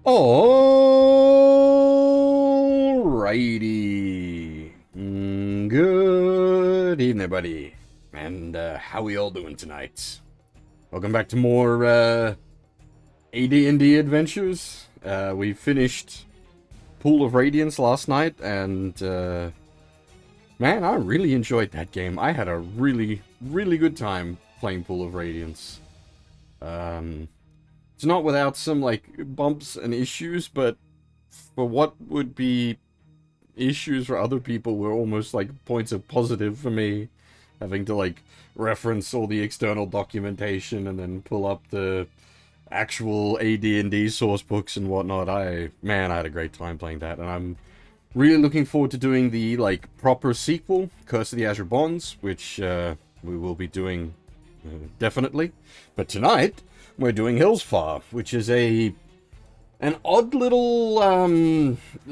Alrighty. Good evening, everybody. And how we all doing tonight? Welcome back to more AD&D adventures. We finished Pool of Radiance last night, and man, I really enjoyed that game. I had a really, really good time playing Pool of Radiance. It's not without some, like, bumps and issues, but for what would be issues for other people were almost, like, points of positive for me. Having to, like, reference all the external documentation and then pull up the actual AD&D source books and whatnot. Man, I had a great time playing that, and I'm really looking forward to doing the, like, proper sequel, Curse of the Azure Bonds, which, we will be doing, definitely. But tonight, we're doing Hillsfar, which is an odd little,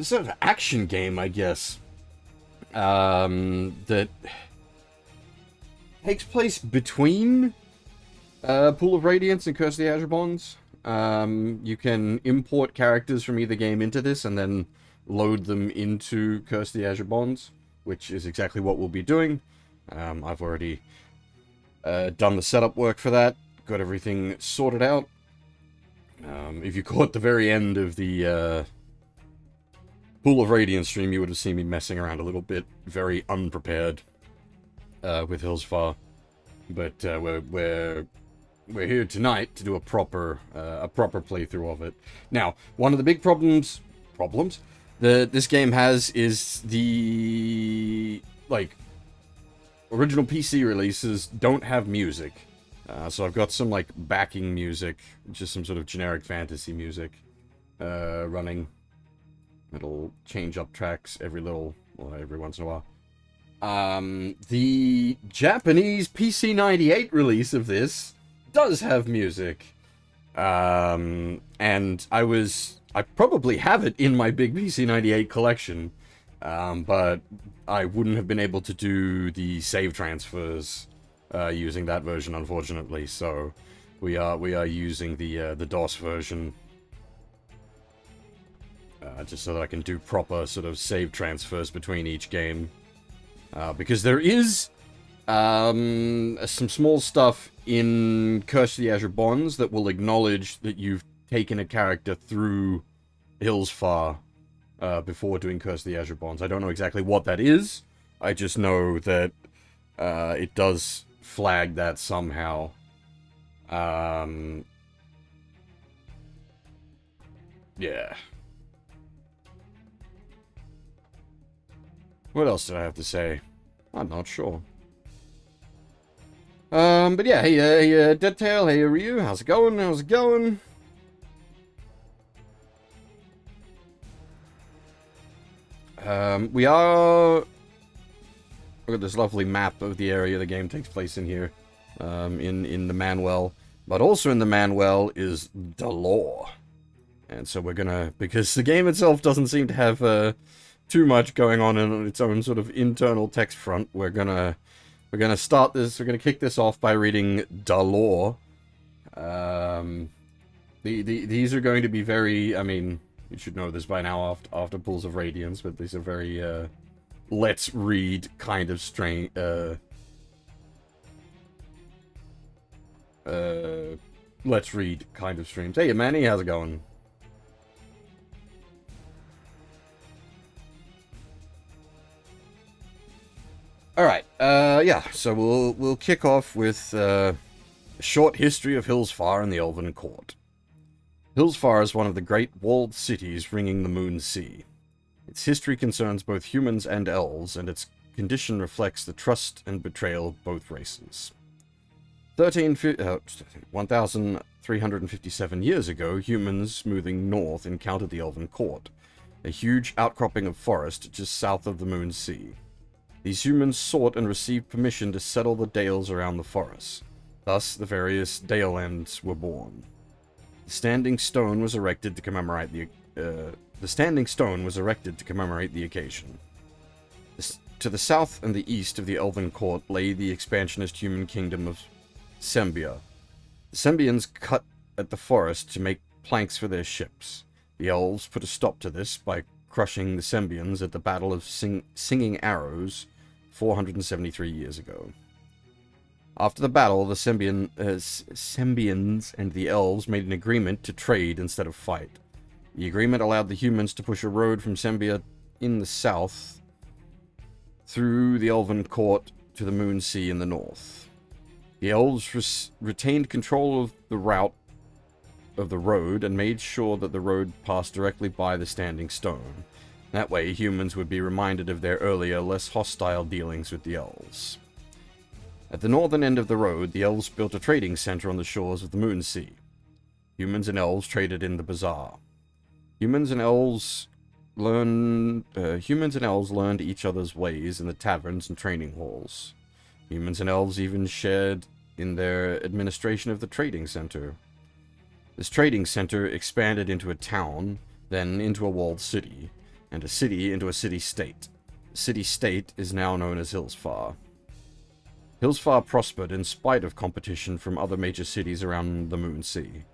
sort of action game, I guess, that takes place between, Pool of Radiance and Curse of the Azure Bonds. You can import characters from either game into this, and then load them into Curse of the Azure Bonds, which is exactly what we'll be doing. I've already, done the setup work for that. Got everything sorted out. If you caught the very end of the Pool of Radiance stream, you would have seen me messing around a little bit, very unprepared with Hillsfar. But we're here tonight to do a proper playthrough of it. Now, one of the big problems that this game has is the, like, original PC releases don't have music. So I've got some, like, backing music, just some sort of generic fantasy music, running. It'll change up tracks every once in a while. The Japanese PC-98 release of this does have music. And I probably have it in my big PC-98 collection, but I wouldn't have been able to do the save transfers using that version, unfortunately. So we are using the DOS version, just so that I can do proper sort of save transfers between each game, because there is some small stuff in Curse of the Azure Bonds that will acknowledge that you've taken a character through Hillsfar before doing Curse of the Azure Bonds. I don't know exactly what that is. I just know that it does flag that somehow. Yeah. What else did I have to say? I'm not sure. But yeah, hey, Deadtail, hey, Ryu, how's it going? How's it going? We've got this lovely map of the area the game takes place in here, in the Manuel, but also in the Manuel is the lore. And so we're gonna, because the game itself doesn't seem to have, too much going on in its own sort of internal text front, we're gonna start this, we're gonna kick this off by reading the lore. These are going to be very, I mean, you should know this by now after Pools of Radiance, but these are very, let's read kind of let's read kind of streams. Hey, Manny, how's it going? Alright, yeah, so we'll kick off with, a short history of Hillsfar and the Elven Court. Hillsfar is one of the great walled cities ringing the Moon Sea. Its history concerns both humans and elves, and its condition reflects the trust and betrayal of both races. 1,357 years ago, humans moving north encountered the Elven Court, a huge outcropping of forest just south of the Moon Sea. These humans sought and received permission to settle the dales around the forest. Thus, the various Dalelands were born. The standing stone was erected to commemorate the occasion. To the south and the east of the Elven Court lay the expansionist human kingdom of Sembia. The Sembians cut at the forest to make planks for their ships. The elves put a stop to this by crushing the Sembians at the Battle of Singing Arrows 473 years ago. After the battle, the Sembians and the elves made an agreement to trade instead of fight. The agreement allowed the humans to push a road from Sembia in the south through the Elven Court to the Moon Sea in the north. The elves retained control of the route of the road and made sure that the road passed directly by the Standing Stone. That way, humans would be reminded of their earlier, less hostile dealings with the elves. At the northern end of the road, the elves built a trading center on the shores of the Moon Sea. Humans and elves traded in the bazaar. Humans and elves learned each other's ways in the taverns and training halls. Humans and elves even shared in their administration of the trading center. This trading center expanded into a town, then into a walled city, and a city into a city-state. The city-state is now known as Hillsfar. Hillsfar prospered in spite of competition from other major cities around the Moon Sea.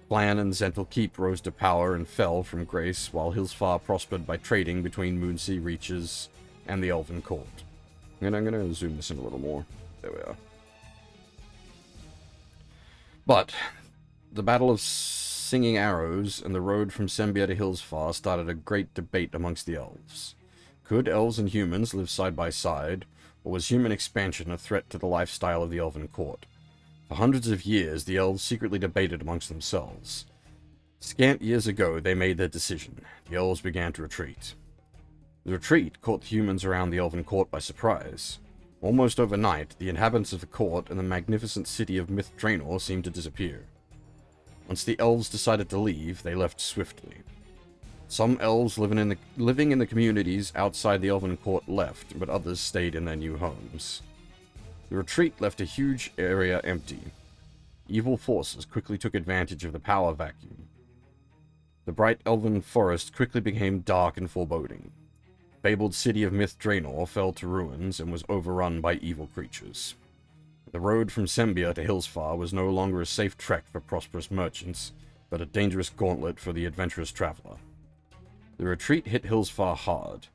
Flan and Zental Keep rose to power and fell from grace, while Hillsfar prospered by trading between Moonsea reaches and the Elven Court. And I'm going to zoom this in a little more. There we are. But the Battle of Singing Arrows and the road from Sembia to Hillsfar started a great debate amongst the elves. Could elves and humans live side by side, or was human expansion a threat to the lifestyle of the Elven Court? For hundreds of years, the elves secretly debated amongst themselves. Scant years ago, they made their decision. The elves began to retreat. The retreat caught the humans around the Elven Court by surprise. Almost overnight, the inhabitants of the court and the magnificent city of Myth Draenor seemed to disappear. Once the elves decided to leave, they left swiftly. Some elves living in the communities outside the Elven Court left, but others stayed in their new homes. The retreat left a huge area empty. Evil forces quickly took advantage of the power vacuum. The bright elven forest quickly became dark and foreboding. The fabled city of Myth Draenor fell to ruins and was overrun by evil creatures. The road from Sembia to Hillsfar was no longer a safe trek for prosperous merchants, but a dangerous gauntlet for the adventurous traveler. The retreat hit Hillsfar hard.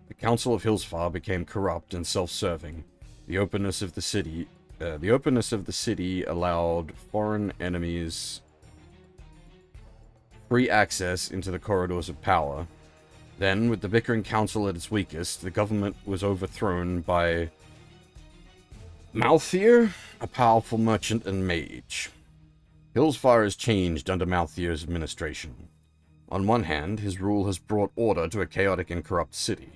The Council of Hillsfar became corrupt and self-serving. The openness of the city allowed foreign enemies free access into the corridors of power. Then, with the bickering council at its weakest, the government was overthrown by Malthier, a powerful merchant and mage. Hillsfar has changed under Malthier's administration. On one hand, his rule has brought order to a chaotic and corrupt city.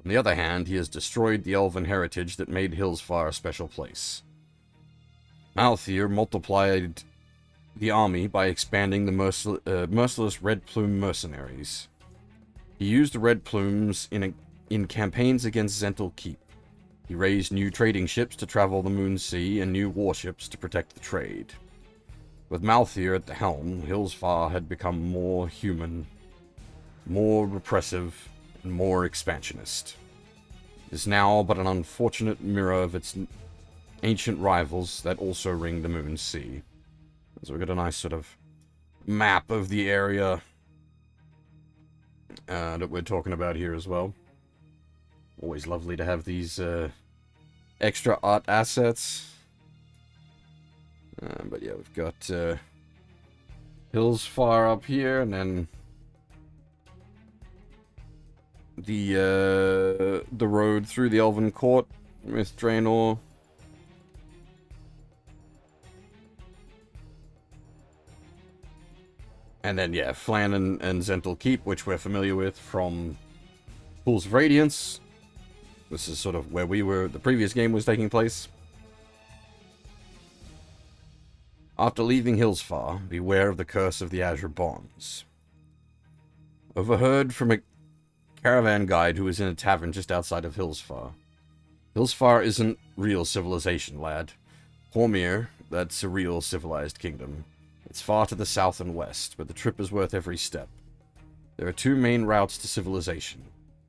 On the other hand, he has destroyed the elven heritage that made Hillsfar a special place. Malthier multiplied the army by expanding the merciless Red Plume mercenaries. He used the Red Plumes in campaigns against Zental Keep. He raised new trading ships to travel the Moon Sea and new warships to protect the trade. With Malthier at the helm, Hillsfar had become more human, more repressive, and more expansionist. It is now but an unfortunate mirror of its ancient rivals that also ring the Moon Sea. So we've got a nice sort of map of the area that we're talking about here as well. Always lovely to have these extra art assets. But yeah, we've got Hillsfar up here, and then the road through the Elven Court with Draenor. And then, yeah, Flan and Zental Keep, which we're familiar with from Pools of Radiance. This is sort of where the previous game was taking place. After leaving Hillsfar, beware of the curse of the Azure Bonds. Overheard from a caravan guide who was in a tavern just outside of Hillsfar. Hillsfar isn't real civilization, lad. Hormir, that's a real civilized kingdom. It's far to the south and west, but the trip is worth every step. There are two main routes to civilization,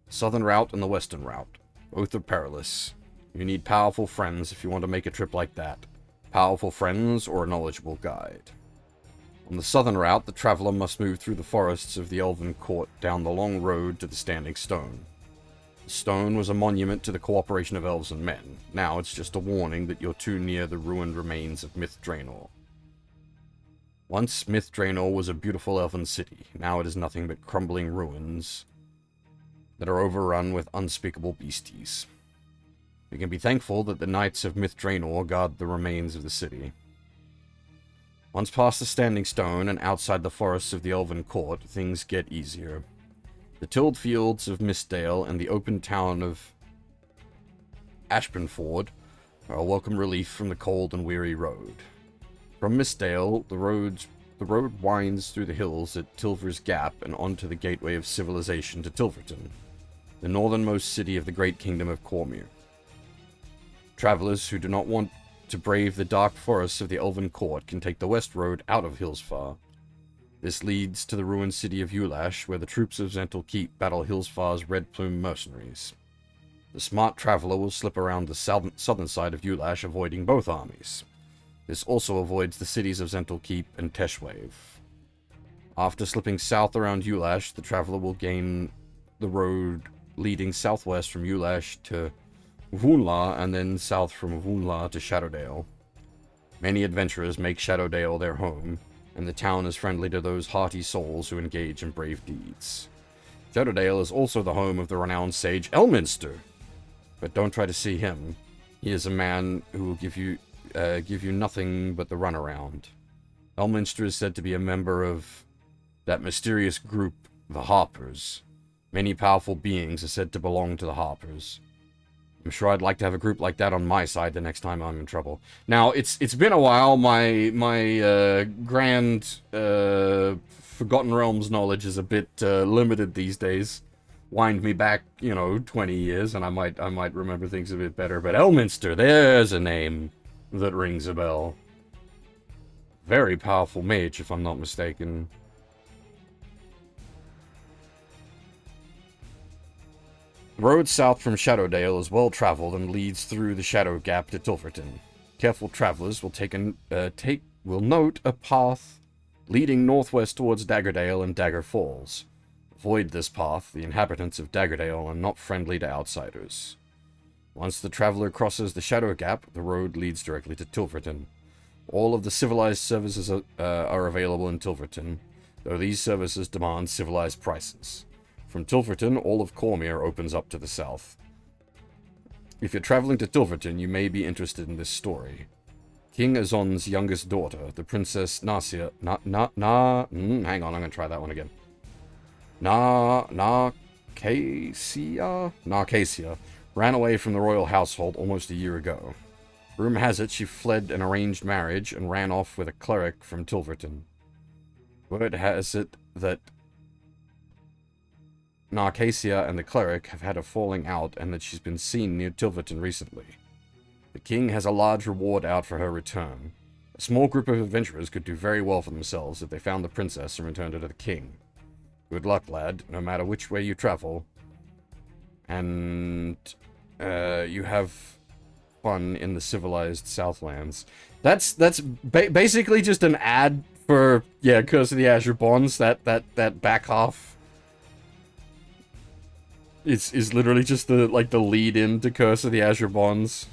the southern route and the western route. Both are perilous. You need powerful friends if you want to make a trip like that. Powerful friends or a knowledgeable guide. On the southern route, the traveler must move through the forests of the Elven Court down the long road to the Standing Stone. The stone was a monument to the cooperation of elves and men. Now it's just a warning that you're too near the ruined remains of Myth Draenor. Once Myth Draenor was a beautiful elven city. Now it is nothing but crumbling ruins that are overrun with unspeakable beasties. We can be thankful that the knights of Myth Draenor guard the remains of the city. Once past the Standing Stone and outside the forests of the Elven Court, things get easier. The tilled fields of Mistdale and the open town of Ashpenford are a welcome relief from the cold and weary road. From Mistdale, the road winds through the hills at Tilver's Gap and onto the gateway of civilization to Tilverton, the northernmost city of the great kingdom of Cormyr. Travelers who do not want to brave the dark forests of the Elven Court can take the west road out of Hillsfar. This leads to the ruined city of Ulash, where the troops of Zental Keep battle Hillsfar's Red Plume mercenaries. The smart traveler will slip around the southern side of Ulash, avoiding both armies. This also avoids the cities of Zental Keep and Teshwave. After slipping south around Ulash, the traveler will gain the road leading southwest from Ulash to Vunla, and then south from Vunla to Shadowdale. Many adventurers make Shadowdale their home, and the town is friendly to those hearty souls who engage in brave deeds. Shadowdale is also the home of the renowned sage Elminster, but don't try to see him. He is a man who will give you nothing but the runaround. Elminster is said to be a member of that mysterious group, the Harpers. Many powerful beings are said to belong to the Harpers. I'm sure I'd like to have a group like that on my side the next time I'm in trouble. Now, it's been a while. My grand Forgotten Realms knowledge is a bit limited these days. Wind me back, 20 years, and I might remember things a bit better. But Elminster, there's a name that rings a bell. Very powerful mage, if I'm not mistaken. The road south from Shadowdale is well traveled and leads through the Shadow Gap to Tilverton. Careful travelers will note a path leading northwest towards Daggerdale and Dagger Falls. Avoid this path. The inhabitants of Daggerdale are not friendly to outsiders. Once the traveler crosses the Shadow Gap, the road leads directly to Tilverton. All of the civilized services are available in Tilverton, though these services demand civilized prices. From Tilverton, all of Cormyr opens up to the south. If you're traveling to Tilverton, you may be interested in this story. King Azon's youngest daughter, the Princess Narcia... hang on, I'm gonna try that one again. Narcasia ran away from the royal household almost a year ago. Rumor has it she fled an arranged marriage and ran off with a cleric from Tilverton. Word has it that Narcasia and the cleric have had a falling out and that she's been seen near Tilverton recently. The king has a large reward out for her return. A small group of adventurers could do very well for themselves if they found the princess and returned her to the king. Good luck, lad, no matter which way you travel. And you have fun in the civilized Southlands. That's basically just an ad for, Curse of the Azure Bonds, that back half. Is literally just the lead in to Curse of the Azure Bonds.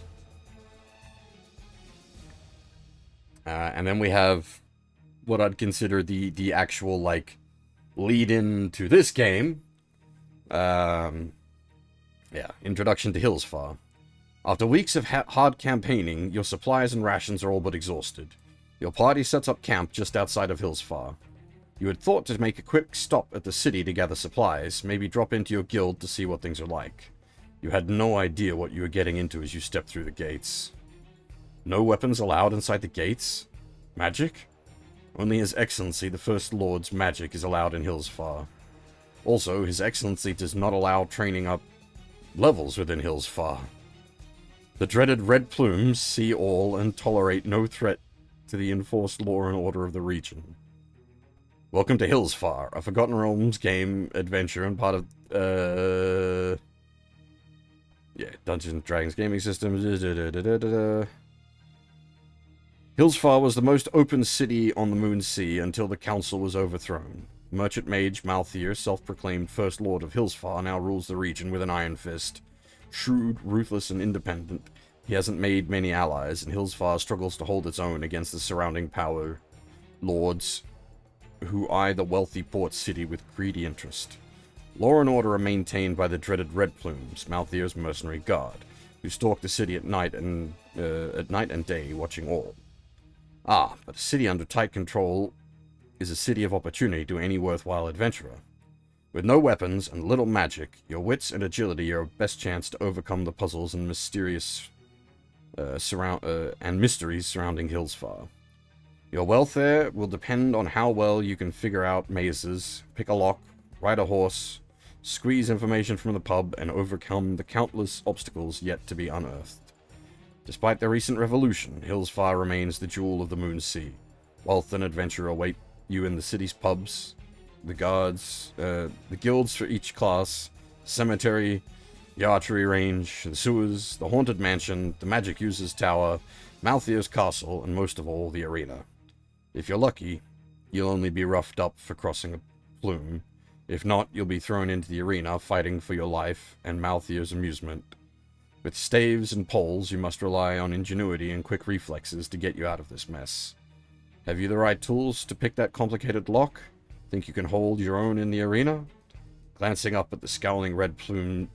And then we have what I'd consider the actual, lead in to this game. Introduction to Hillsfar. After weeks of hard campaigning, your supplies and rations are all but exhausted. Your party sets up camp just outside of Hillsfar. You had thought to make a quick stop at the city to gather supplies, maybe drop into your guild to see what things are like. You had no idea what you were getting into as you stepped through the gates. No weapons allowed inside the gates? Magic? Only His Excellency the First Lord's magic is allowed in Hillsfar. Also, His Excellency does not allow training up levels within Hillsfar. The dreaded Red Plumes see all and tolerate no threat to the enforced law and order of the region. Welcome to Hillsfar, a Forgotten Realms game adventure and part of, Dungeons & Dragons gaming system. Hillsfar was the most open city on the Moon Sea until the council was overthrown. Merchant mage Malthier, self-proclaimed First Lord of Hillsfar, now rules the region with an iron fist. Shrewd, ruthless, and independent, he hasn't made many allies, and Hillsfar struggles to hold its own against the surrounding power lords who eye the wealthy port city with greedy interest. Law and order are maintained by the dreaded Red Plumes, Malthier's mercenary guard, who stalk the city at night and day, watching all. But a city under tight control is a city of opportunity to any worthwhile adventurer. With no weapons and little magic, your wits and agility are your best chance to overcome the puzzles and mysteries surrounding Hillsfar. Your welfare will depend on how well you can figure out mazes, pick a lock, ride a horse, squeeze information from the pub, and overcome the countless obstacles yet to be unearthed. Despite the recent revolution, Hillsfar remains the jewel of the Moon Sea. Wealth and adventure await you in the city's pubs, the guilds for each class, cemetery, the archery range, the sewers, the haunted mansion, the magic user's tower, Malthier's castle, and most of all, the arena. If you're lucky, you'll only be roughed up for crossing a plume. If not, you'll be thrown into the arena, fighting for your life and Malthier's amusement. With staves and poles, you must rely on ingenuity and quick reflexes to get you out of this mess. Have you the right tools to pick that complicated lock? Think you can hold your own in the arena? Glancing up at the scowling red plumes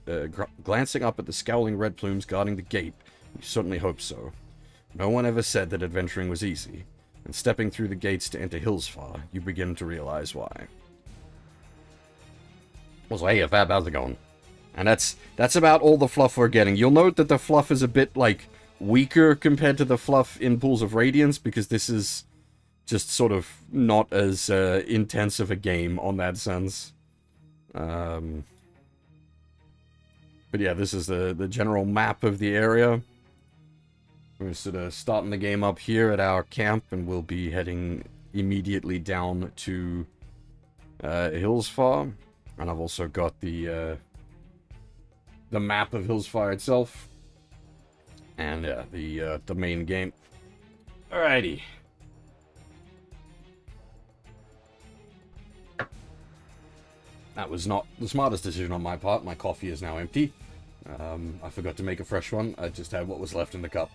guarding the gate, you certainly hope so. No one ever said that adventuring was easy, and stepping through the gates to enter Hillsfar, you begin to realize why. So hey, Fab, how's it going? And that's about all the fluff we're getting. You'll note that the fluff is a bit, like, weaker compared to the fluff in Pools of Radiance, because this is just sort of not as intense of a game on that sense. But yeah, this is the general map of the area. We're sort of starting the game up here at our camp, and we'll be heading immediately down to Hillsfar. And I've also got the map of Hillsfar itself, and the main game. Alrighty. That was not the smartest decision on my part. My coffee is now empty. I forgot to make a fresh one. I just had what was left in the cup.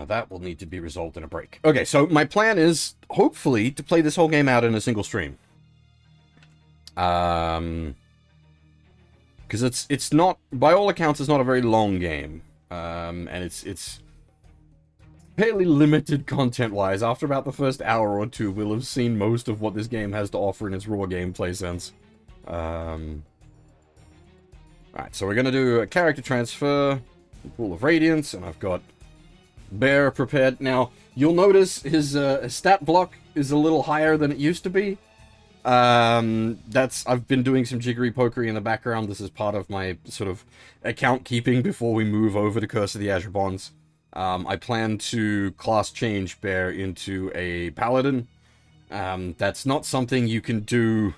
That will need to be resolved in a break. Okay, so my plan is, hopefully, to play this whole game out in a single stream. Because it's not, by all accounts, it's not a very long game. And it's fairly limited content-wise. After about the first hour or two, we'll have seen most of what this game has to offer in its raw gameplay sense. Alright, so we're gonna do a character transfer, Pool of Radiance, and I've got Bear prepared. Now, you'll notice his stat block is a little higher than it used to be. I've been doing some jiggery pokery in the background. This is part of my sort of account keeping before we move over to Curse of the Azure Bonds. I plan to class change Bear into a Paladin. That's not something you can do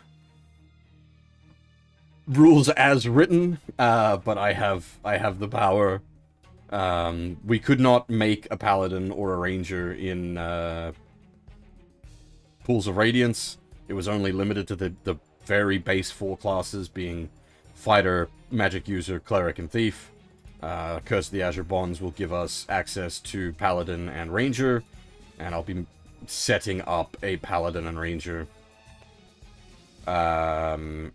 rules as written, but I have the power. We could not make a Paladin or a Ranger in Pools of Radiance. It was only limited to the very base 4 classes, being Fighter, Magic User, Cleric, and Thief. Curse of the Azure Bonds will give us access to Paladin and Ranger, and I'll be setting up a Paladin and Ranger. But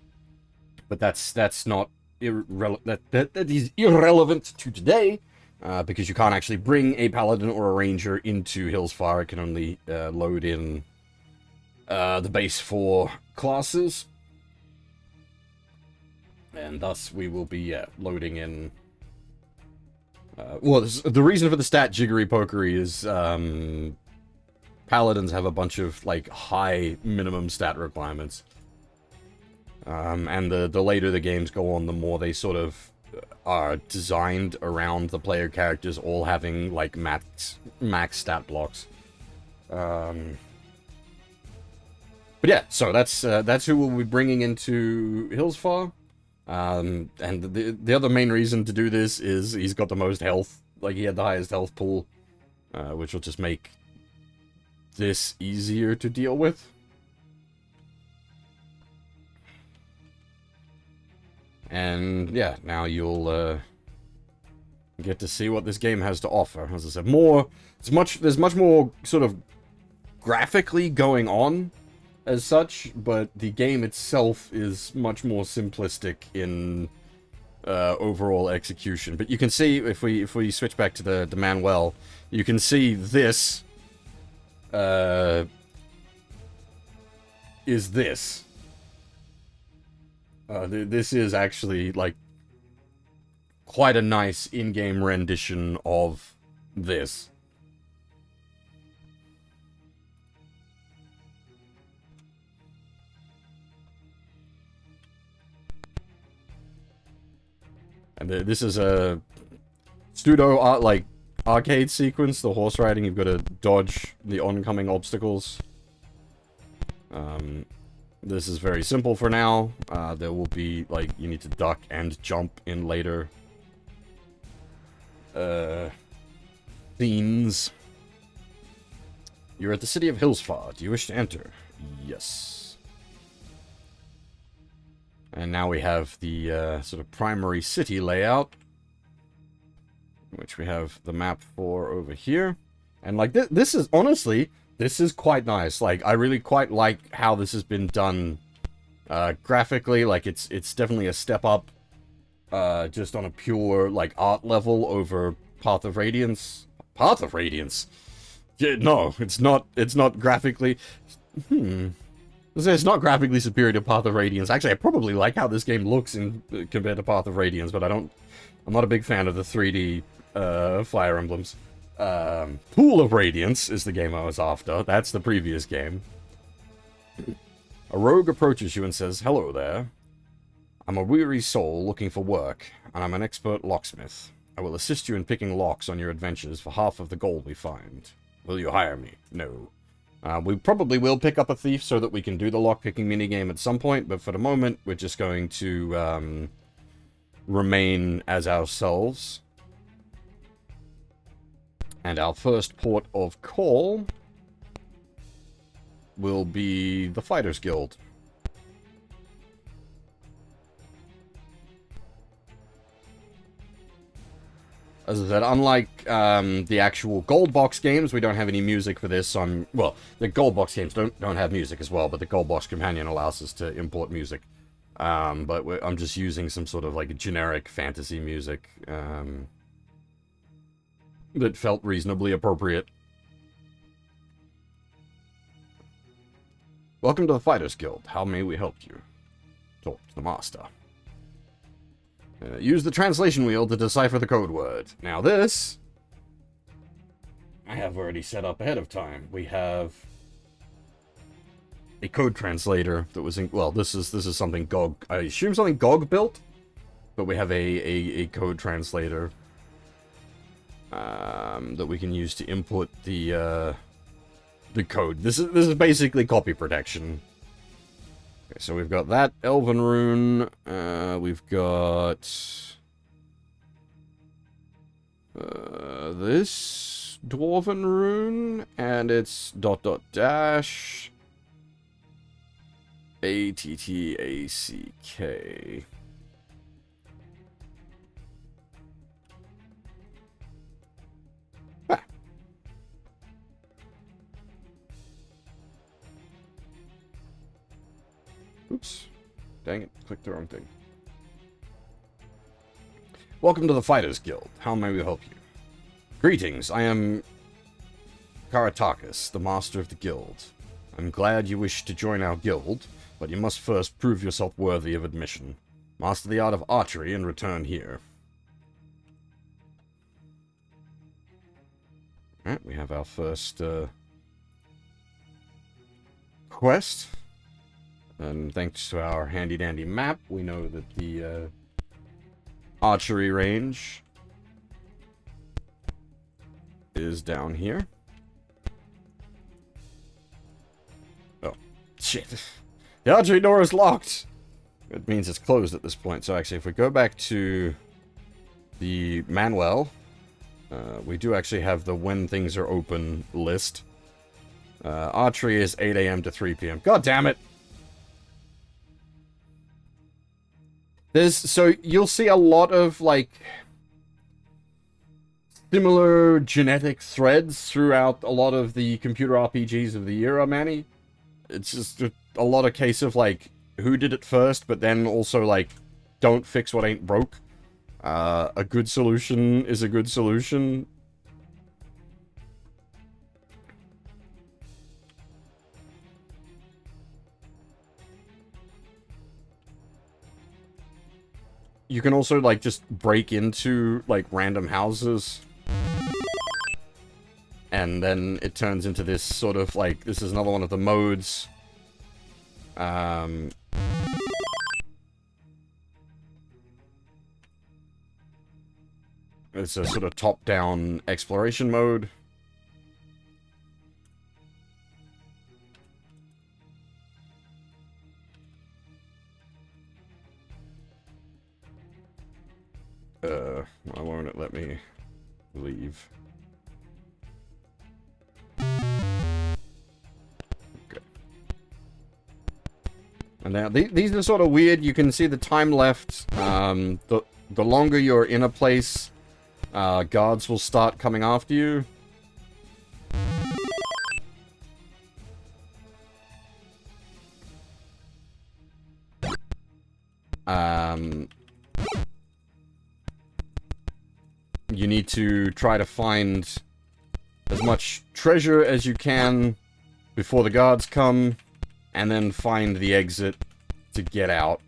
that's not that is irrelevant to today, because you can't actually bring a Paladin or a Ranger into Hillsfar. It can only load in the base 4 classes, and thus we will be loading in. The reason for the stat jiggery pokery is Paladins have a bunch of like high minimum stat requirements, and the later the games go on, the more they sort of are designed around the player characters all having like max stat blocks. But But yeah, so that's who we'll be bringing into Hillsfar. And the other main reason to do this is he's got the most health. Like, he had the highest health pool, which will just make this easier to deal with. And yeah, now you'll get to see what this game has to offer. As I said, there's much more sort of graphically going on as such, but the game itself is much more simplistic in overall execution. But you can see, if we switch back to the Manuel, you can see this is this. This is actually, like, quite a nice in-game rendition of this. And this is a pseudo arcade sequence. The horse riding, you've got to dodge the oncoming obstacles. This is very simple for now. There will be, like, you need to duck and jump in later scenes. You're at the city of Hillsfar. Do you wish to enter? Yes. And now we have the sort of primary city layout, which we have the map for over here. And, like, this is, honestly, this is quite nice. Like, I really quite like how this has been done graphically. Like, it's definitely a step up just on a pure, like, art level over Path of Radiance. Path of Radiance? Yeah, no, it's not graphically... It's not graphically superior to Path of Radiance. Actually, I probably like how this game looks compared to Path of Radiance, but I'm not a big fan of the 3D Fire Emblems. Pool of Radiance is the game I was after. That's the previous game. A rogue approaches you and says, "Hello there. I'm a weary soul looking for work, and I'm an expert locksmith. I will assist you in picking locks on your adventures for half of the gold we find. Will you hire me?" No. We probably will pick up a thief so that we can do the lockpicking minigame at some point, but for the moment, we're just going to remain as ourselves. And our first port of call will be the Fighters Guild. As I said, unlike the actual Gold Box games, we don't have any music for this. Well, the Gold Box games don't have music as well, but the Gold Box Companion allows us to import music. But I'm just using some sort of, like, generic fantasy music that felt reasonably appropriate. Welcome to the Fighters Guild. How may we help you? Talk to the master. Use the translation wheel to decipher the code word. Now this, I have already set up ahead of time. We have a code translator that was in, well, this is something GOG, I assume something GOG built, but we have a code translator that we can use to input the code. This is basically copy protection. Okay, so we've got that Elven rune, we've got this Dwarven rune, and it's ... ATTACK. Ah. Oops. Dang it. Clicked the wrong thing. Welcome to the Fighters Guild. How may we help you? Greetings. I am Karatakis, the master of the guild. I'm glad you wish to join our guild, but you must first prove yourself worthy of admission. Master the art of archery and return here. Alright, we have our first quest. And thanks to our handy-dandy map, we know that the archery range is down here. Oh. shit. The archery door is locked. It means it's closed at this point. So actually, if we go back to the manual, we do actually have the when things are open list. Archery is 8 a.m. to 3 p.m. God damn it! So you'll see a lot of, like, similar genetic threads throughout a lot of the computer RPGs of the era, Manny. It's just a lot of case of, like, who did it first, but then also, like, don't fix what ain't broke. A good solution is a good solution. You can also, like, just break into, like, random houses. And then it turns into this sort of, like, this is another one of the modes. It's a sort of top-down exploration mode. Why won't it let me leave? Okay. And now, these are sort of weird. You can see the time left. The longer you're in a place, guards will start coming after you. You need to try to find as much treasure as you can before the guards come, and then find the exit to get out.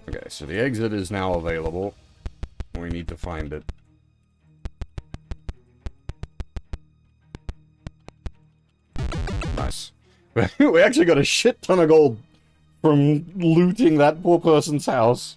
Okay, so the exit is now available. We need to find it. Nice. We actually got a shit ton of gold from looting that poor person's house.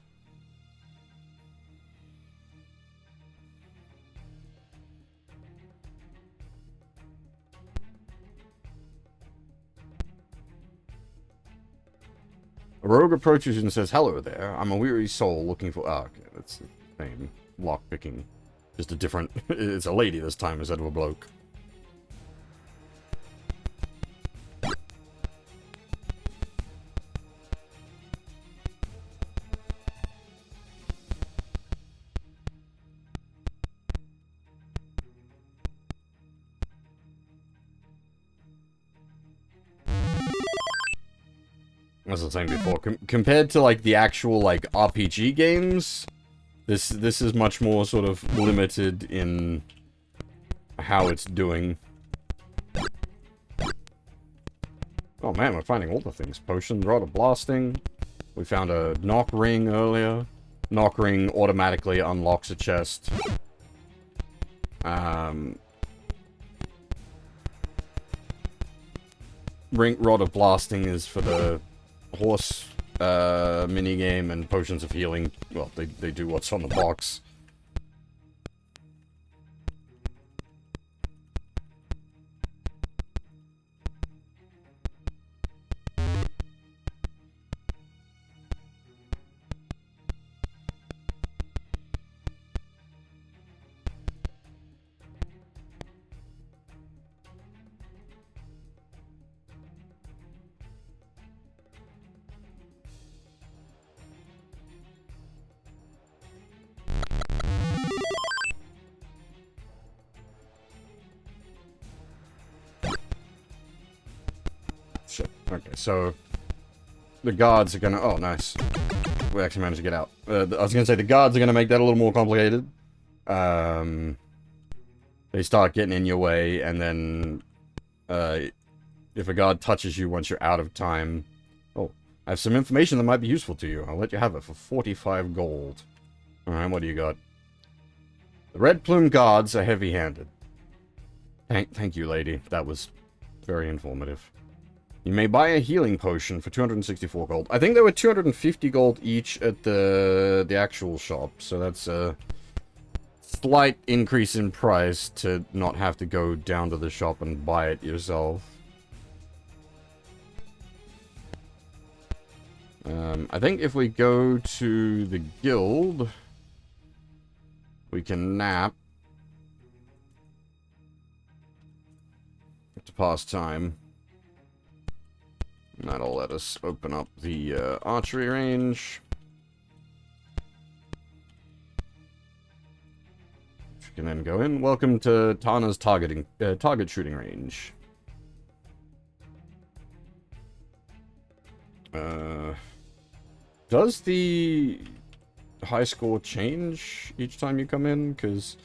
A rogue approaches you and says, "Hello there. I'm a weary soul looking for..." Oh, okay, that's the same. Lockpicking. Just a different... It's a lady this time instead of a bloke. As I was saying before, compared to, like, the actual, like, RPG games, this is much more sort of limited in how it's doing. Oh man, we're finding all the things. Potion, rod of blasting. We found a knock ring earlier. Knock ring automatically unlocks a chest. Rod of blasting is for the horse minigame, and potions of healing, well, they do what's on the box. Shit. Okay, so the guards are gonna... Oh, nice. We actually managed to get out. I was gonna say, the guards are gonna make that a little more complicated. They start getting in your way, and then... if a guard touches you once you're out of time... Oh, I have some information that might be useful to you. I'll let you have it for 45 gold. Alright, what do you got? The Red Plume Guards are heavy-handed. Thank you, lady. That was very informative. You may buy a healing potion for 264 gold. I think there were 250 gold each at the actual shop, so that's a slight increase in price to not have to go down to the shop and buy it yourself. I think if we go to the guild, we can nap to pass time. And that'll let us open up the archery range. Which we can then go in. Welcome to Tana's target shooting range. Does the high score change each time you come in? Because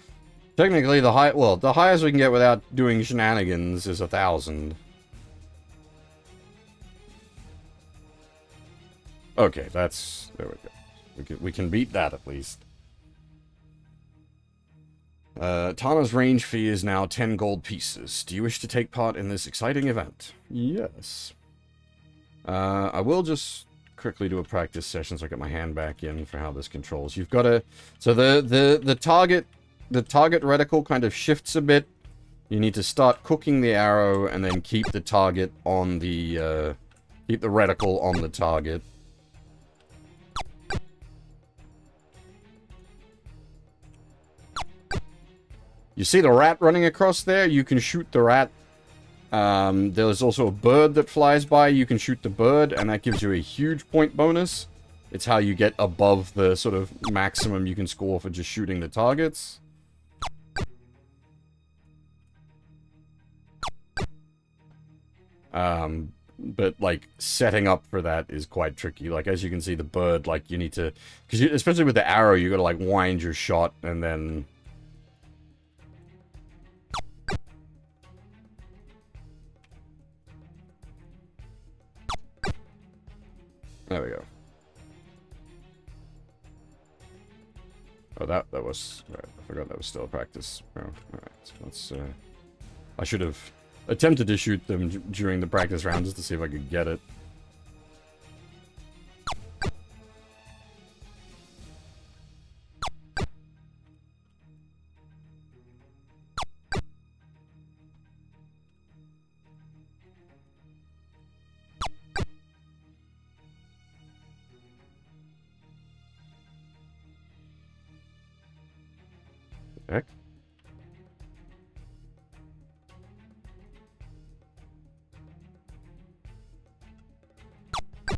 technically the highest we can get without doing shenanigans is 1,000. Okay, that's... there we go. We can beat that at least. Tana's range fee is now 10 gold pieces. Do you wish to take part in this exciting event? Yes. I will just quickly do a practice session so I get my hand back in for how this controls. You've got to... so the target reticle kind of shifts a bit. You need to start cooking the arrow and then keep the target on the... keep the reticle on the target. You see the rat running across there? You can shoot the rat. There's also a bird that flies by. You can shoot the bird, and that gives you a huge point bonus. It's how you get above the sort of maximum you can score for just shooting the targets. But, like, setting up for that is quite tricky. Like, as you can see, the bird, like, you need to... because especially with the arrow, you gotta, like, wind your shot, and then... there we go. Oh, that was... right, I forgot that was still a practice. Oh, alright, so let's, I should have attempted to shoot them during the practice rounds just to see if I could get it. Heck? I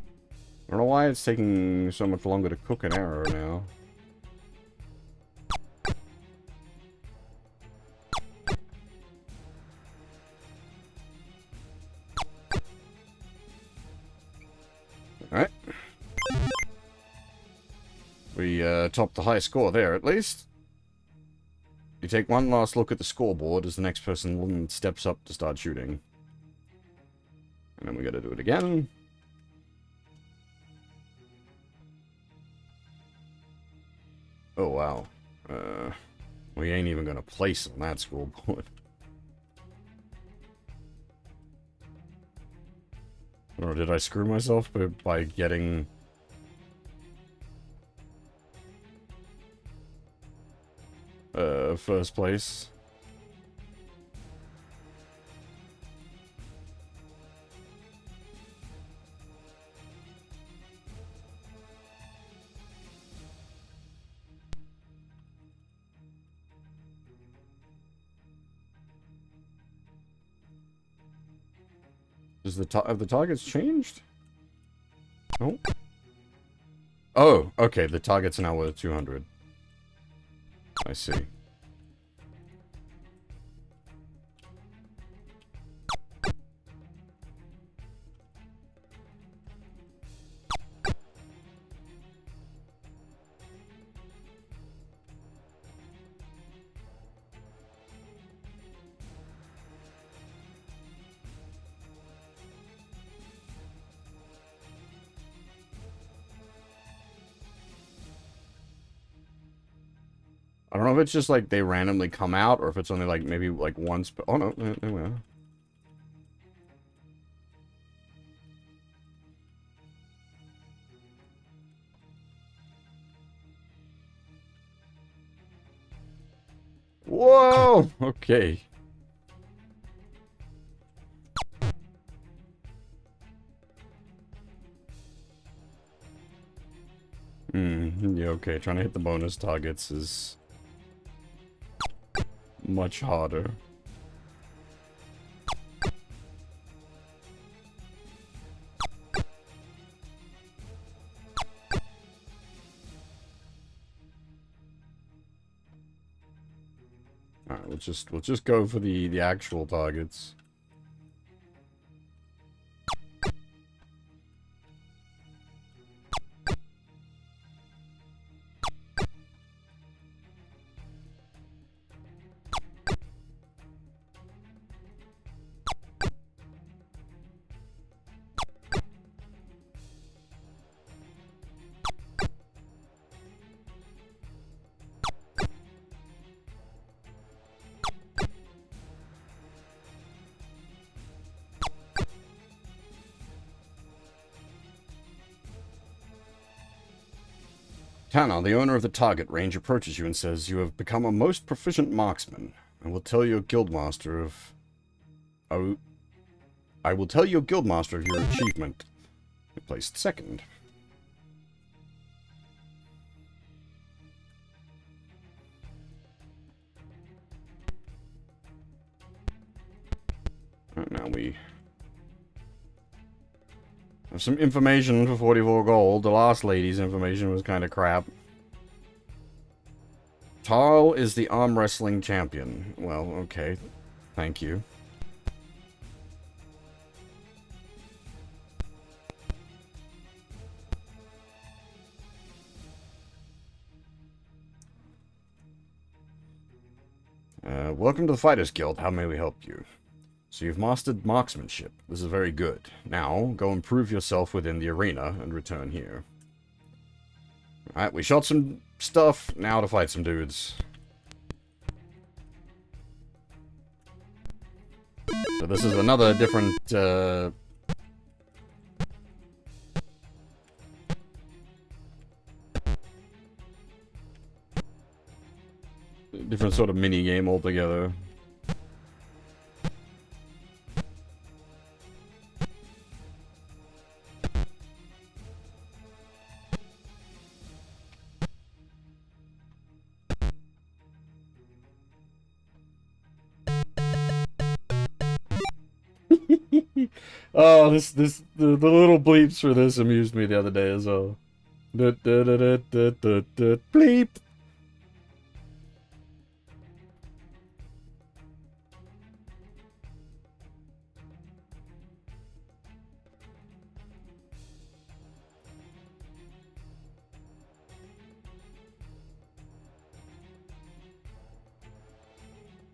don't know why it's taking so much longer to cook an arrow now. Alright. We topped the high score there, at least. You take one last look at the scoreboard as the next person steps up to start shooting. And then we gotta do it again. Oh, wow. We ain't even gonna place on that scoreboard. Or did I screw myself by getting... first place? Have the targets changed? No. Oh, okay. The target's now worth 200. I see. I don't know if it's just like they randomly come out or if it's only like maybe like once, but oh no, there we are. Whoa! Okay. Yeah, okay. Trying to hit the bonus targets is much harder. Alright, we'll just go for the actual targets. Tana, the owner of the target range, approaches you and says, "You have become a most proficient marksman. I will tell your guildmaster of... I will tell your guildmaster of your achievement. You placed second." Right, now we have some information for 44 gold. The last lady's information was kind of crap. Tarl is the arm wrestling champion. Well, okay. Thank you. Welcome to the Fighters Guild. How may we help you? So you've mastered marksmanship. This is very good. Now, go improve yourself within the arena and return here. Alright, we shot some stuff. Now to fight some dudes. So this is another different, different sort of mini-game altogether. Oh, the little bleeps for this amused me the other day as well. Bleep.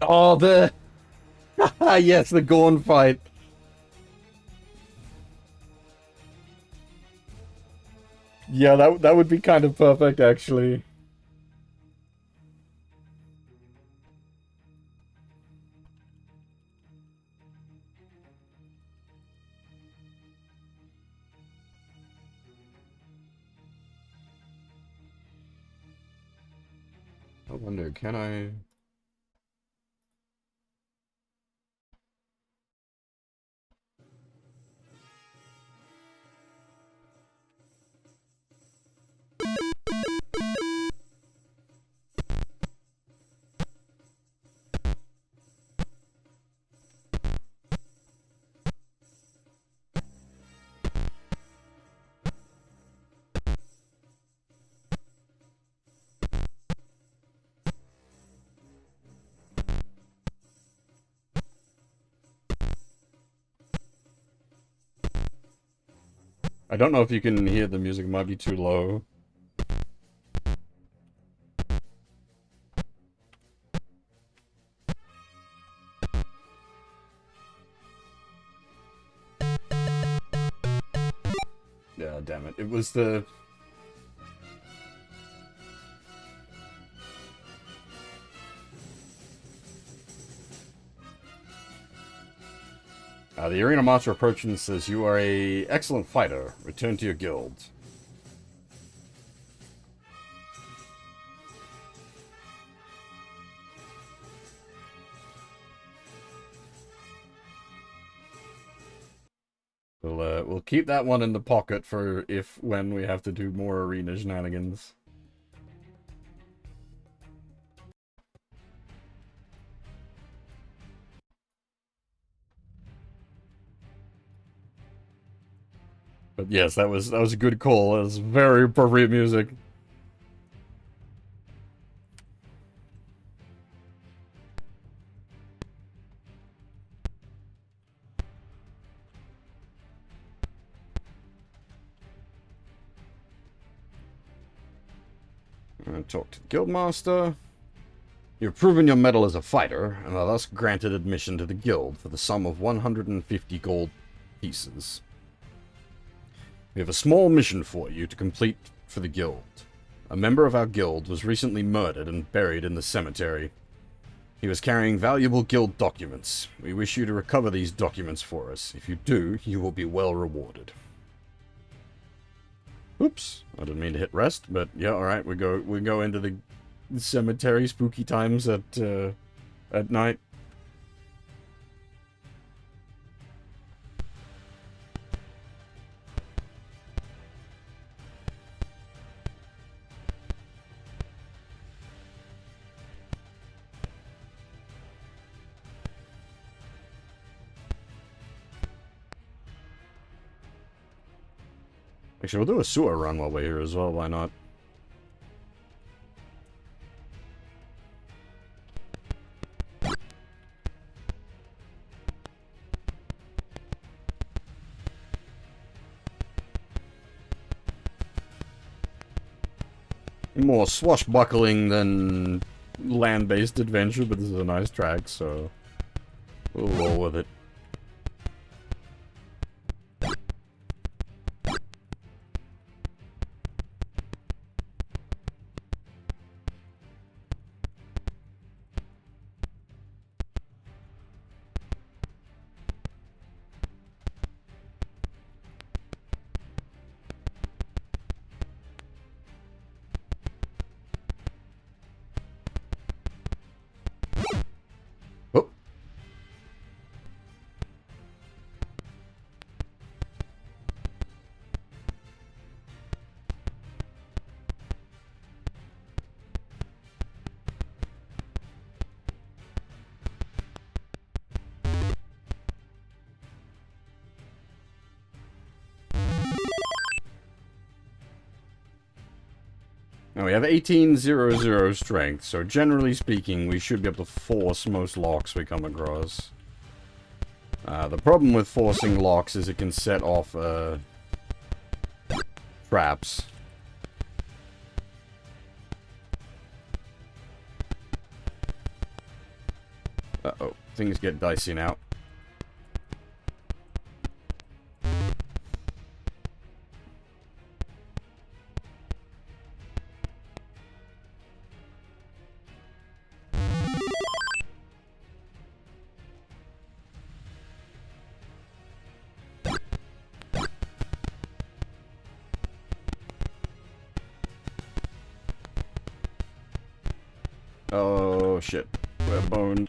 Oh, yes, the Gorn fight. Yeah, that would be kind of perfect, actually. I wonder, can I... I don't know if you can hear the music, it might be too low. Yeah, damn it. It was the... The arena master approaches and says, "You are a excellent fighter. Return to your guild." We'll keep that one in the pocket for when we have to do more arena shenanigans. But yes, that was a good call. That was very appropriate music. Talk to the guildmaster. You've proven your mettle as a fighter, and are thus granted admission to the guild for the sum of 150 gold pieces. We have a small mission for you to complete for the guild. A member of our guild was recently murdered and buried in the cemetery. He was carrying valuable guild documents. We wish you to recover these documents for us. If you do, you will be well rewarded. Oops, I didn't mean to hit rest, but yeah, alright, we go into the cemetery, spooky times at night. Actually, we'll do a sewer run while we're here as well, why not? More swashbuckling than land-based adventure, but this is a nice track, so we'll roll with it. Now we have 1800 strength, so generally speaking, we should be able to force most locks we come across. The problem with forcing locks is it can set off traps. Uh-oh, things get dicey now. Oh, shit. We're boned.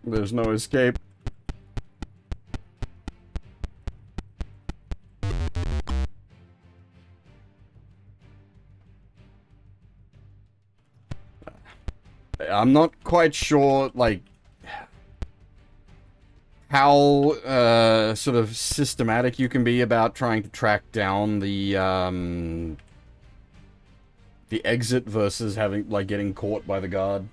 There's no escape. I'm not quite sure, like, how, sort of systematic you can be about trying to track down the exit versus having, like, getting caught by the guard.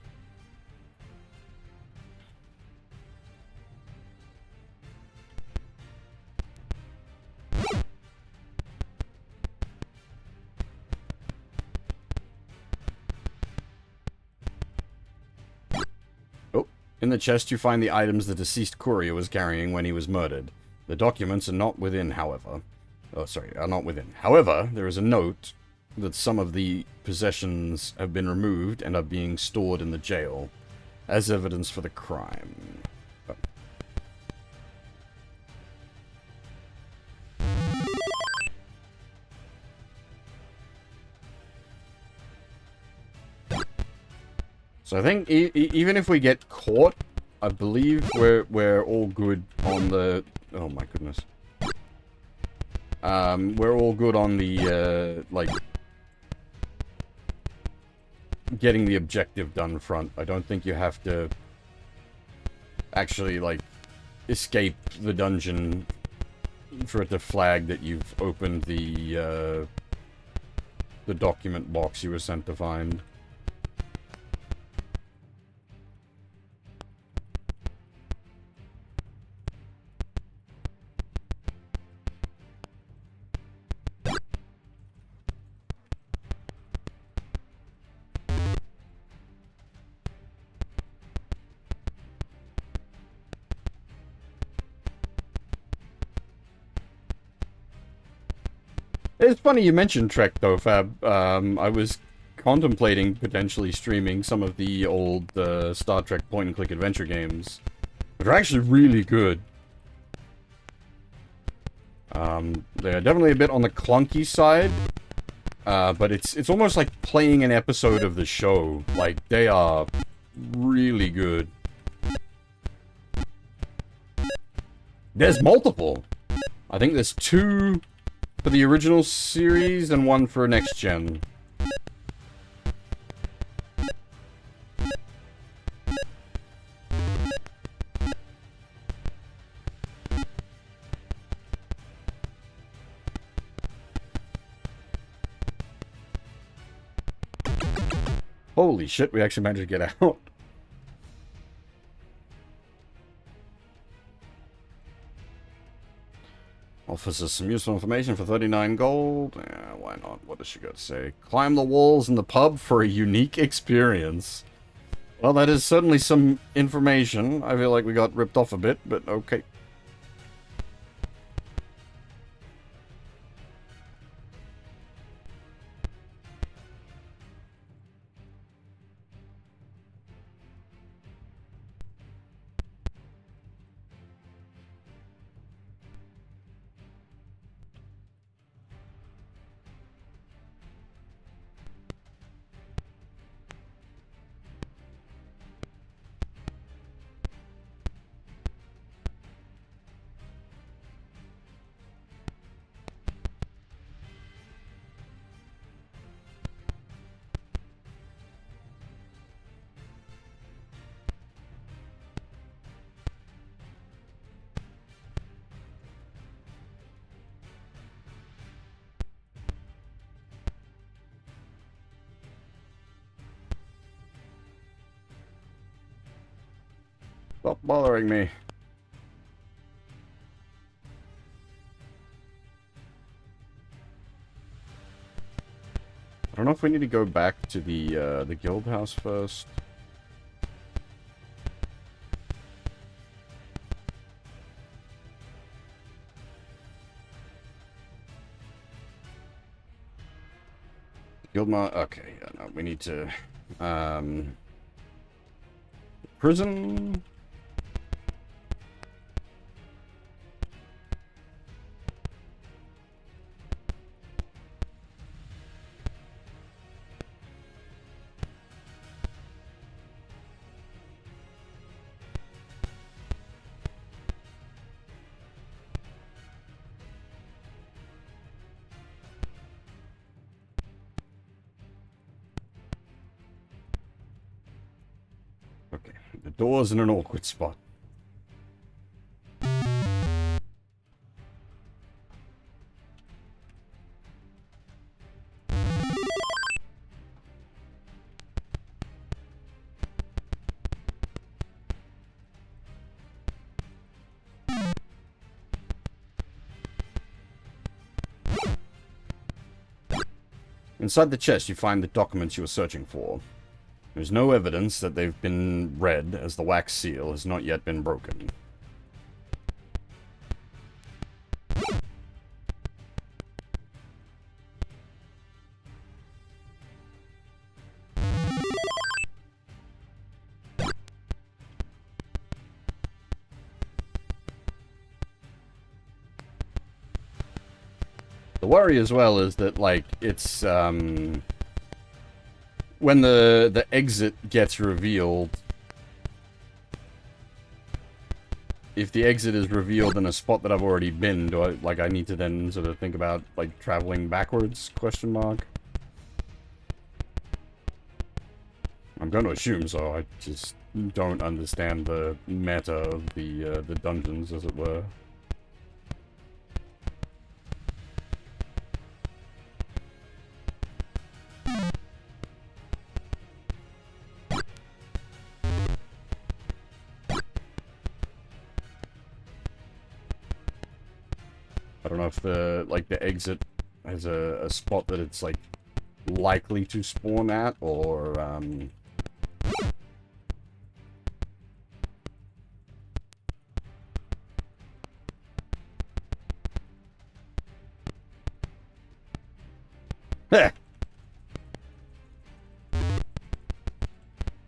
Oh, in the chest you find the items the deceased courier was carrying when he was murdered. The documents are not within, however. Oh, sorry, are not within. However, there is a note that some of the possessions have been removed and are being stored in the jail as evidence for the crime. Oh. So I think even if we get caught, I believe we're all good on the... Oh my goodness. We're all good on the, like... getting the objective done front. I don't think you have to actually, like, escape the dungeon for it to flag that you've opened the document box you were sent to find. It's funny you mentioned Trek, though, Fab. I was contemplating potentially streaming some of the old Star Trek point-and-click adventure games. But they're actually really good. They're definitely a bit on the clunky side. But it's almost like playing an episode of the show. Like, they are really good. There's multiple. I think there's 2... for the original series, and 1 for next gen. Holy shit, we actually managed to get out. Offers us some useful information for 39 gold. Yeah, why not? What does she got to say? Climb the walls in the pub for a unique experience. Well, that is certainly some information. I feel like we got ripped off a bit, but okay. Stop bothering me. I don't know if we need to go back to the guild house first. Okay, yeah, no, we need to, prison. Okay, the door's in an awkward spot. Inside the chest, you find the documents you were searching for. There's no evidence that they've been read, as the wax seal has not yet been broken. The worry as well is that, like, it's, when the exit gets revealed, if the exit is revealed in a spot that I've already been, do I need to then sort of think about, like, traveling backwards, question mark? I'm going to assume so, I just don't understand the meta of the dungeons, as it were. I don't know if the exit has a spot that it's, like, likely to spawn at, or, Heh!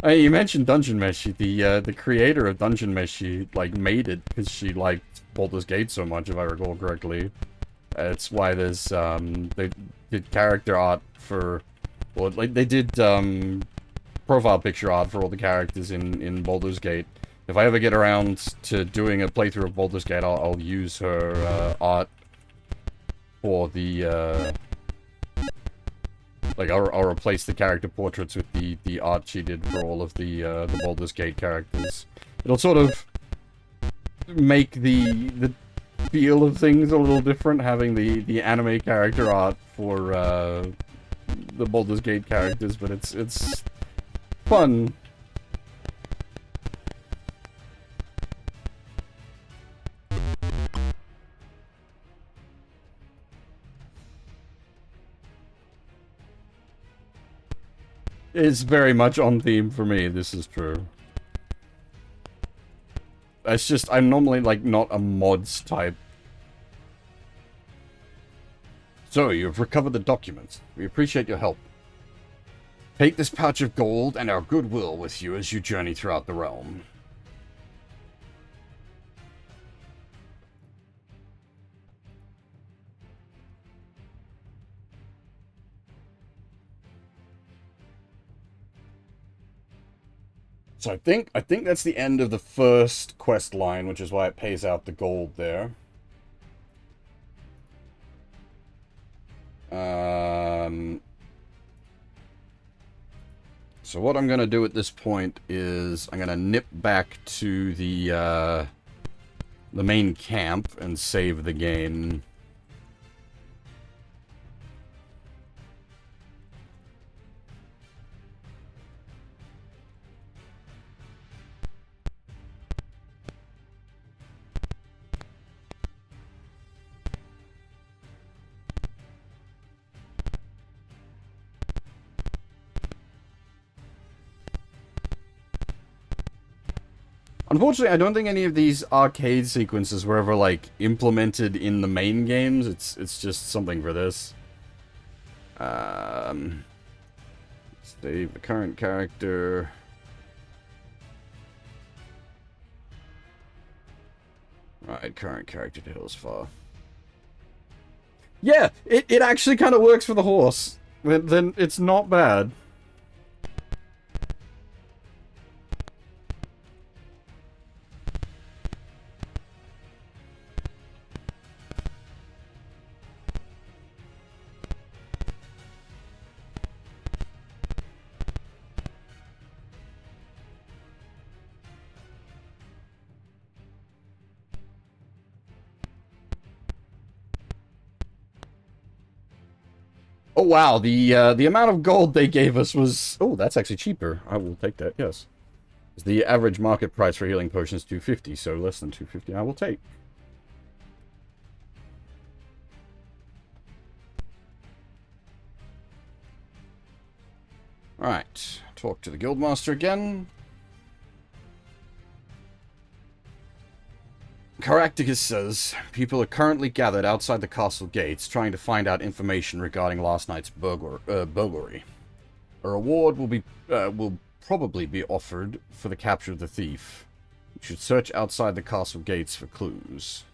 Hey, you mentioned Dungeon Mesh. The creator of Dungeon Mesh, she, like, made it because she liked Baldur's Gate so much, if I recall correctly. It's why there's, they did character art for, well, like, they did, profile picture art for all the characters in Baldur's Gate. If I ever get around to doing a playthrough of Baldur's Gate, I'll use her, art for the, like, I'll replace the character portraits with the art she did for all of the Baldur's Gate characters. It'll sort of make the feel of things a little different, having the anime character art for the Baldur's Gate characters, but it's fun. It's very much on theme for me, this is true. It's just, I'm normally, like, not a mods type. So, you've recovered the documents. We appreciate your help. Take this pouch of gold and our goodwill with you as you journey throughout the realm. So I think that's the end of the first quest line, which is why it pays out the gold there. So what I'm gonna do at this point is I'm gonna nip back to the main camp and save the game. Unfortunately, I don't think any of these arcade sequences were ever, like, implemented in the main games. It's just something for this. Save the current character. Right, current character to Hillsfar. Yeah, it actually kind of works for the horse. Then it's not bad. Oh wow, the amount of gold they gave us was... Oh, that's actually cheaper. I will take that, yes. The average market price for healing potions is 250, so less than 250 I will take. Alright, talk to the guildmaster again. Caractacus says, people are currently gathered outside the castle gates trying to find out information regarding last night's burglary. A reward will probably be offered for the capture of the thief. You should search outside the castle gates for clues.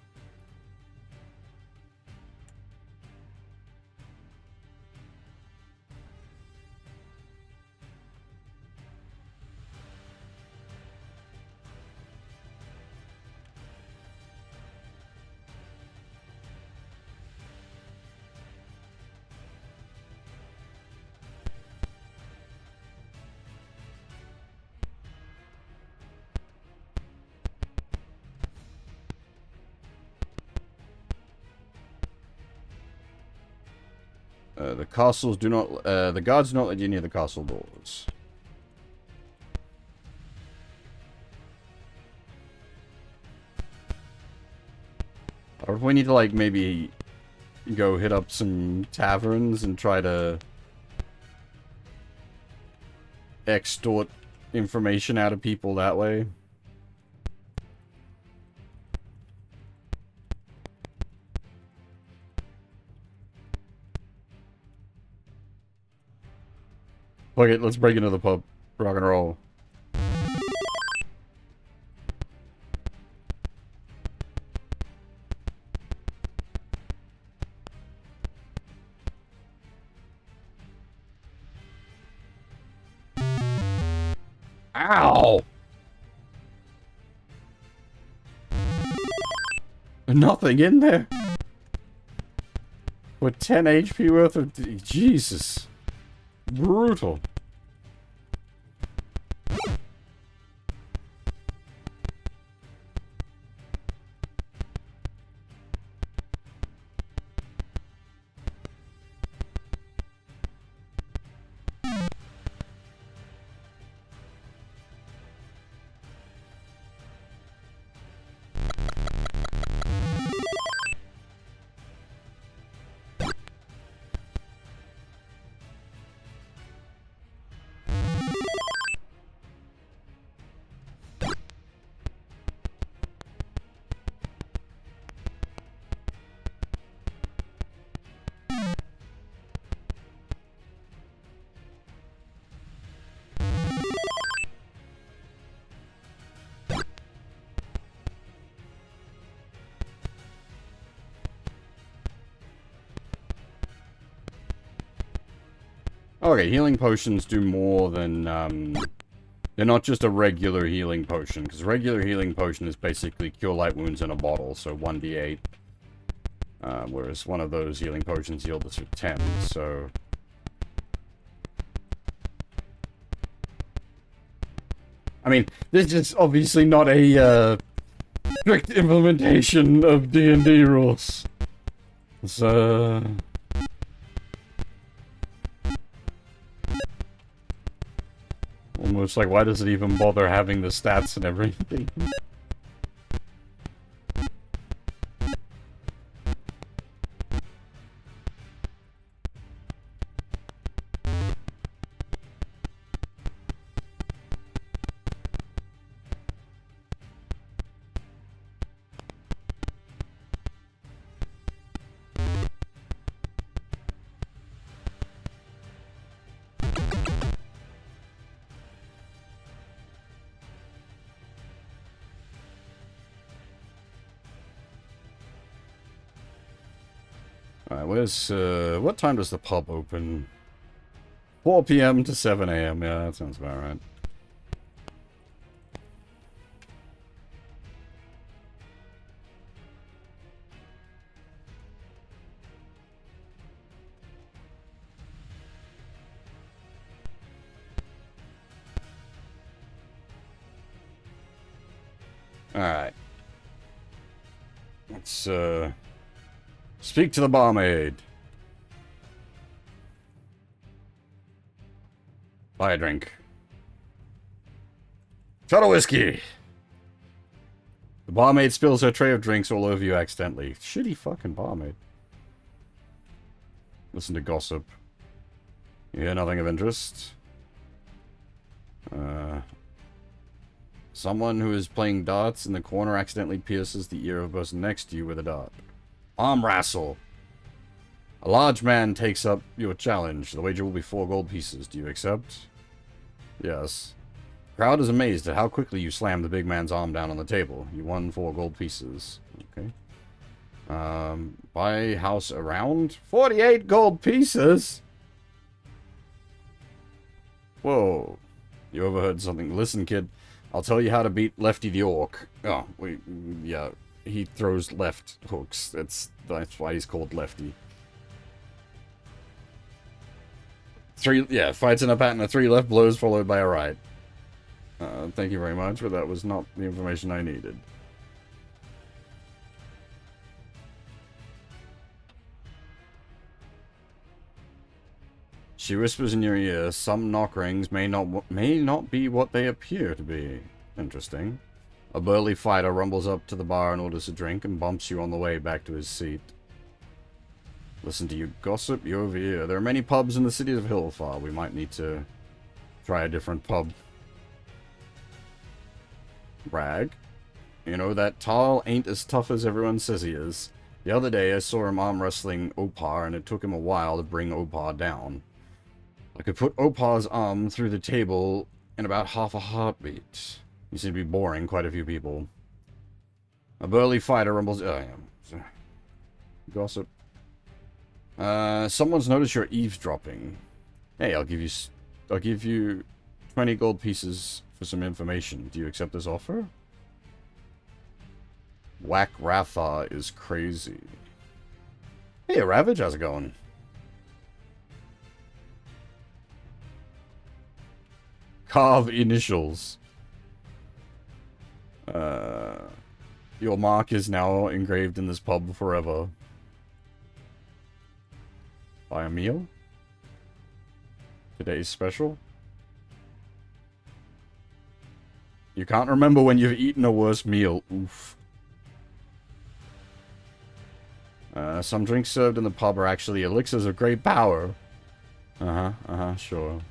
The castles do not, the guards do not let you near the castle doors. Or if we need to, like, maybe go hit up some taverns and try to extort information out of people that way. Fuck it, let's break into the pub. Rock and roll. Ow! Nothing in there. With 10 HP worth of... Jesus. Brutal. Okay, healing potions do more than, they're not just a regular healing potion, because regular healing potion is basically cure light wounds in a bottle, so 1d8. Whereas one of those healing potions healed us with 10, so... I mean, this is obviously not a, strict implementation of D&D rules. So... Almost like, why does it even bother having the stats and everything? Alright, where's, what time does the pub open? 4 PM to 7 AM, yeah, that sounds about right. Alright. Let's, speak to the barmaid. Buy a drink. Shot of whiskey. The barmaid spills her tray of drinks all over you accidentally. Shitty fucking barmaid. Listen to gossip. You hear nothing of interest? Someone who is playing darts in the corner accidentally pierces the ear of a person next to you with a dart. Arm wrestle. A large man takes up your challenge. The wager will be 4 gold pieces. Do you accept? Yes. Crowd is amazed at how quickly you slammed the big man's arm down on the table. You won 4 gold pieces. Okay. Buy house around? 48 gold pieces? Whoa. You overheard something. Listen, kid. I'll tell you how to beat Lefty the Orc. Oh, wait. Yeah. He throws left hooks. That's why he's called Lefty. Fights in a pattern of 3 left blows followed by a right. Thank you very much, but that was not the information I needed. She whispers in your ear, some knock rings may not be what they appear to be. Interesting. A burly fighter rumbles up to the bar and orders a drink and bumps you on the way back to his seat. Listen to you gossip, you over here. There are many pubs in the city of Hillsfar. We might need to try a different pub. Brag. You know, that Tal ain't as tough as everyone says he is. The other day I saw him arm wrestling Opar, and it took him a while to bring Opar down. I could put Opar's arm through the table in about half a heartbeat. You seem to be boring quite a few people. A burly fighter rumbles... Gossip. Someone's noticed you're eavesdropping. Hey, I'll give you 20 gold pieces for some information. Do you accept this offer? Whack Rathar is crazy. Hey, Ravage, how's it going? Carve initials. Your mark is now engraved in this pub forever. Buy a meal? Today's special? You can't remember when you've eaten a worse meal. Oof. Some drinks served in the pub are actually elixirs of great power. Sure.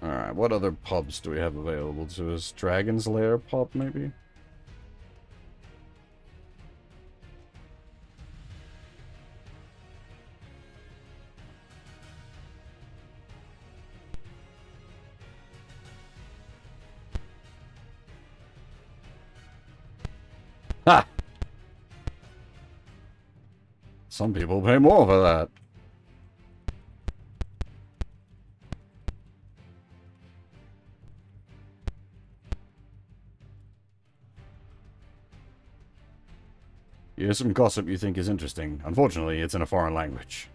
Alright, what other pubs do we have available to us? Dragon's Lair pub, maybe? Ha! Some people pay more for that. Here's some gossip you think is interesting. Unfortunately, it's in a foreign language.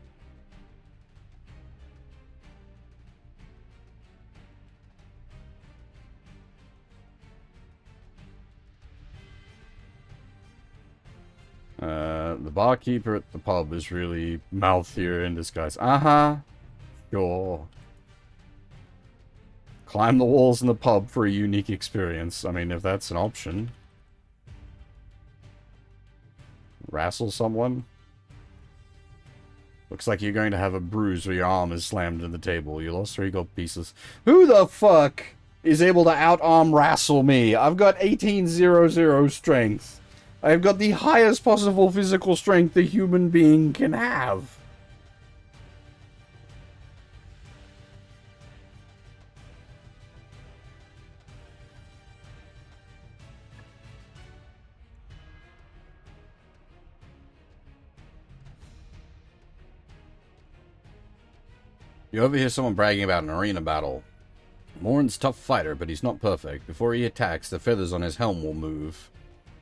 The barkeeper at the pub is really mouthier in disguise. Sure. Climb the walls in the pub for a unique experience. I mean, if that's an option. Wrestle someone? Looks like you're going to have a bruise where your arm is slammed into the table. You lost 3 gold pieces. Who the fuck is able to out-arm wrestle me? I've got 1800 strength. I've got the highest possible physical strength a human being can have. You overhear someone bragging about an arena battle. Morin's a tough fighter, but he's not perfect. Before he attacks, the feathers on his helm will move.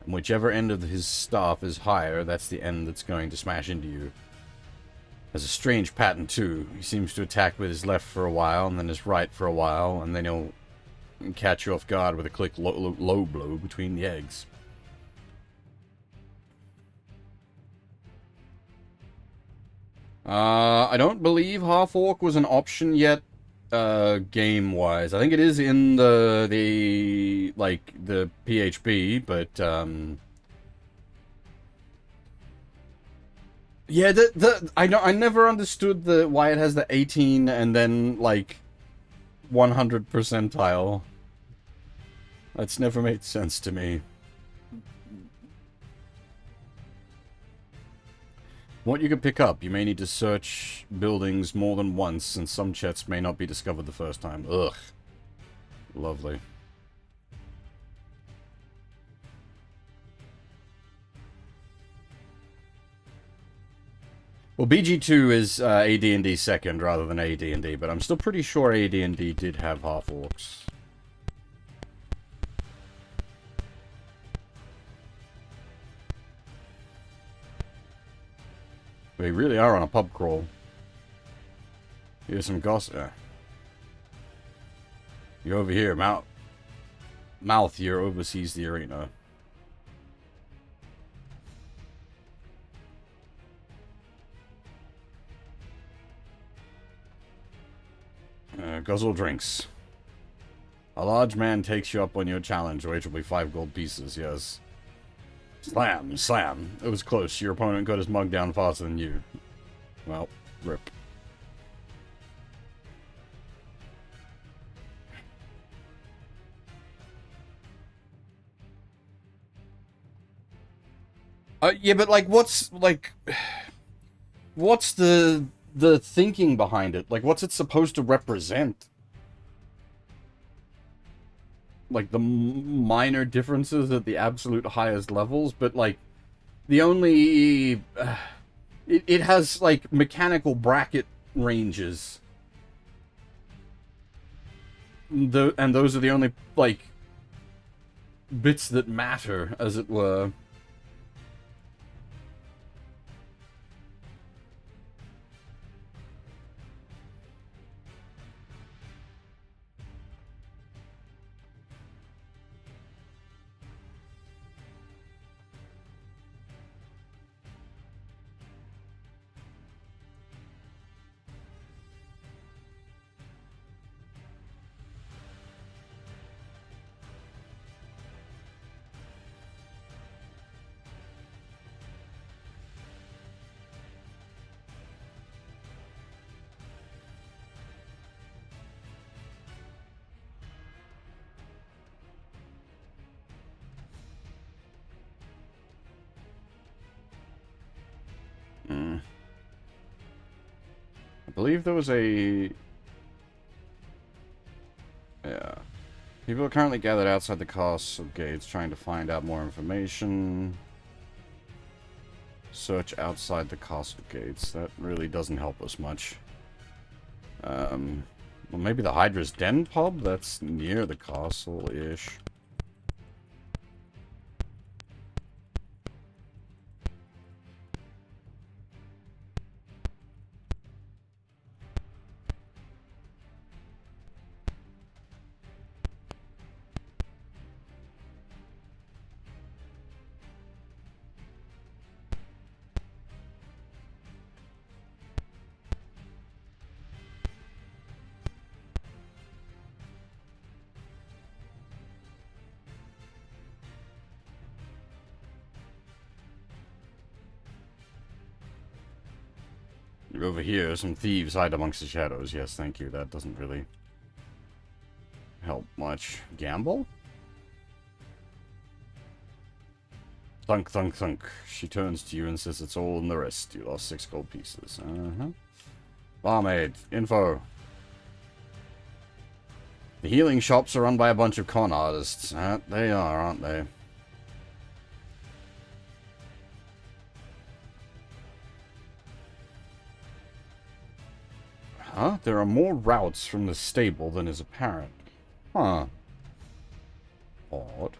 And whichever end of his staff is higher, that's the end that's going to smash into you. There's a strange pattern, too. He seems to attack with his left for a while, and then his right for a while, and then he'll catch you off guard with a quick low blow between the eggs. I don't believe Half-Orc was an option yet, game-wise. I think it is in the PHB, but, yeah, I never understood why it has the 18 and then, like, 100 percentile. That's never made sense to me. What you can pick up, you may need to search buildings more than once, since some chests may not be discovered the first time. Ugh. Lovely. Well, BG2 is AD&D second rather than AD&D, but I'm still pretty sure AD&D did have half-orcs. We really are on a pub crawl. Here's some gossip. You're over here, Mouth here oversees the arena. Guzzle drinks. A large man takes you up on your challenge. Wage will be 5 gold pieces, yes. Slam, slam. It was close. Your opponent got his mug down faster than you. Well, rip. Yeah, but like, what's the thinking behind it? Like, what's it supposed to represent? Like, the minor differences at the absolute highest levels, but like, the only it has like mechanical bracket ranges. And those are the only like bits that matter, as it were. I believe there was a... Yeah. People are currently gathered outside the castle gates trying to find out more information. Search outside the castle gates. That really doesn't help us much. Well, maybe the Hydra's Den pub? That's near the castle-ish. Over here, some thieves hide amongst the shadows. Yes, thank you. That doesn't really help much. Gamble? Thunk, thunk, thunk. She turns to you and says it's all in the wrist. You lost 6 gold pieces. Barmaid. Info. The healing shops are run by a bunch of con artists. They are, aren't they? Huh? There are more routes from the stable than is apparent. Huh. Odd.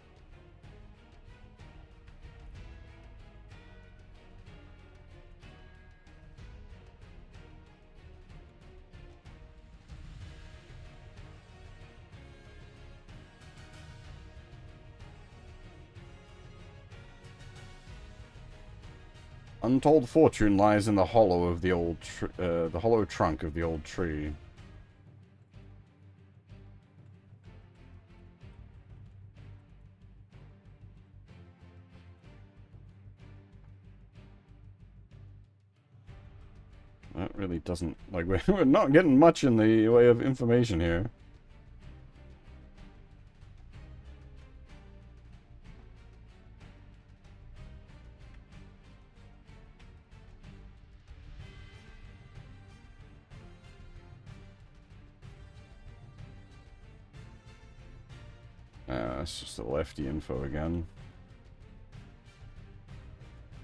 Untold fortune lies in the hollow of the old, the hollow trunk of the old tree. That really doesn't, like, we're not getting much in the way of information here. It's just the lefty info again.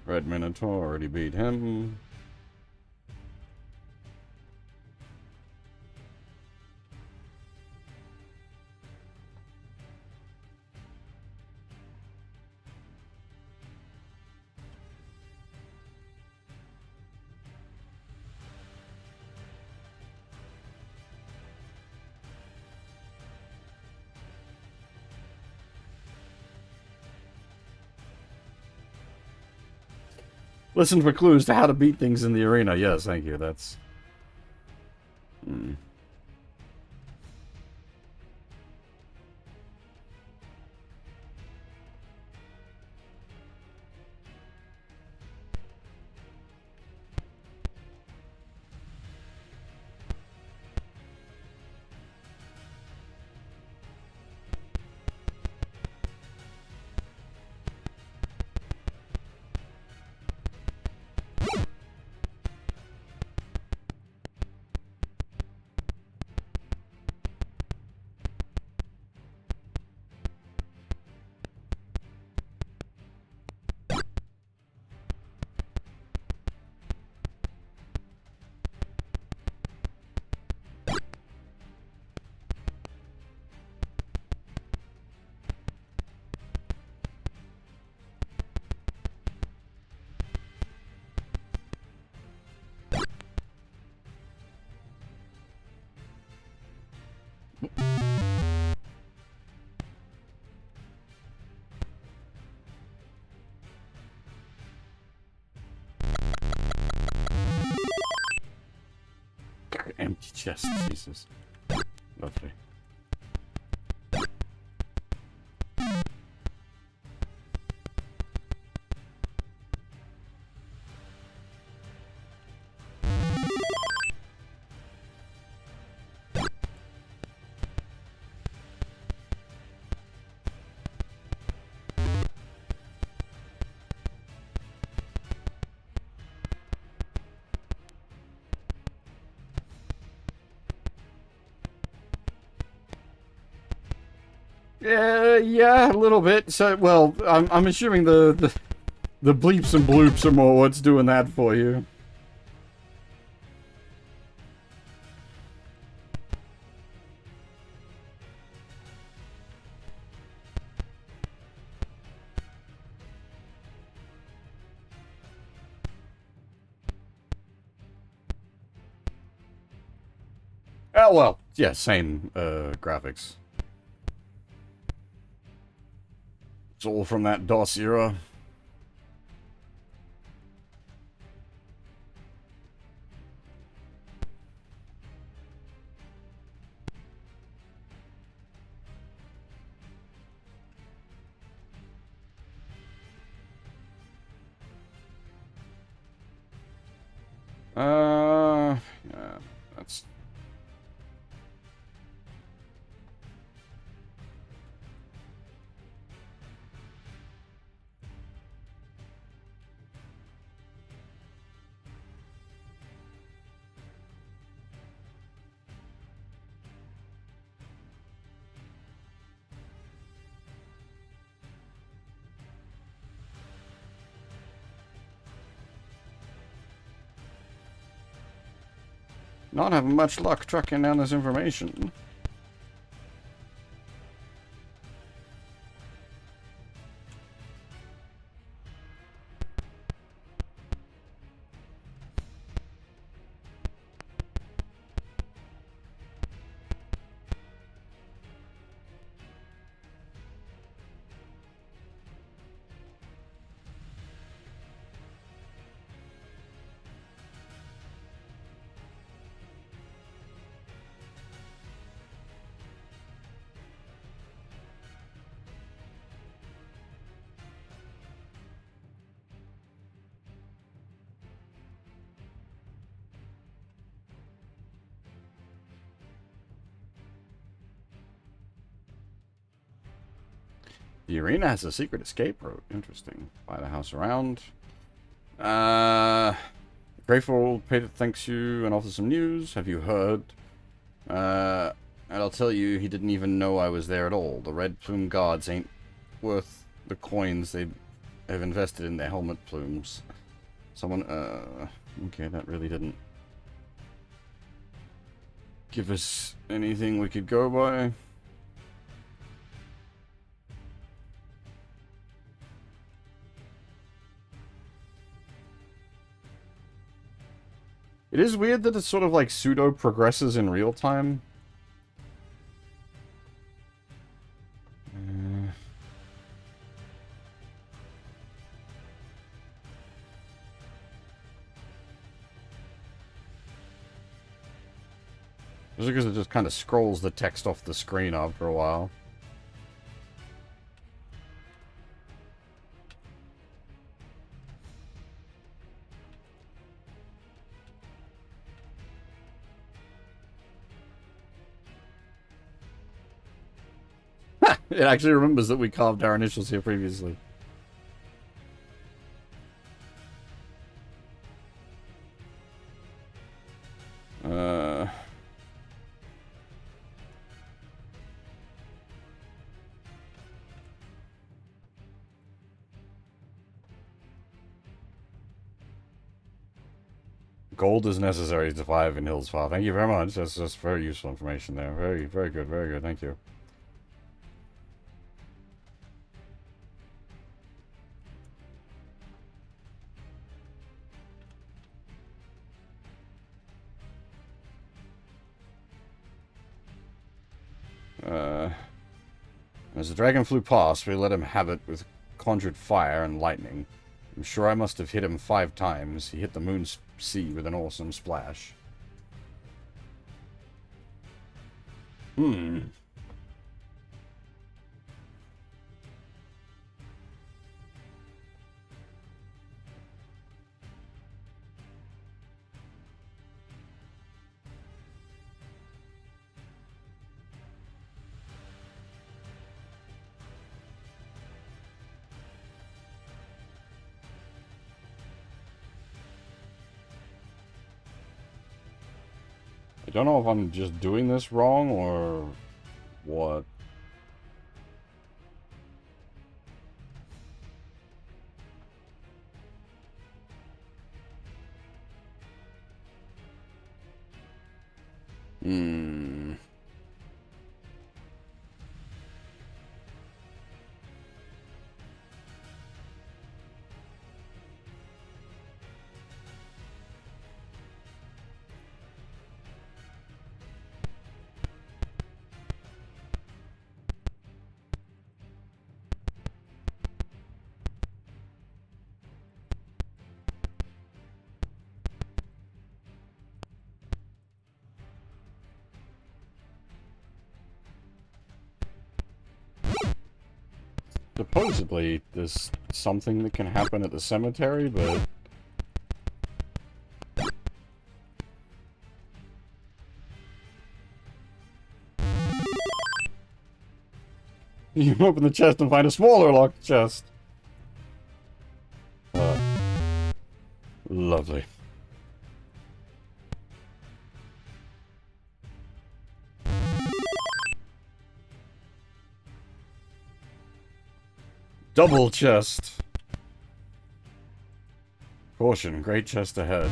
Red Minotaur already beat him. Listen for clues to how to beat things in the arena. Yes, thank you. That's... Empty chest, Jesus. Lovely. Yeah, a little bit. So, well, I'm assuming the bleeps and bloops are more what's doing that for you. Oh, well, yeah, same graphics. It's all from that DOS era. Yeah, that's... Not having much luck tracking down this information. The arena has a secret escape route. Interesting. Buy the house around. Grateful Peter thanks you and offers some news. Have you heard? And I'll tell you, he didn't even know I was there at all. The red plume guards ain't worth the coins they have invested in their helmet plumes. Someone, okay, that really didn't give us anything we could go by. It is weird that it sort of like pseudo progresses in real time. Just because it just kind of scrolls the text off the screen after a while. It actually remembers that we carved our initials here previously. Gold is necessary to survive in Hillsfar. Thank you very much. That's just very useful information there. Very, very good. Very good. Thank you. As the dragon flew past, we let him have it with conjured fire and lightning. I'm sure I must have hit him 5 times. He hit the moon's sea with an awesome splash. I don't know if I'm just doing this wrong or what. Supposedly, there's something that can happen at the cemetery, but... You open the chest and find a smaller locked chest. Lovely. Double chest. Caution, great chest ahead.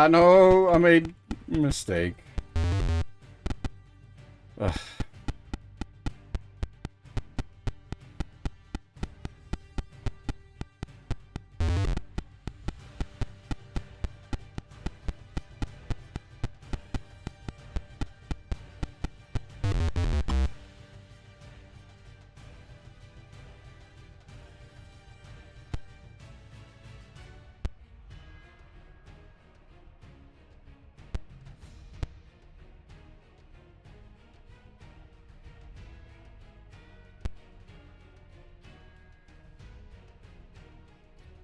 No, I made a mistake. Ugh.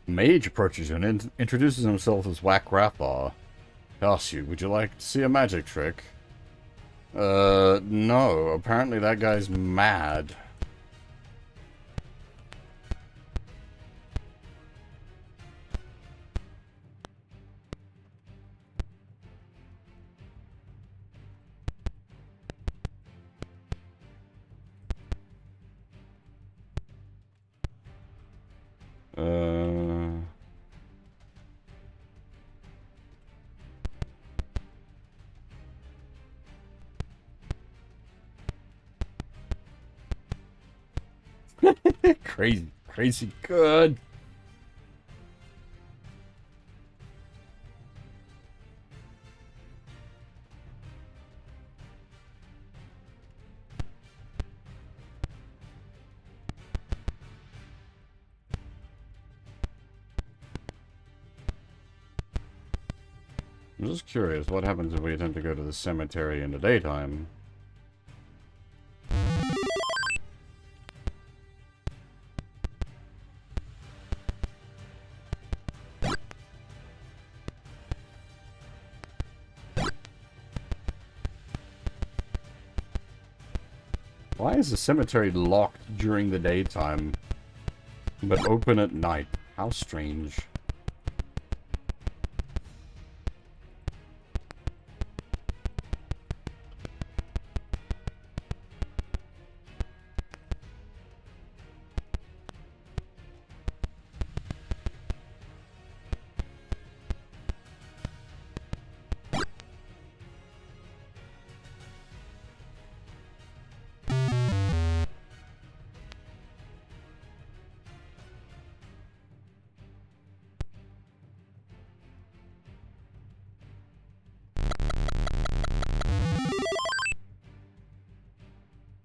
Mage approaches you and introduces himself as Whack Rathbar. Asks you, would you like to see a magic trick? No. Apparently that guy's mad. Crazy, crazy good. I'm just curious, what happens if we attempt to go to the cemetery in the daytime? Why is the cemetery locked during the daytime, but open at night? How strange.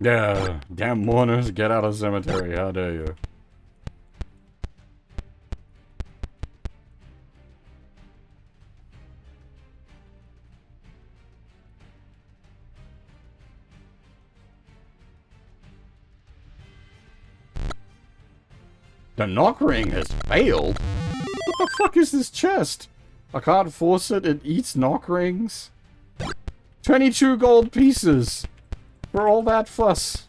Yeah, damn mourners, get out of cemetery, how dare you. The knock ring has failed? What the fuck is this chest? I can't force it, it eats knock rings? 22 gold pieces! For all that fuss.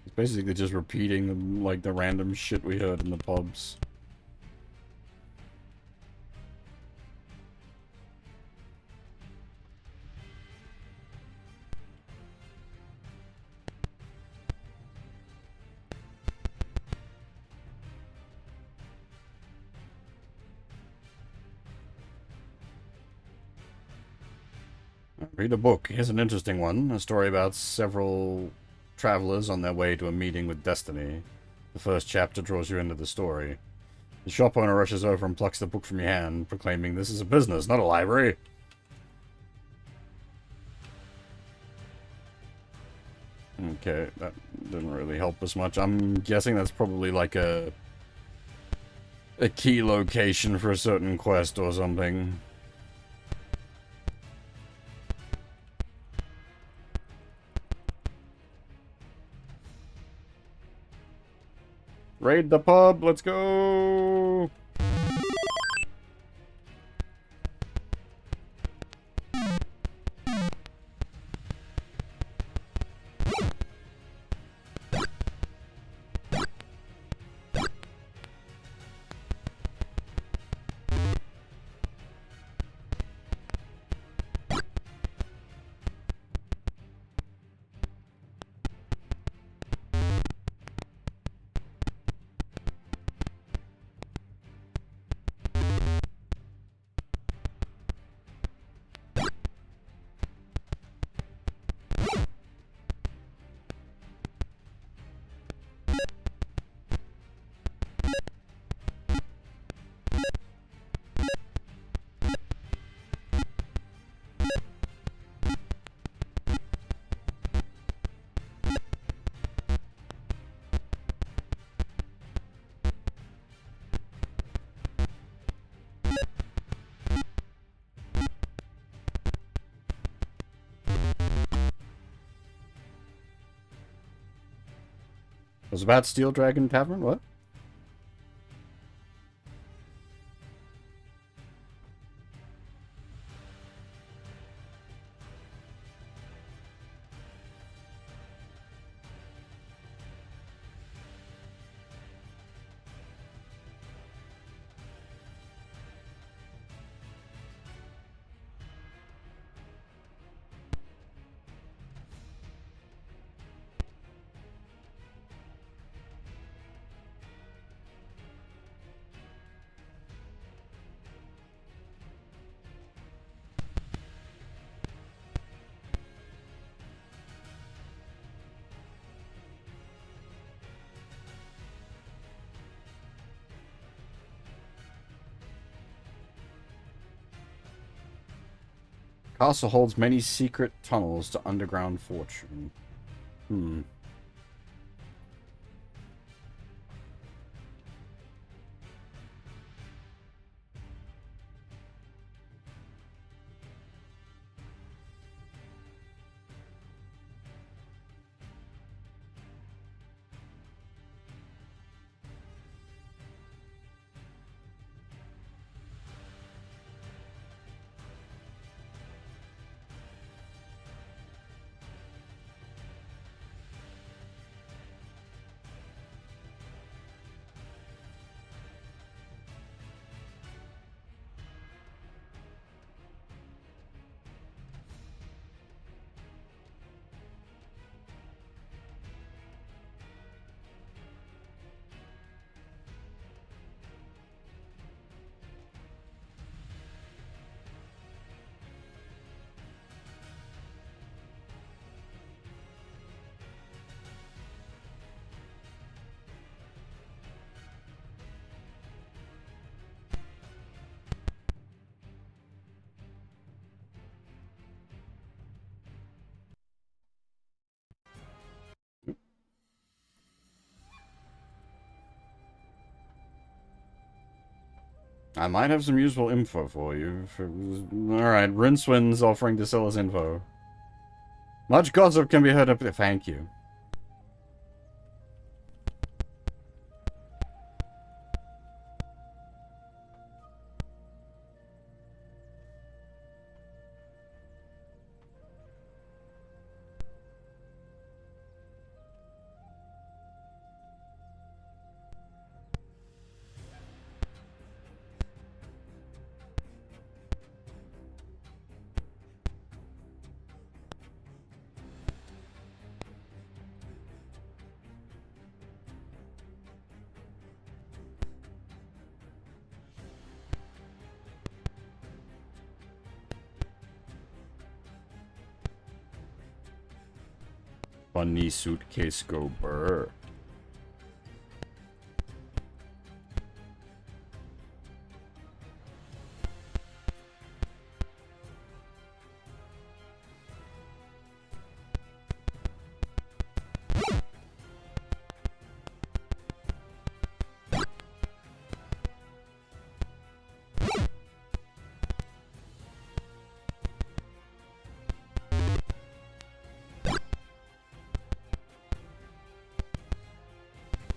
It's basically just repeating, like, the random shit we heard in the pubs. Read a book. Here's an interesting one. A story about several travelers on their way to a meeting with destiny. The first chapter draws you into the story. The shop owner rushes over and plucks the book from your hand, proclaiming this is a business, not a library. Okay, that didn't really help us much. I'm guessing that's probably like a key location for a certain quest or something. Raid the pub, let's go! Was about Steel Dragon Tavern? What? Castle holds many secret tunnels to underground fortune. Hmm. I might have some useful info for you. Alright, Rincewind's offering to sell us info. Much gossip can be heard up there. Thank you. Funny suitcase go burr.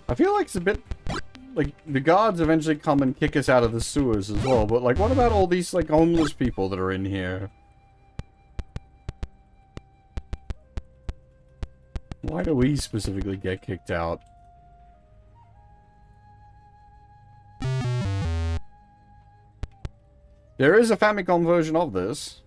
I feel like it's a bit like, the guards eventually come and kick us out of the sewers as well, but, like, what about all these, like, homeless people that are in here? Why do we specifically get kicked out? There is a Famicom version of this.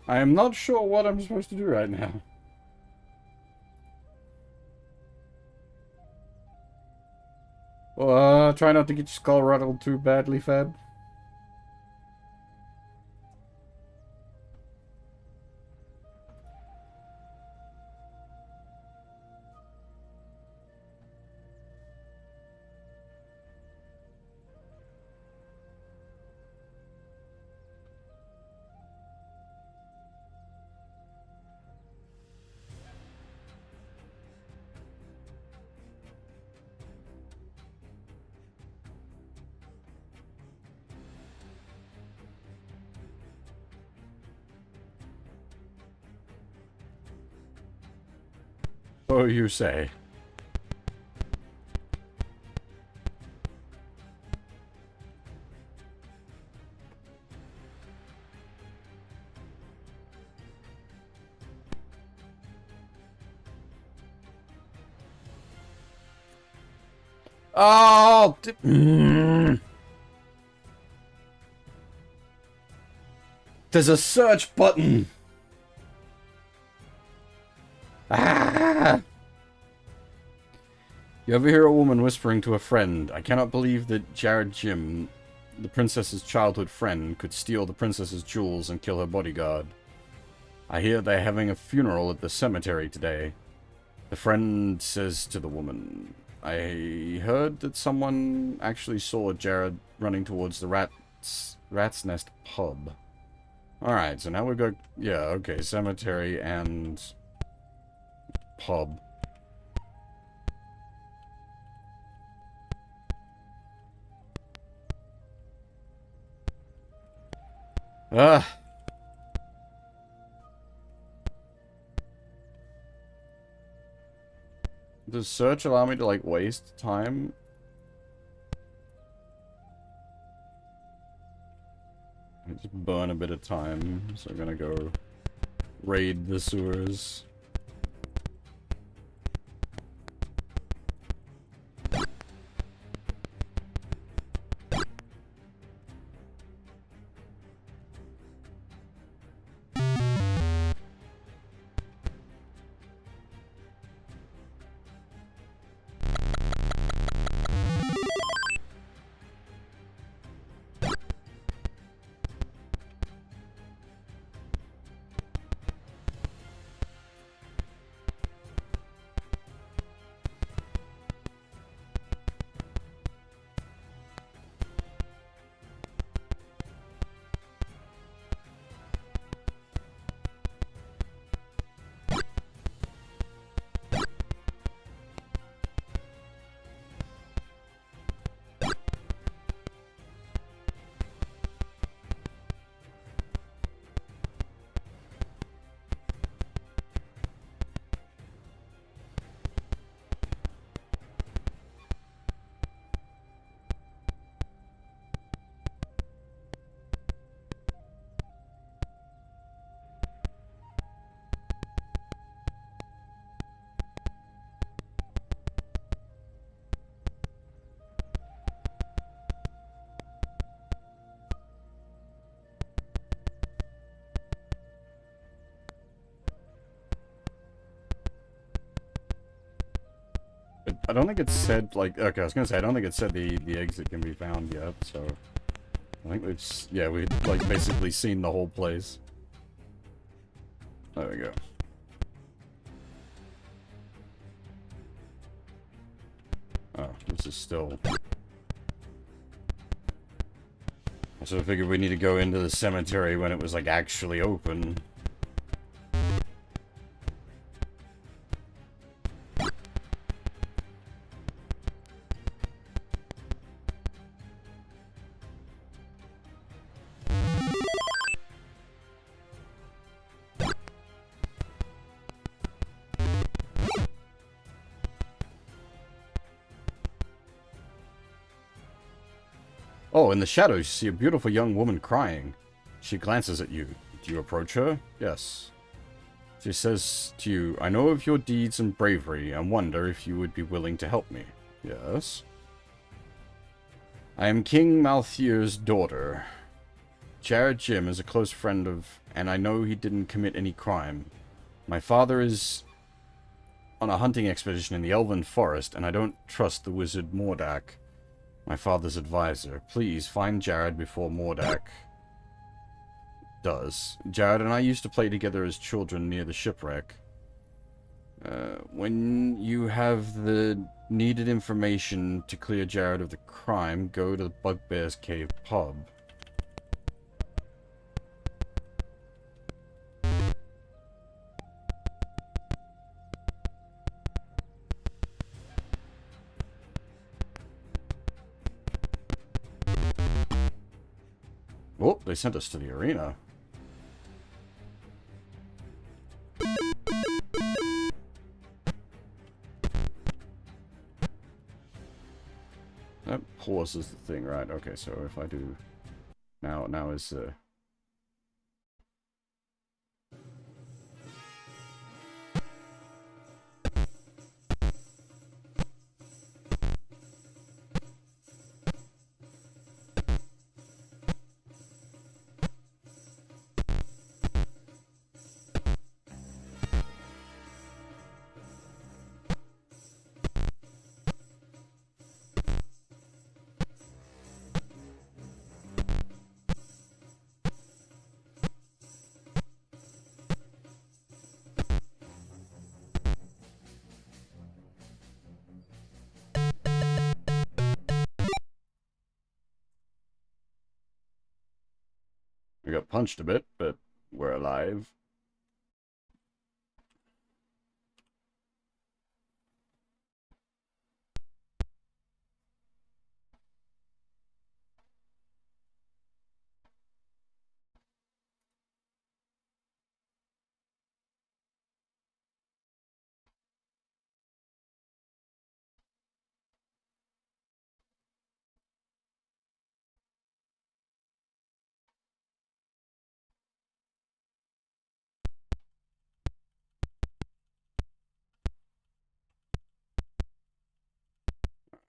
I am not sure what I'm supposed to do right now. Try not to get your skull rattled too badly, Fab. So you say. Oh! There's a search button! Ah! You ever hear a woman whispering to a friend, "I cannot believe that Jared Jim, the princess's childhood friend, could steal the princess's jewels and kill her bodyguard. I hear they're having a funeral at the cemetery today." The friend says to the woman, I heard that someone actually saw Jared running towards the Rat's Nest pub. Alright, so now we've got... Yeah, okay, cemetery and... pub. Ah! Does search allow me to, like, waste time? Just burn a bit of time, so I'm gonna go raid the sewers. I don't think it said, like, okay, I was gonna say, I don't think it said the exit can be found yet, so... I think we've, like, basically seen the whole place. There we go. Oh, this is still... So I figured we need to go into the cemetery when it was, like, actually open. Oh, in the shadows, you see a beautiful young woman crying. She glances at you. Do you approach her? Yes. She says to you, I know of your deeds and bravery, and wonder if you would be willing to help me. Yes. I am King Malthier's daughter. Jared Jim is a close friend of, and I know he didn't commit any crime. My father is on a hunting expedition in the Elven Forest, and I don't trust the wizard Mordak, my father's advisor. Please find Jared before Mordak does. Jared and I used to play together as children near the shipwreck. When you have the needed information to clear Jared of the crime, go to the Bugbear's Cave pub. Oh, they sent us to the arena. That pauses the thing, right? Okay, so if I do... Now is... We got punched a bit, but we're alive.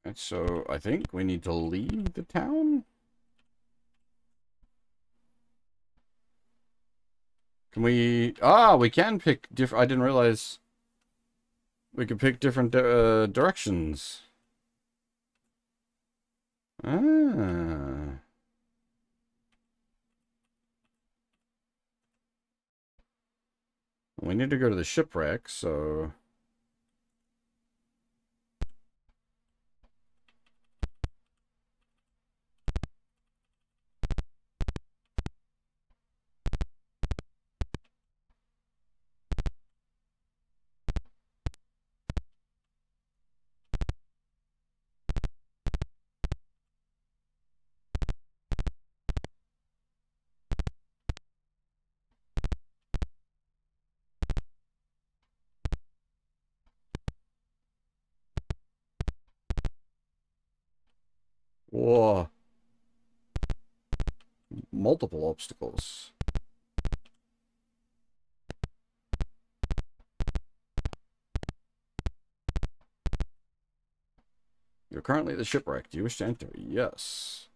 And so I think we need to leave the town. Can we? Ah, we can pick different. I didn't realize we could pick different directions. Ah. We need to go to the shipwreck, so... Whoa. Multiple obstacles. You're currently at the shipwreck. Do you wish to enter? Yes.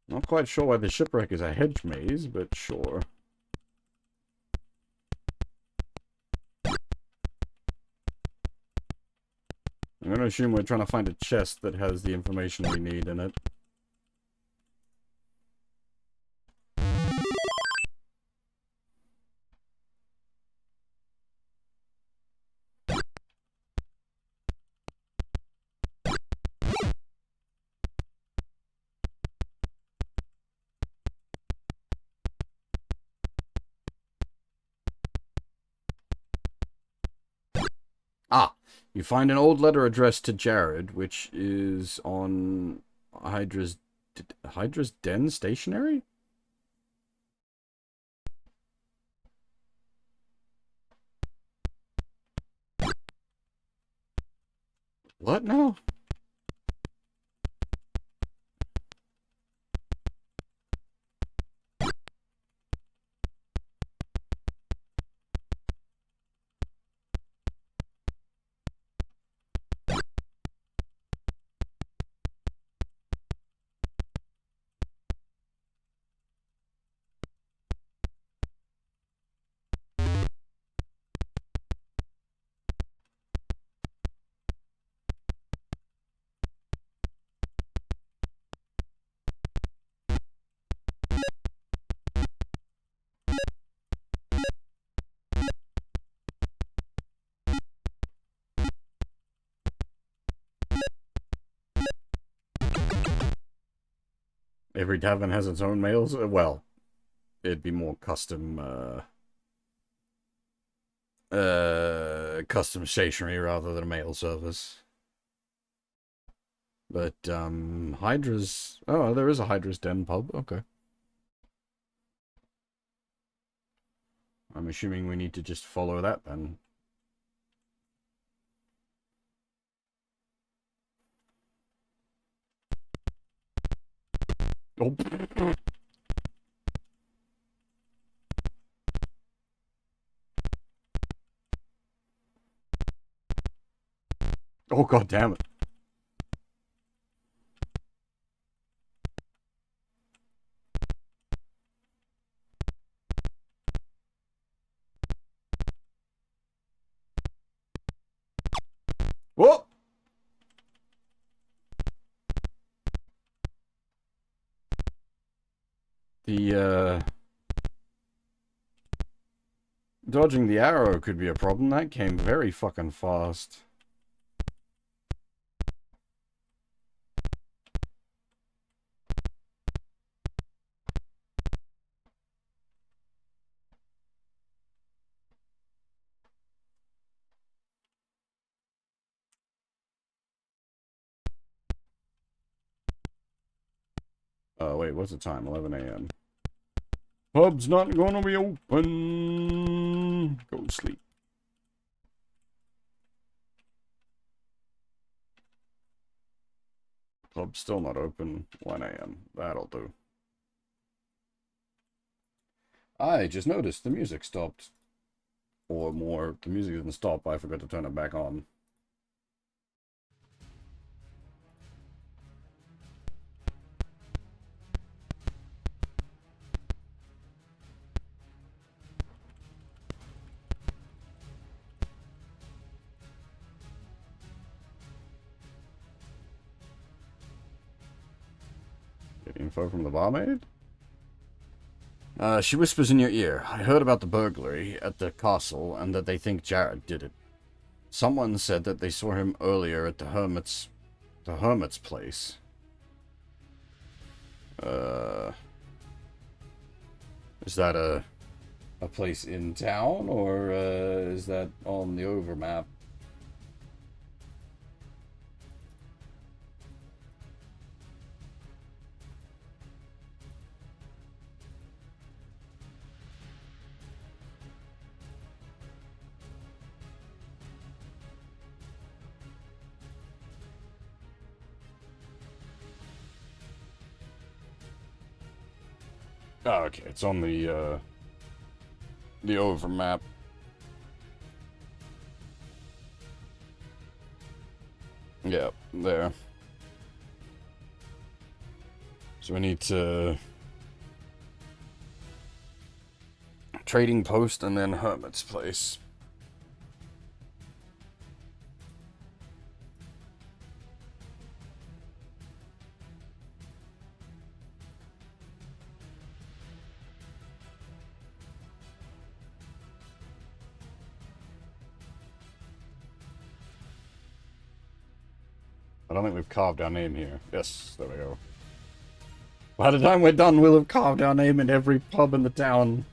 Not quite sure why the shipwreck is a hedge maze, but sure. I'm going to assume we're trying to find a chest that has the information we need in it. Ah! You find an old letter addressed to Jared, which is on Hydra's Den stationery? What now? Every tavern has its own mails? Well, it'd be more custom, custom stationery rather than a mail service. But, Hydra's... Oh, there is a Hydra's Den pub. Okay. I'm assuming we need to just follow that then. Oh. Oh, god damn it. Whoa! The, Dodging the arrow could be a problem. That came very fucking fast. Oh, wait, what's the time? 11 a.m. Pub's not gonna be open. Go to sleep. Pub's still not open. 1 a.m. That'll do. I just noticed the music stopped. Or more, the music didn't stop. I forgot to turn it back on. Get info from the barmaid? She whispers in your ear. I heard about the burglary at the castle and that they think Jared did it. Someone said that they saw him earlier at the hermit's place. Is that a place in town, or is that on the overmap? Oh, okay, it's on the overmap. Yeah, there. So we need to... Trading post and then hermit's place. I don't think we've carved our name here. Yes, there we go. By the time we're done, we'll have carved our name in every pub in the town.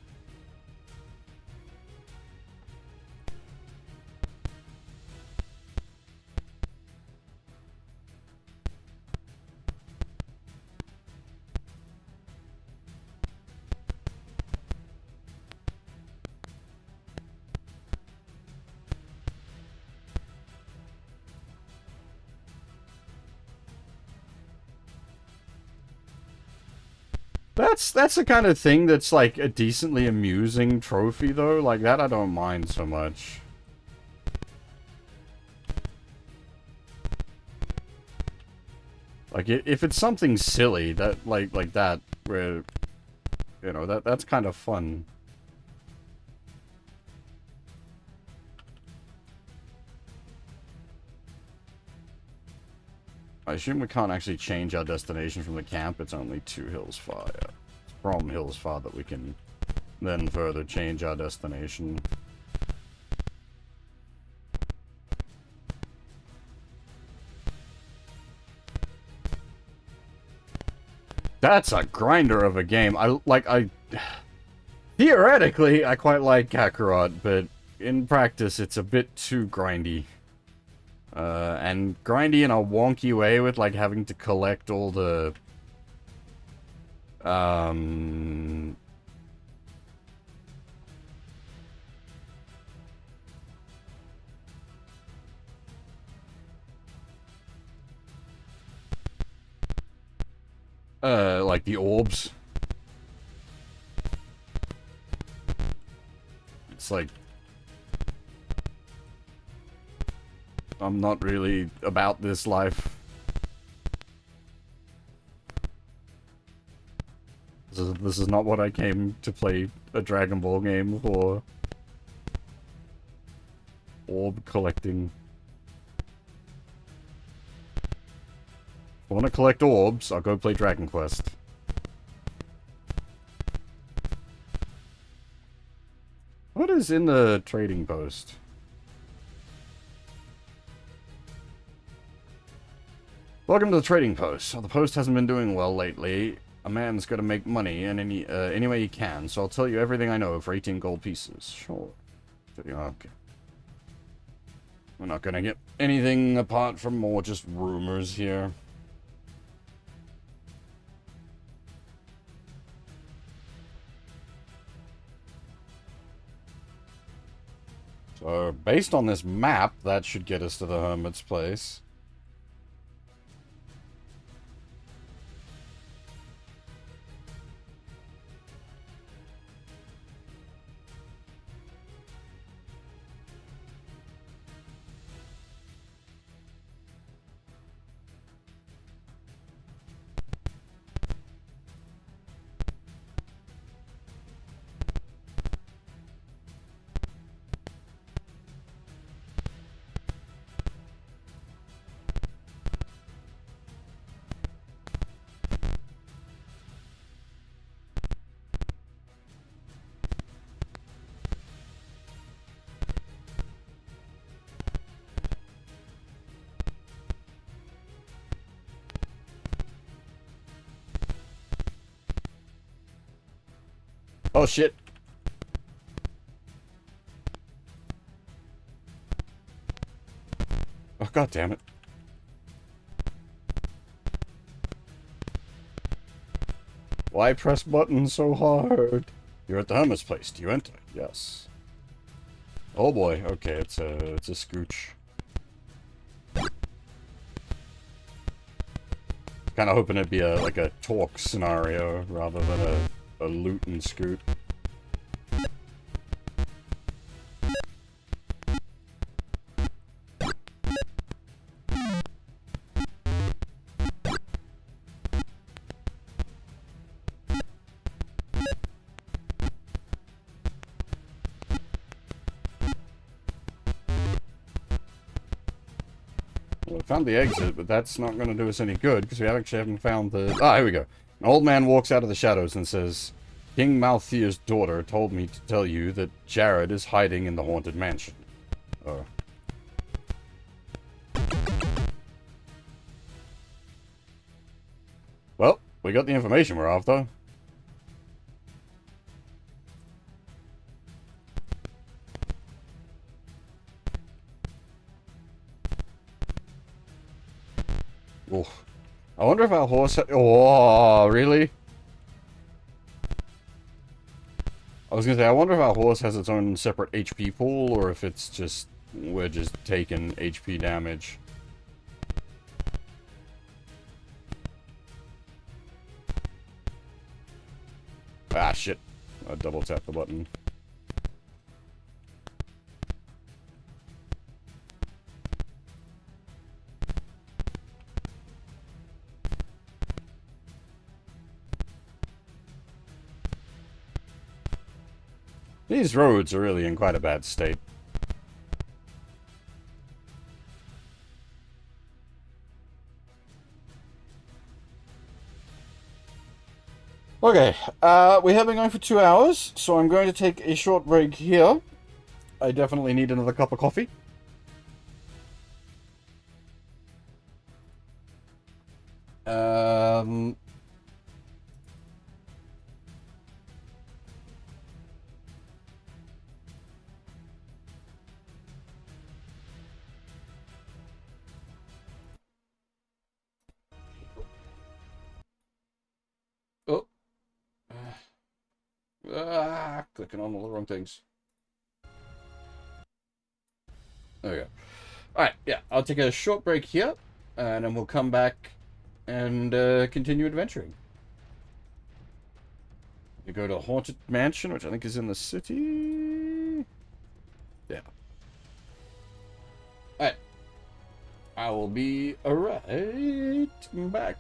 That's the kind of thing that's like a decently amusing trophy though. Like that I don't mind so much. Like if it's something silly that like that where you know that's kind of fun. I assume we can't actually change our destination from the camp. It's only to Hillsfar. Yeah. It's from Hillsfar that we can then further change our destination. That's a grinder of a game. Theoretically, I quite like Kakarot, but in practice, it's a bit too grindy. And grindy in a wonky way with, like, having to collect all the... like the orbs. It's like... I'm not really about this life. This is not what I came to play a Dragon Ball game for. Orb collecting. If I want to collect orbs, I'll go play Dragon Quest. What is in the trading post? Welcome to the trading post. So the post hasn't been doing well lately. A man's got to make money in any way he can, so I'll tell you everything I know for 18 gold pieces. Sure. Okay. We're not gonna get anything apart from more just rumors here. So, based on this map, that should get us to the Hermit's place. Oh shit. Oh god damn it. Why press buttons so hard? You're at the Hermit's place. Do you enter? Yes. Oh boy. Okay, it's a scooch. Kind of hoping it'd be like a talk scenario rather than a loot and scoot. Well, we found the exit, but that's not going to do us any good, because we actually haven't found the... Ah, here we go. An old man walks out of the shadows and says, King Malthier's daughter told me to tell you that Jared is hiding in the haunted mansion. Oh. Well, we got the information we're after. Oh. I wonder if our horse... Oh, really? I was gonna say, I wonder if our horse has its own separate HP pool, or if it's just... we're just taking HP damage. Ah, shit. I double tapped the button. These roads are really in quite a bad state. Okay, we have been going for 2 hours, so I'm going to take a short break here. I definitely need another cup of coffee. Oh. Clicking on all the wrong things. There we go. Alright, yeah, I'll take a short break here, and then we'll come back and continue adventuring. We go to Haunted Mansion, which I think is in the city. Yeah. Alright. I will be right back.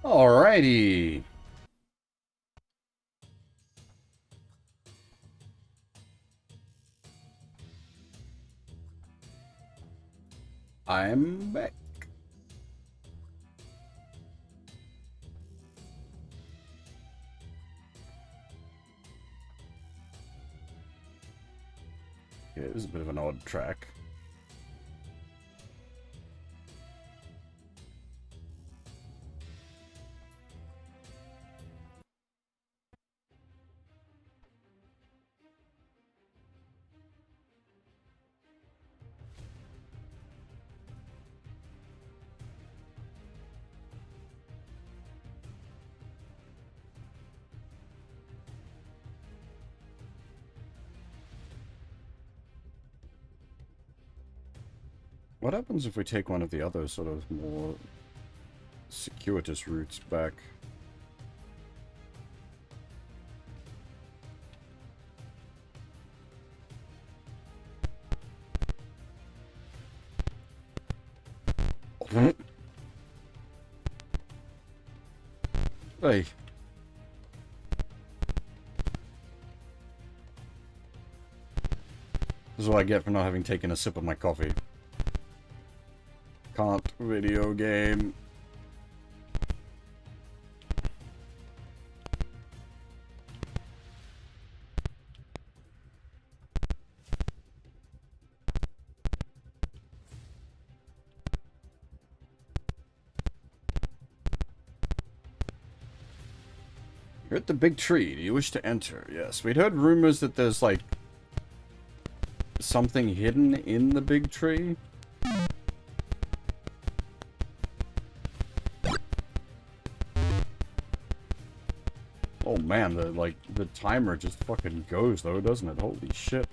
Alrighty. I'm back. Yeah, it was a bit of an odd track. What happens if we take one of the other sort of more circuitous routes back? Hey. This is what I get for not having taken a sip of my coffee. Can't video game. You're at the big tree. Do you wish to enter? Yes. We'd heard rumors that there's, like, something hidden in the big tree. Oh man, the timer just fucking goes though, doesn't it? Holy shit.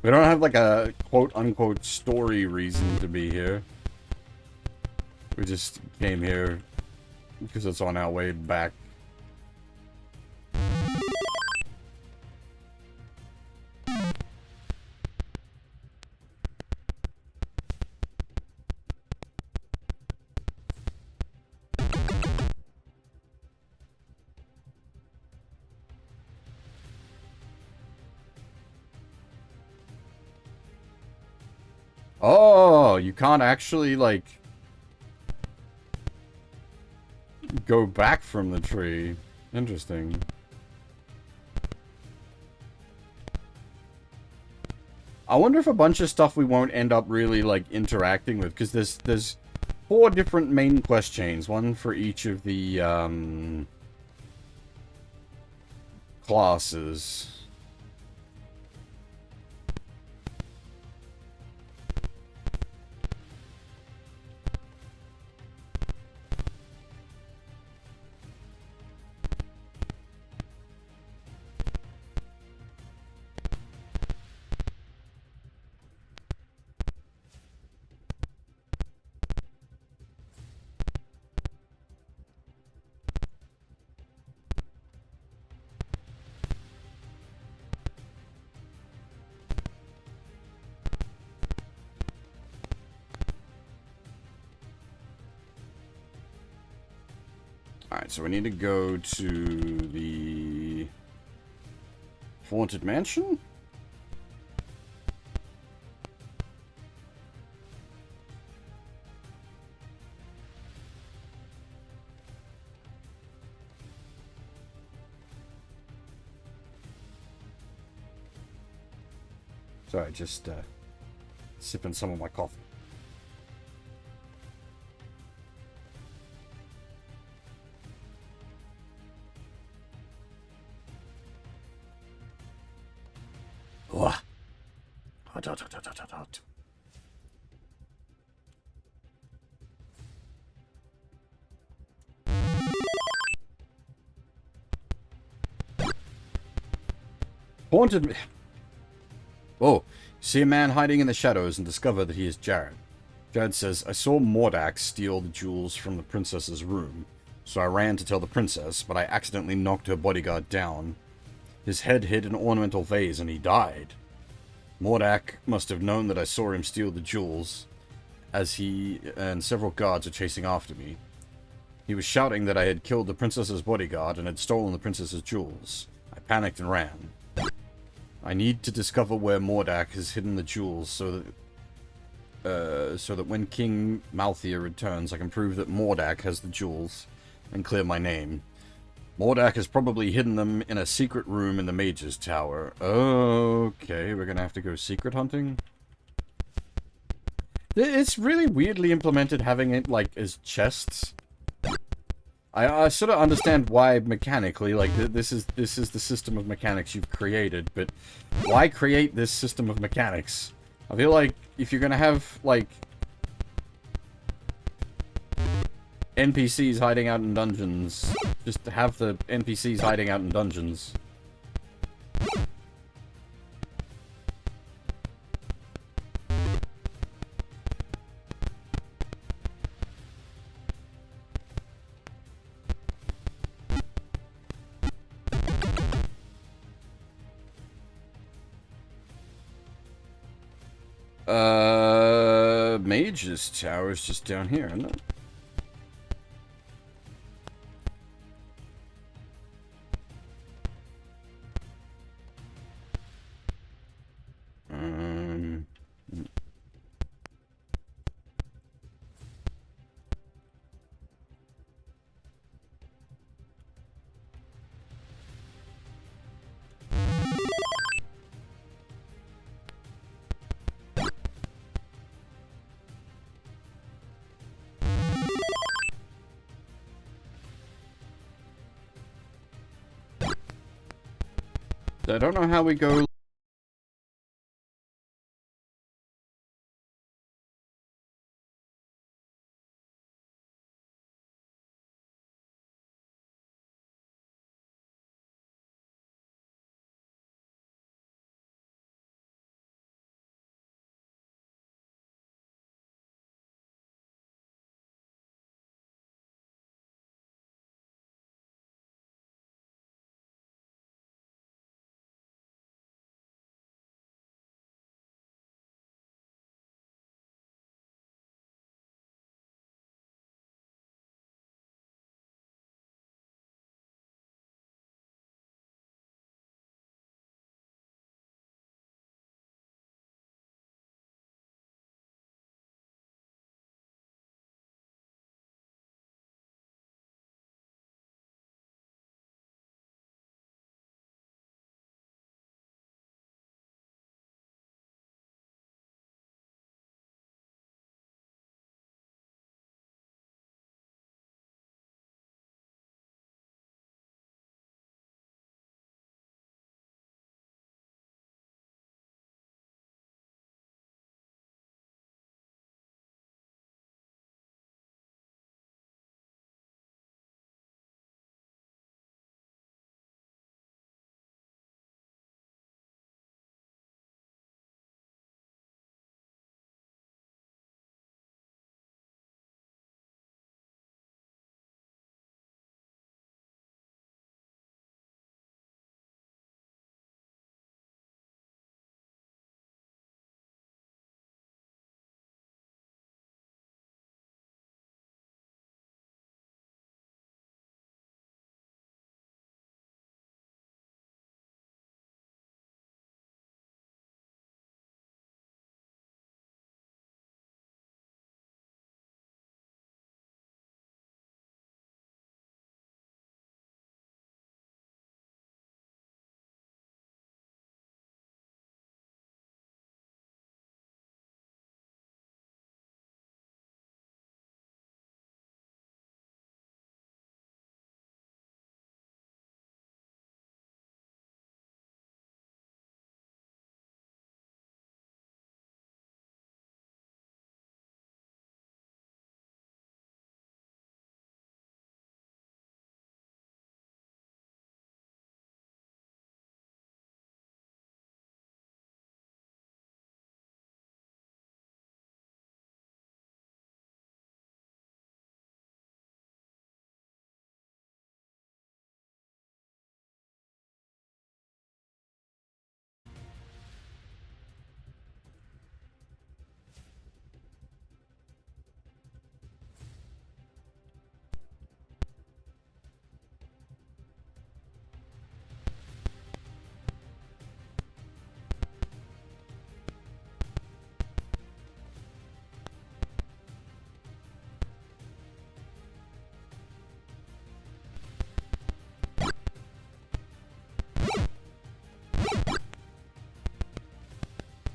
We don't have like a quote-unquote story reason to be here. We just came here because it's on our way back. Oh, you can't actually, like, go back from the tree. Interesting. I wonder if a bunch of stuff we won't end up really, like, interacting with, because there's 4 different main quest chains, one for each of the, classes. Alright, so we need to go to the Haunted Mansion? Sorry, just sipping some of my coffee. Hot, hot, hot, hot, hot, hot. Haunted. Oh, see a man hiding in the shadows and discover that he is Jared. Jared says, I saw Mordax steal the jewels from the princess's room. so I ran to tell the princess, but I accidentally knocked her bodyguard down. His head hit an ornamental vase and he died. Mordak must have known that I saw him steal the jewels, as he and several guards are chasing after me. He was shouting that I had killed the princess's bodyguard and had stolen the princess's jewels. I panicked and ran. I need to discover where Mordak has hidden the jewels so that when King Malthea returns, I can prove that Mordak has the jewels and clear my name. Mordak has probably hidden them in a secret room in the Mage's Tower. Okay, we're gonna have to go secret hunting? It's really weirdly implemented having it, like, as chests. I sort of understand why mechanically, like, this is the system of mechanics you've created, but why create this system of mechanics? I feel like if you're gonna have, like, NPCs hiding out in dungeons, just have the NPCs hiding out in dungeons. Mage's Tower is just down here, isn't it? I don't know how we go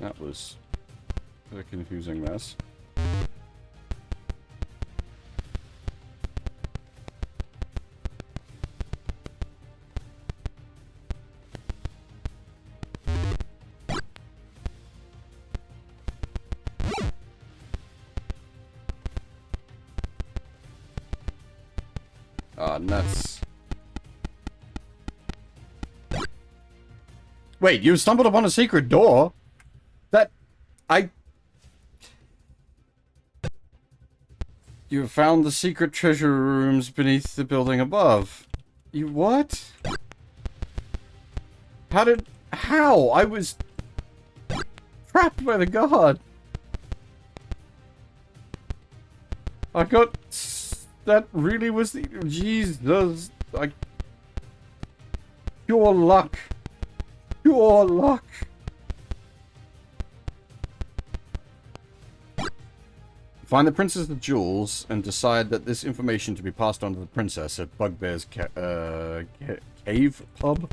That was a confusing mess. Ah, nuts. Wait, you stumbled upon a secret door? You found the secret treasure rooms beneath the building above. You what? How? I was trapped by the guard. That really was the, Jesus, pure luck. Pure luck. Find the Princess of Jewels and decide that this information to be passed on to the princess at Bugbear's cave pub.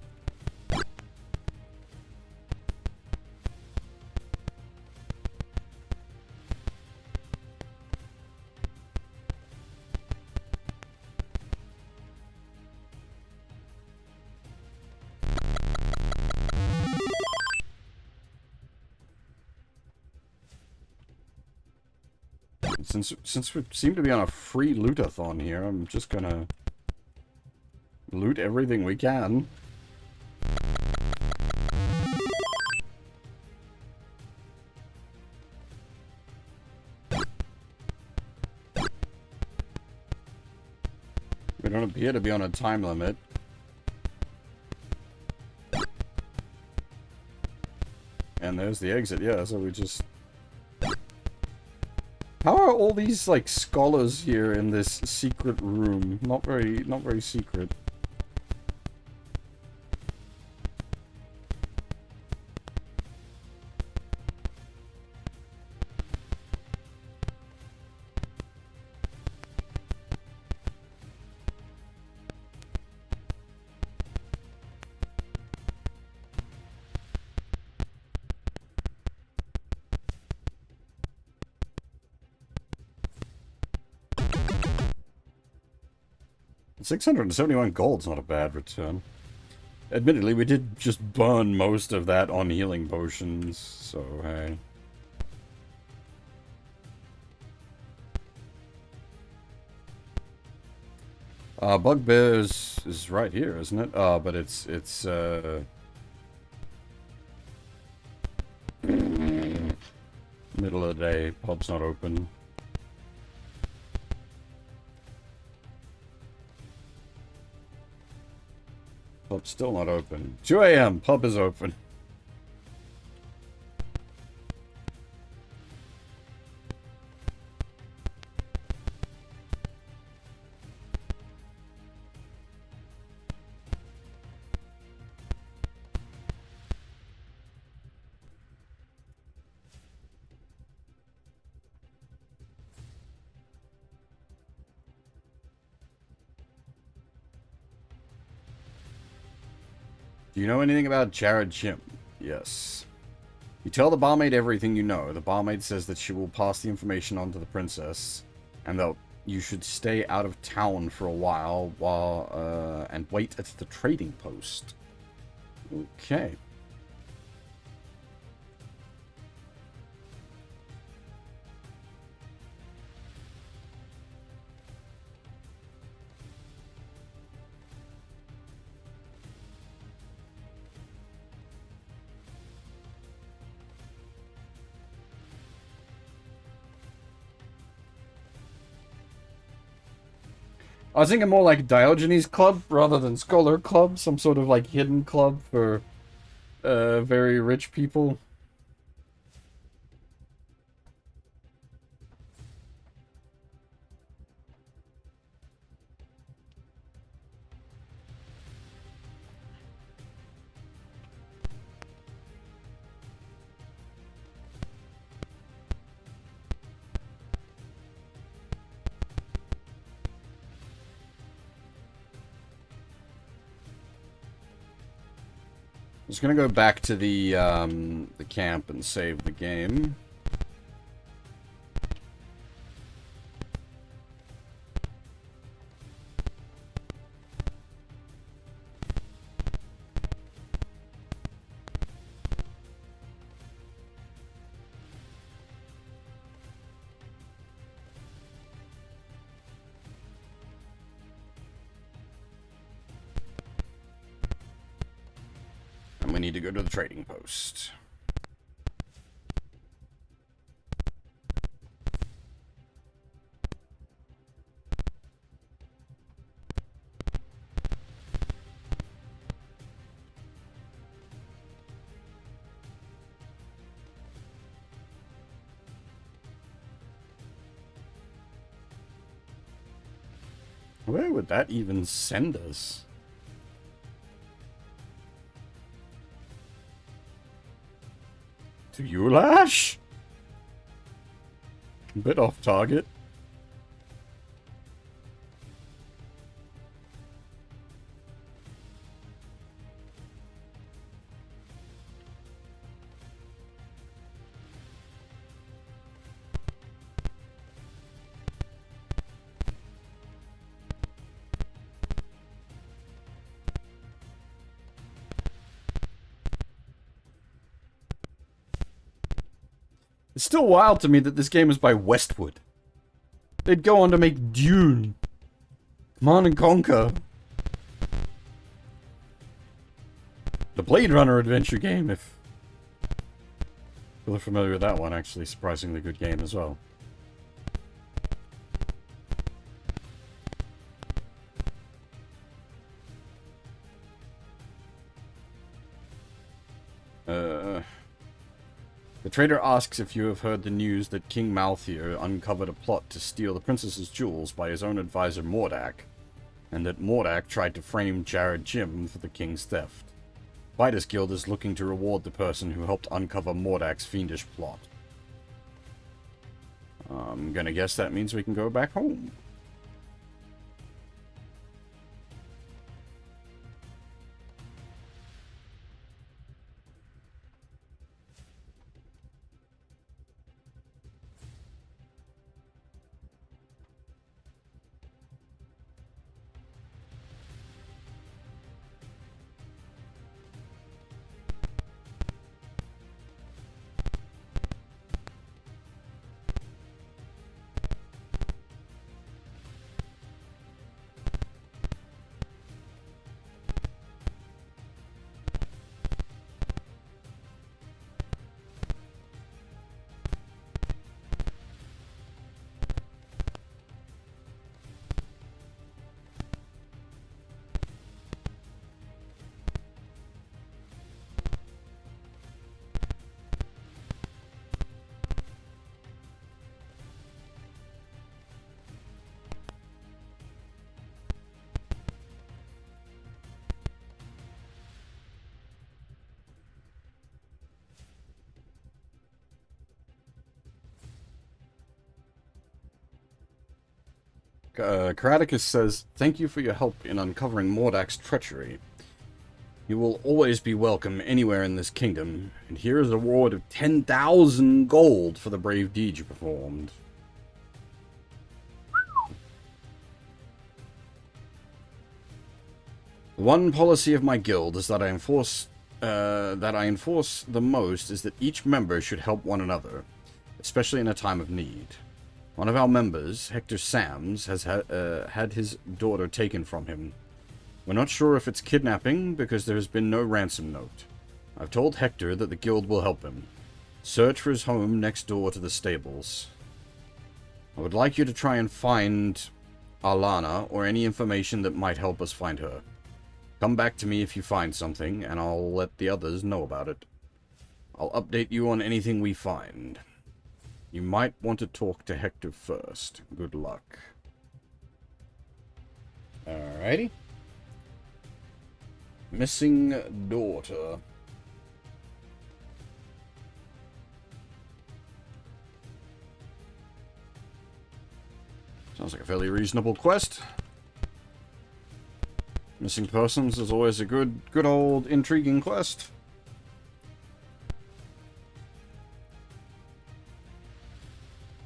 Since we seem to be on a free loot-a-thon here, I'm just gonna loot everything we can. We don't appear to be on a time limit. And there's the exit, yeah, so we just... How are all these, like, scholars here in this secret room? Not very secret. $671 gold's not a bad return. Admittedly, we did just burn most of that on healing potions, so hey. Bugbear's is right here, isn't it? But it's middle of the day, pub's not open. Pub's still not open. 2 a.m. Pub is open. Do you know anything about Jared Chimp? Yes. You tell the barmaid everything you know. The barmaid says that she will pass the information on to the princess, and that you should stay out of town for a while and wait at the trading post. Okay. I was thinking more like Diogenes Club rather than Scholar Club, some sort of like hidden club for very rich people. Just gonna go back to the camp and save the game. And we need to go to the trading post. Where would that even send us? To Ulash? A bit off target. It's still wild to me that this game is by Westwood. They'd go on to make Dune, Command and Conquer, the Blade Runner adventure game, if people are familiar with that one. Actually, surprisingly good game as well. The trader asks if you have heard the news that King Malthier uncovered a plot to steal the princess's jewels by his own advisor Mordak, and that Mordak tried to frame Jared Jim for the king's theft. Fighters Guild is looking to reward the person who helped uncover Mordak's fiendish plot. I'm gonna guess that means we can go back home. Karaticus says, "Thank you for your help in uncovering Mordak's treachery. You will always be welcome anywhere in this kingdom, and here is a reward of 10,000 gold for the brave deed you performed." The one policy of my guild is that I enforce the most is that each member should help one another, especially in a time of need. One of our members, Hector Sams, has had his daughter taken from him. We're not sure if it's kidnapping, because there has been no ransom note. I've told Hector that the guild will help him. Search for his home next door to the stables. I would like you to try and find Alana, or any information that might help us find her. Come back to me if you find something, and I'll let the others know about it. I'll update you on anything we find. You might want to talk to Hector first. Good luck. Alrighty. Missing daughter. Sounds like a fairly reasonable quest. Missing persons is always a good old intriguing quest.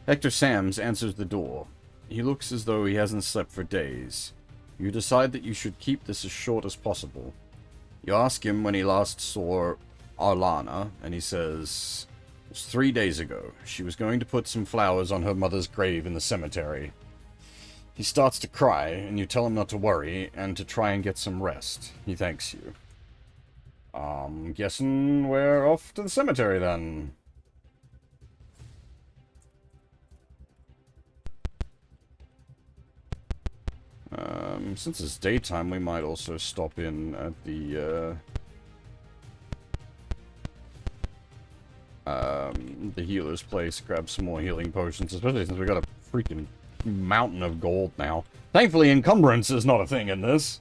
Hector Sams answers the door. He looks as though he hasn't slept for days. You decide that you should keep this as short as possible. You ask him when he last saw Arlana, and he says, "It was 3 days ago. She was going to put some flowers on her mother's grave in the cemetery." He starts to cry, and you tell him not to worry, and to try and get some rest. He thanks you. I'm guessing we're off to the cemetery, then. Since it's daytime, we might also stop in at the healer's place, grab some more healing potions, especially since we got a freaking mountain of gold now. Thankfully, encumbrance is not a thing in this.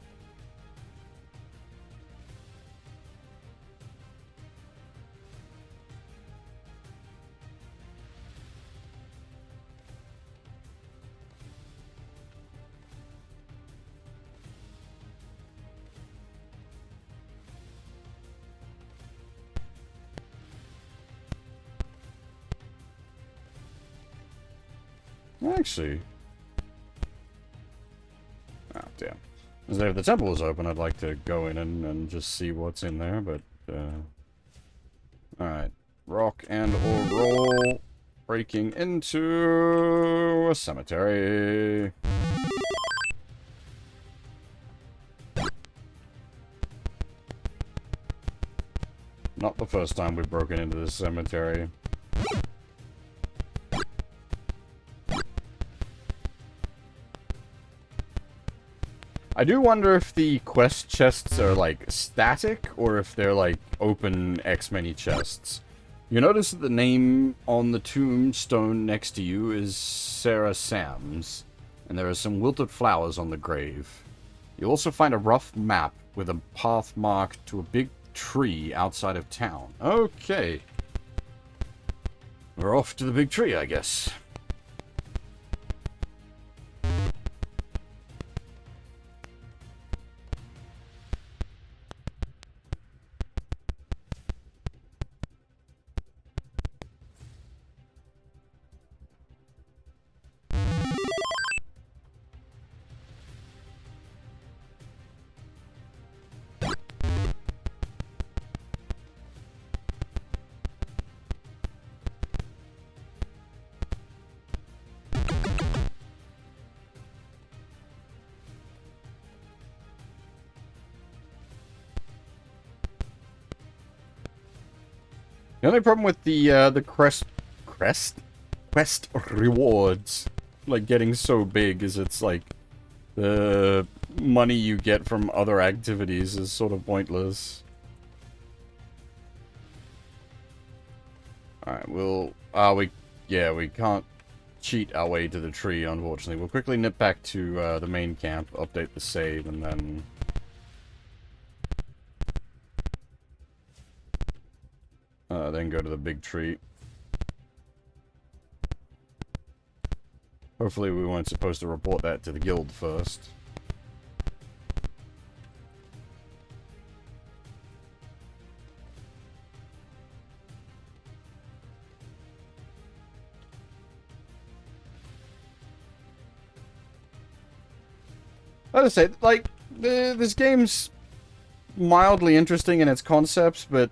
Actually... Oh, damn. As if the temple is open, I'd like to go in and just see what's in there, but, Alright. Rock and or roll. Breaking into a cemetery. Not the first time we've broken into this cemetery. I do wonder if the quest chests are, like, static, or if they're, like, open X-many chests. You notice that the name on the tombstone next to you is Sarah Sams, and there are some wilted flowers on the grave. You also find a rough map with a path marked to a big tree outside of town. Okay. We're off to the big tree, I guess. The only problem with the quest rewards, like, getting so big is it's like the money you get from other activities is sort of pointless. Alright, we can't cheat our way to the tree, unfortunately. We'll quickly nip back to the main camp, update the save, and then... then go to the big tree. Hopefully we weren't supposed to report that to the guild first. As I say, like, this game's mildly interesting in its concepts, but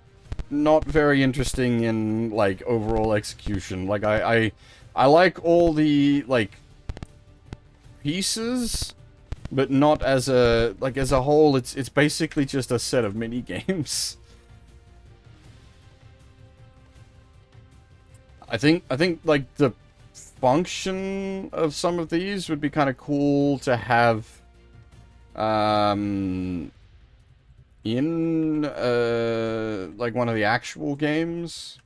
not very interesting in, like, overall execution. Like, I like all the, like, pieces, but not as a, like, as a whole, it's basically just a set of mini games. I think, like, the function of some of these would be kind of cool to have, in, like, one of the actual games.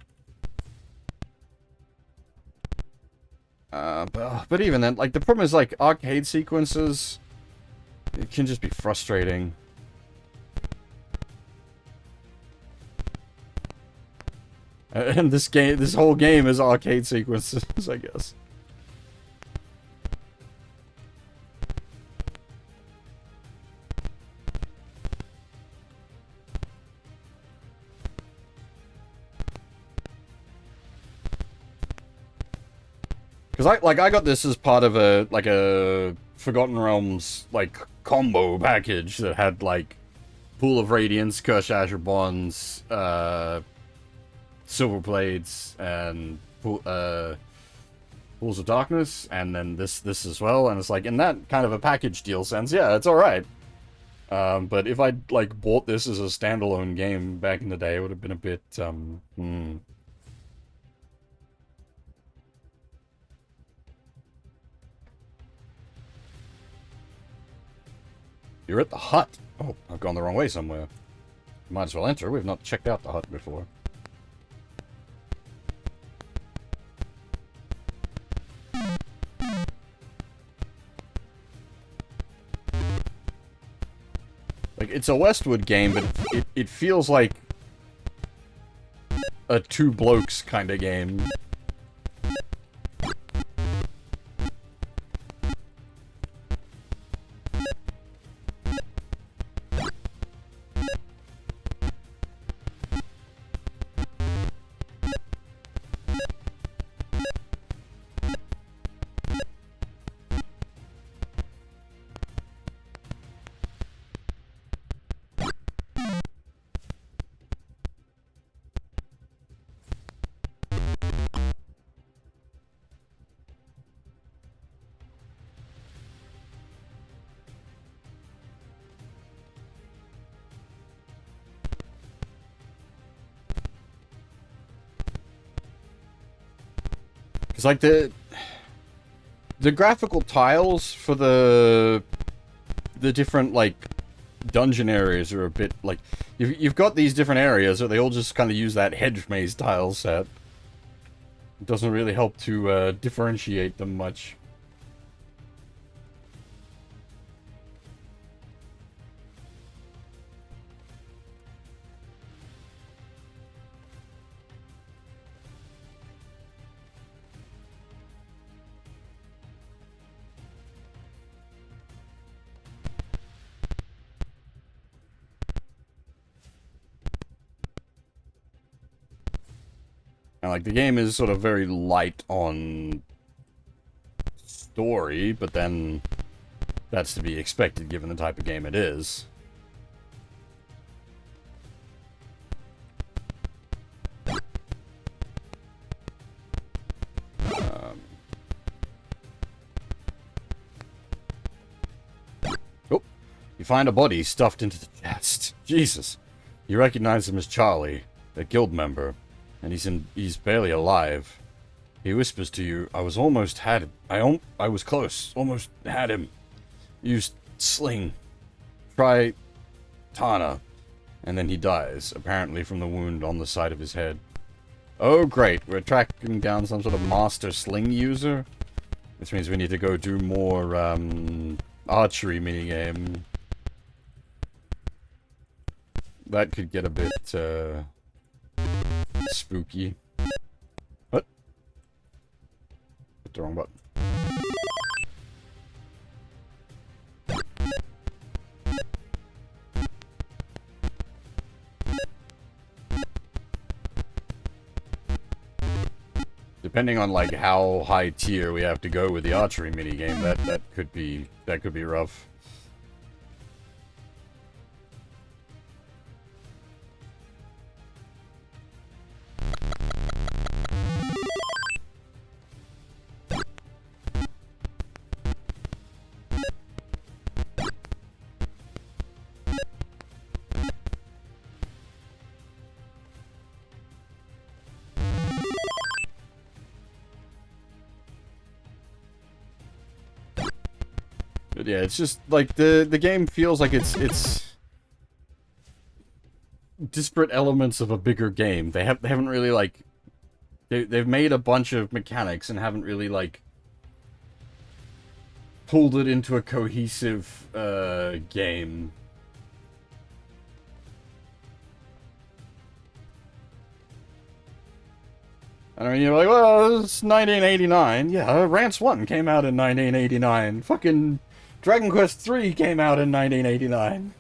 But even then, like, the problem is, like, arcade sequences, it can just be frustrating. And this whole game is arcade sequences, I guess. Because I got this as part of a Forgotten Realms like combo package that had like Pool of Radiance, Cursed Azure Bonds, Silver Blades, and Pools of Darkness, and then this as well. And it's like, in that kind of a package deal sense, yeah, it's all right. But if I'd like bought this as a standalone game back in the day, it would have been a bit You're at the hut. Oh, I've gone the wrong way somewhere. Might as well enter. We've not checked out the hut before. Like, it's a Westwood game, but it feels like a two blokes kind of game. Because, like, the graphical tiles for the different, like, dungeon areas are a bit, like, you've got these different areas, so they all just kind of use that hedge maze tile set. It doesn't really help to differentiate them much. And, like, the game is sort of very light on story, but then that's to be expected given the type of game it is. Oh, you find a body stuffed into the chest. Jesus. You recognize him as Charlie, a guild member. And he's barely alive. He whispers to you, I was almost had him. I was close. Almost had him. Used sling. Try Tana. And then he dies, apparently from the wound on the side of his head. Oh great, we're tracking down some sort of master sling user. Which means we need to go do more archery minigame. That could get a bit spooky. What? Hit the wrong button. Depending on like how high tier we have to go with the archery minigame, that could be rough. But yeah, it's just like the game feels like it's disparate elements of a bigger game. They haven't really like they've made a bunch of mechanics and haven't really like pulled it into a cohesive game. I mean, you're like, well, it's 1989. Yeah, Rance 1 came out in 1989. Fucking Dragon Quest 3 came out in 1989.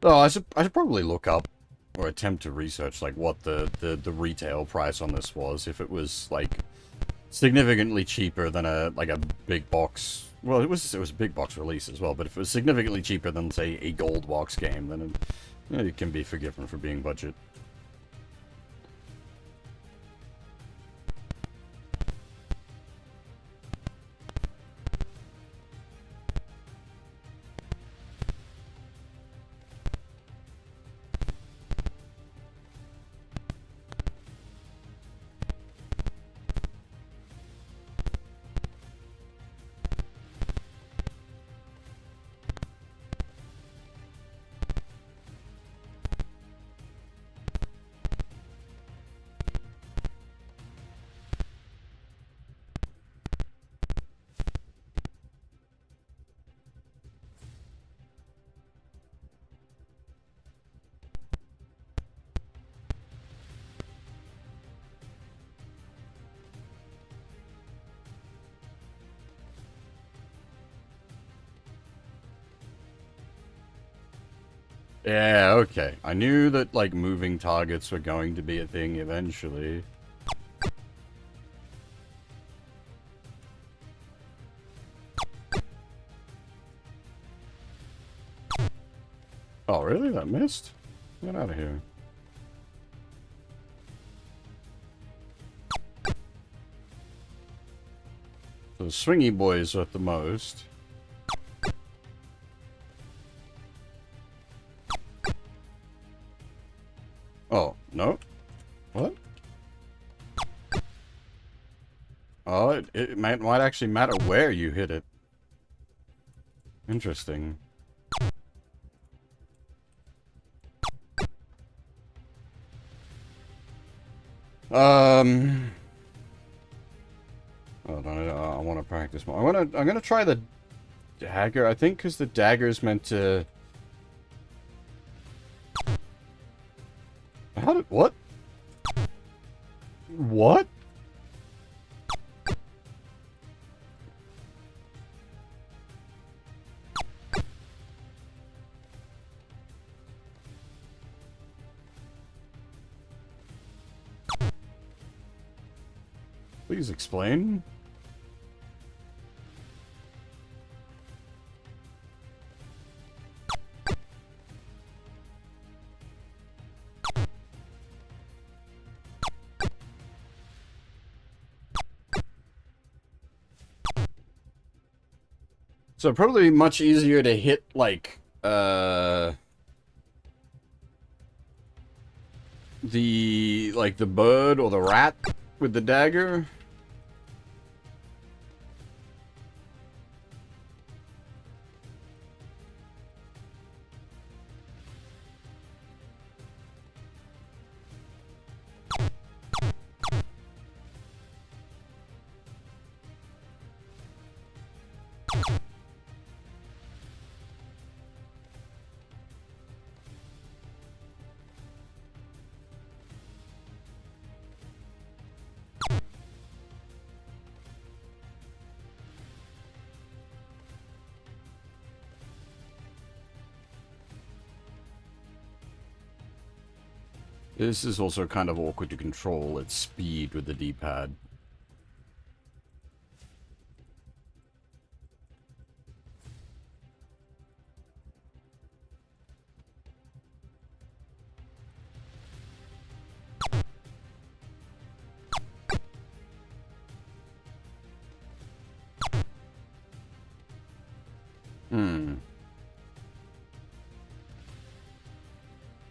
Oh, I should probably look up or attempt to research like what the retail price on this was. If it was like significantly cheaper than a big box. Well, it was a big box release as well. But if it was significantly cheaper than say a gold box game, then it can be forgiven for being budget. Yeah, okay. I knew that, like, moving targets were going to be a thing eventually. Oh, really? That missed? Get out of here. So the swingy boys are at the most. Oh, no? What? Oh, it might actually matter where you hit it. Interesting. Hold on, I want to practice more. I'm gonna try the dagger. I think because the dagger is meant to. How did what? What? Please explain. So probably much easier to hit like the bird or the rat with the dagger. This is also kind of awkward to control its speed with the D-pad.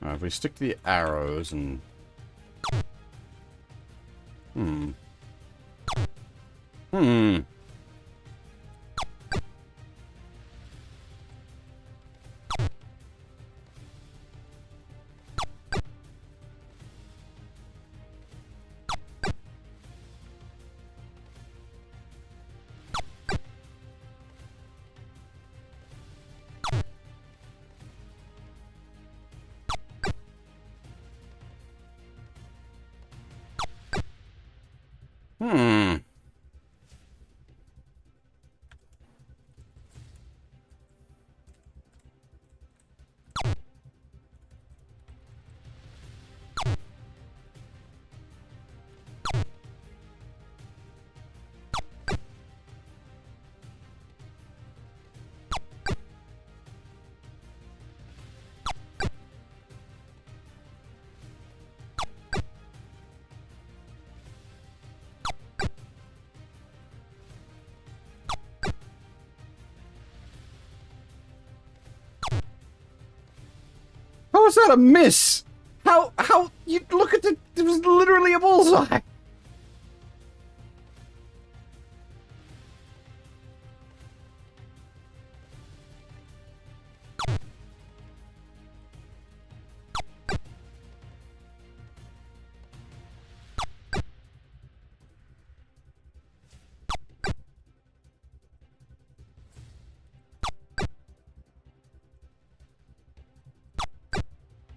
If we stick to the arrows and... Hmm. How is that a miss? How, you look at it was literally a bullseye.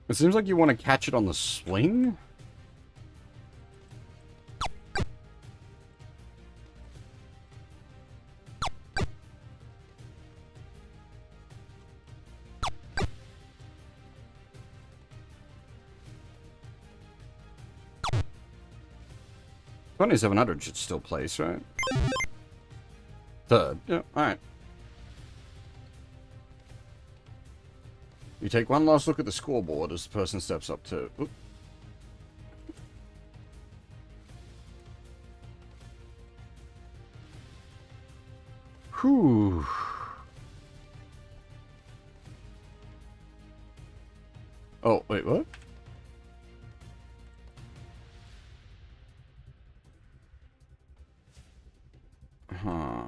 It seems like you want to catch it on the swing? $2,700 should still place, right? Third. Yeah, alright. You take one last look at the scoreboard as the person steps up to... Oop. Whew. Oh, wait, what? Huh.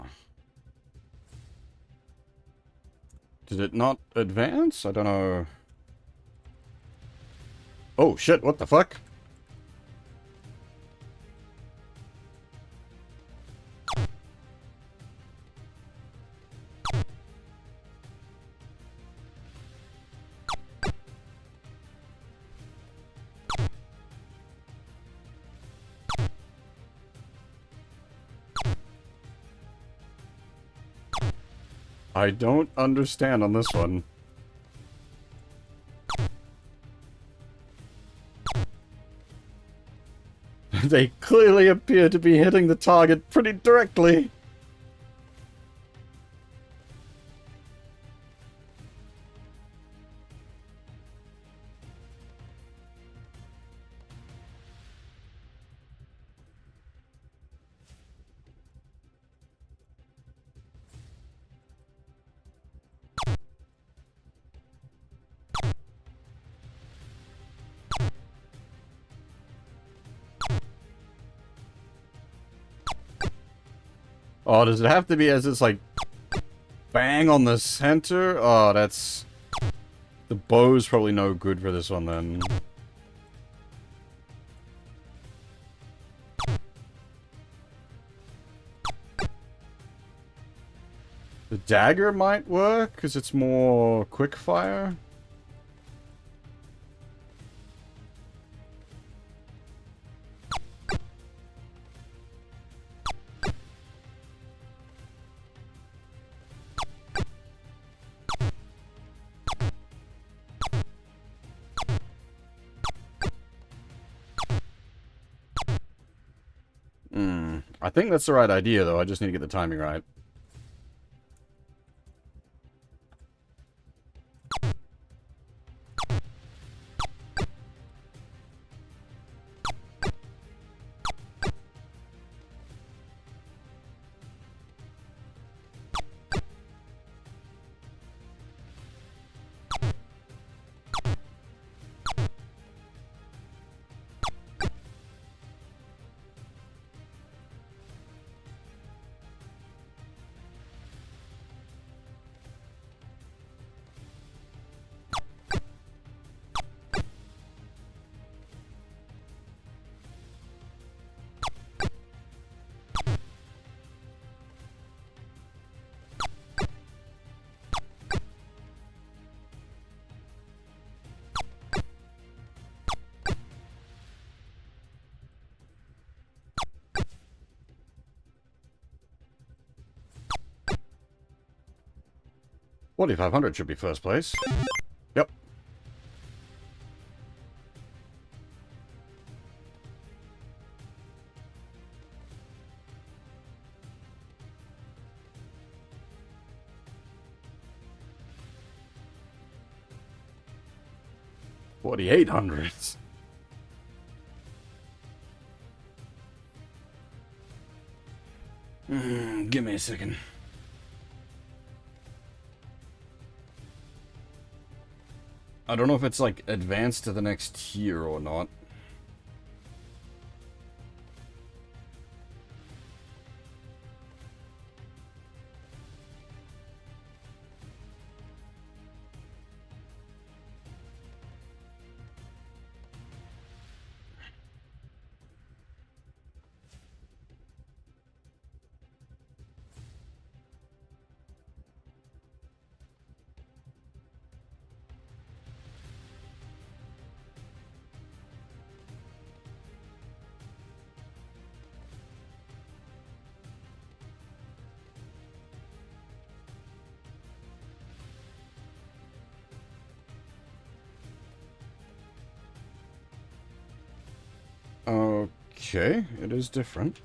Did it not advance? I don't know. Oh, shit, what the fuck? I don't understand on this one. They clearly appear to be hitting the target pretty directly. Oh, does it have to be as it's like bang on the center? Oh, that's... The bow's probably no good for this one then. The dagger might work, because it's more quick fire. I think that's the right idea, though. I just need to get the timing right. $4,500 should be first place. Yep. $4,800. Give me a second. I don't know if it's, like, advanced to the next tier or not. Okay, it is different.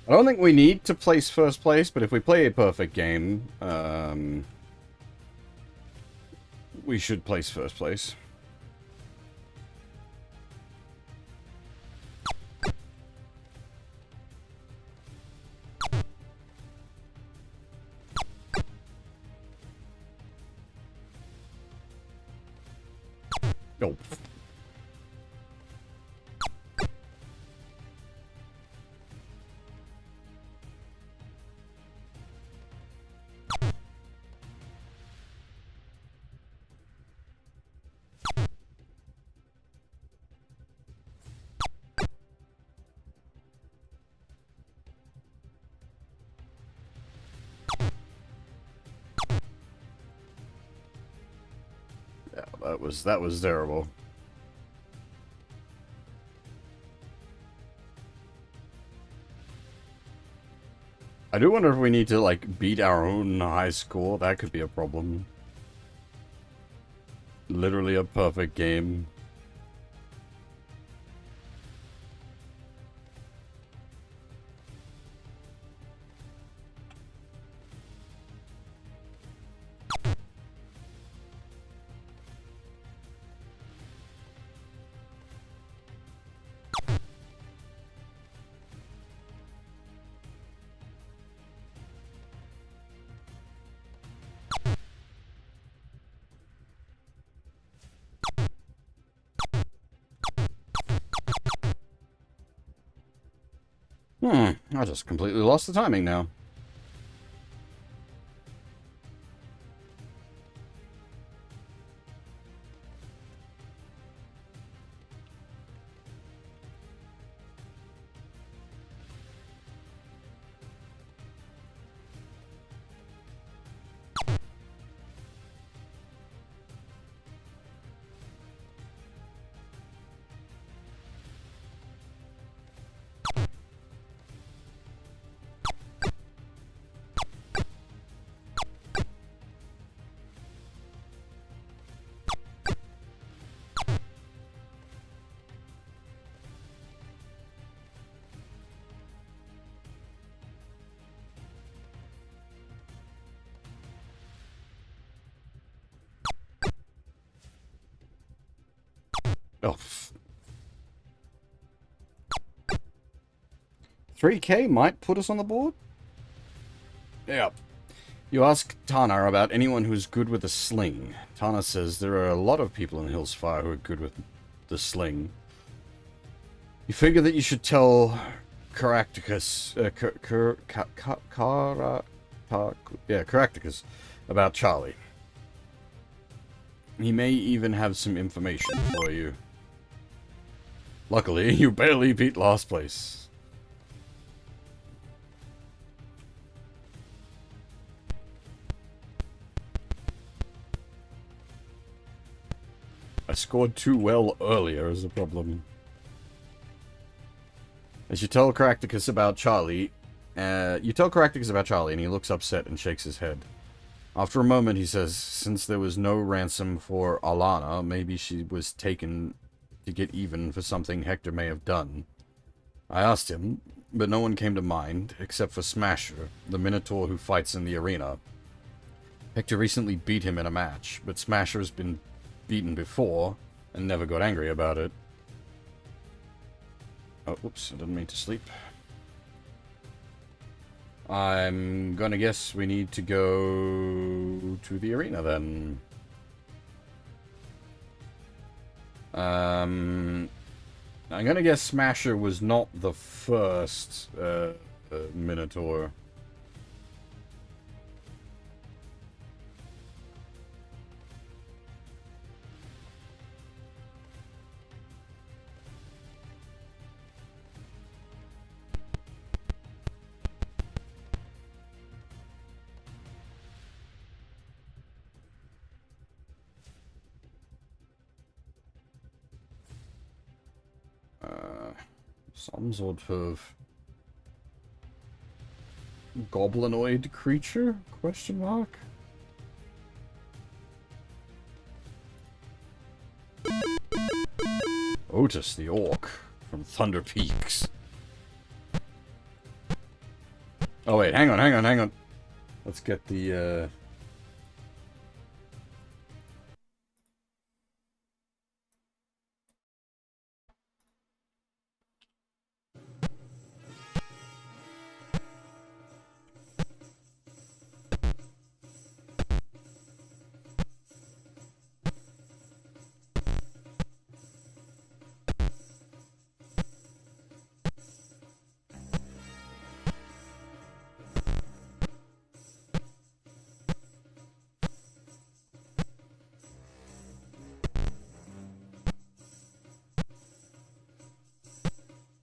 I don't think we need to place first place, but if we play a perfect game, we should place first place. Oh. Yeah, that was terrible. I do wonder if we need to, like, beat our own high score. That could be a problem. Literally a perfect game. I just completely lost the timing now. Oh. 3K might put us on the board? Yeah. You ask Tana about anyone who's good with a sling. Tana says there are a lot of people in Hillsfar who are good with the sling. You figure that you should tell Caractacus, Caractacus about Charlie. He may even have some information for you. Luckily, you barely beat last place. I scored too well earlier is the problem. As you tell Caractacus about Charlie, and he looks upset and shakes his head. After a moment, he says, since there was no ransom for Alana, maybe she was taken to get even for something Hector may have done. I asked him, but no one came to mind, except for Smasher, the Minotaur who fights in the arena. Hector recently beat him in a match, but Smasher has been beaten before, and never got angry about it. Oh, whoops, I didn't mean to sleep. I'm gonna guess we need to go to the arena then. I'm gonna guess Smasher was not the first Minotaur. Some sort of goblinoid creature? Question mark? Otis the Orc from Thunder Peaks. Oh wait, hang on. Let's get the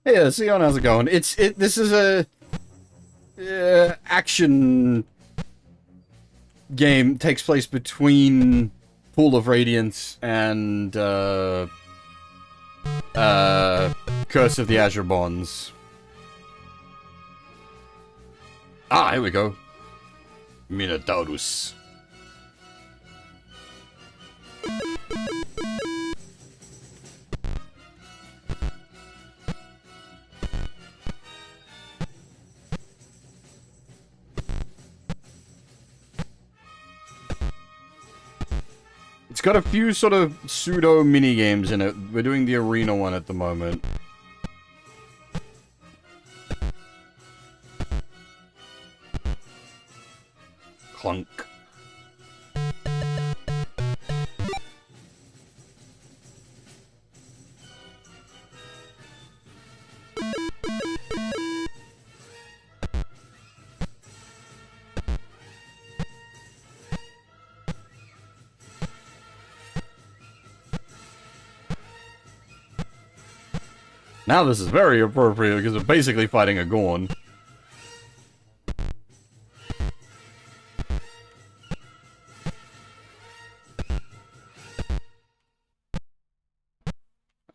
Hey, Sion, how's it going? This is a action game. Takes place between Pool of Radiance and Curse of the Azure Bonds. Ah, here we go. Minotaurus. It's got a few sort of pseudo mini games in it. We're doing the arena one at the moment. Clunk. Now this is very appropriate because we're basically fighting a Gorn.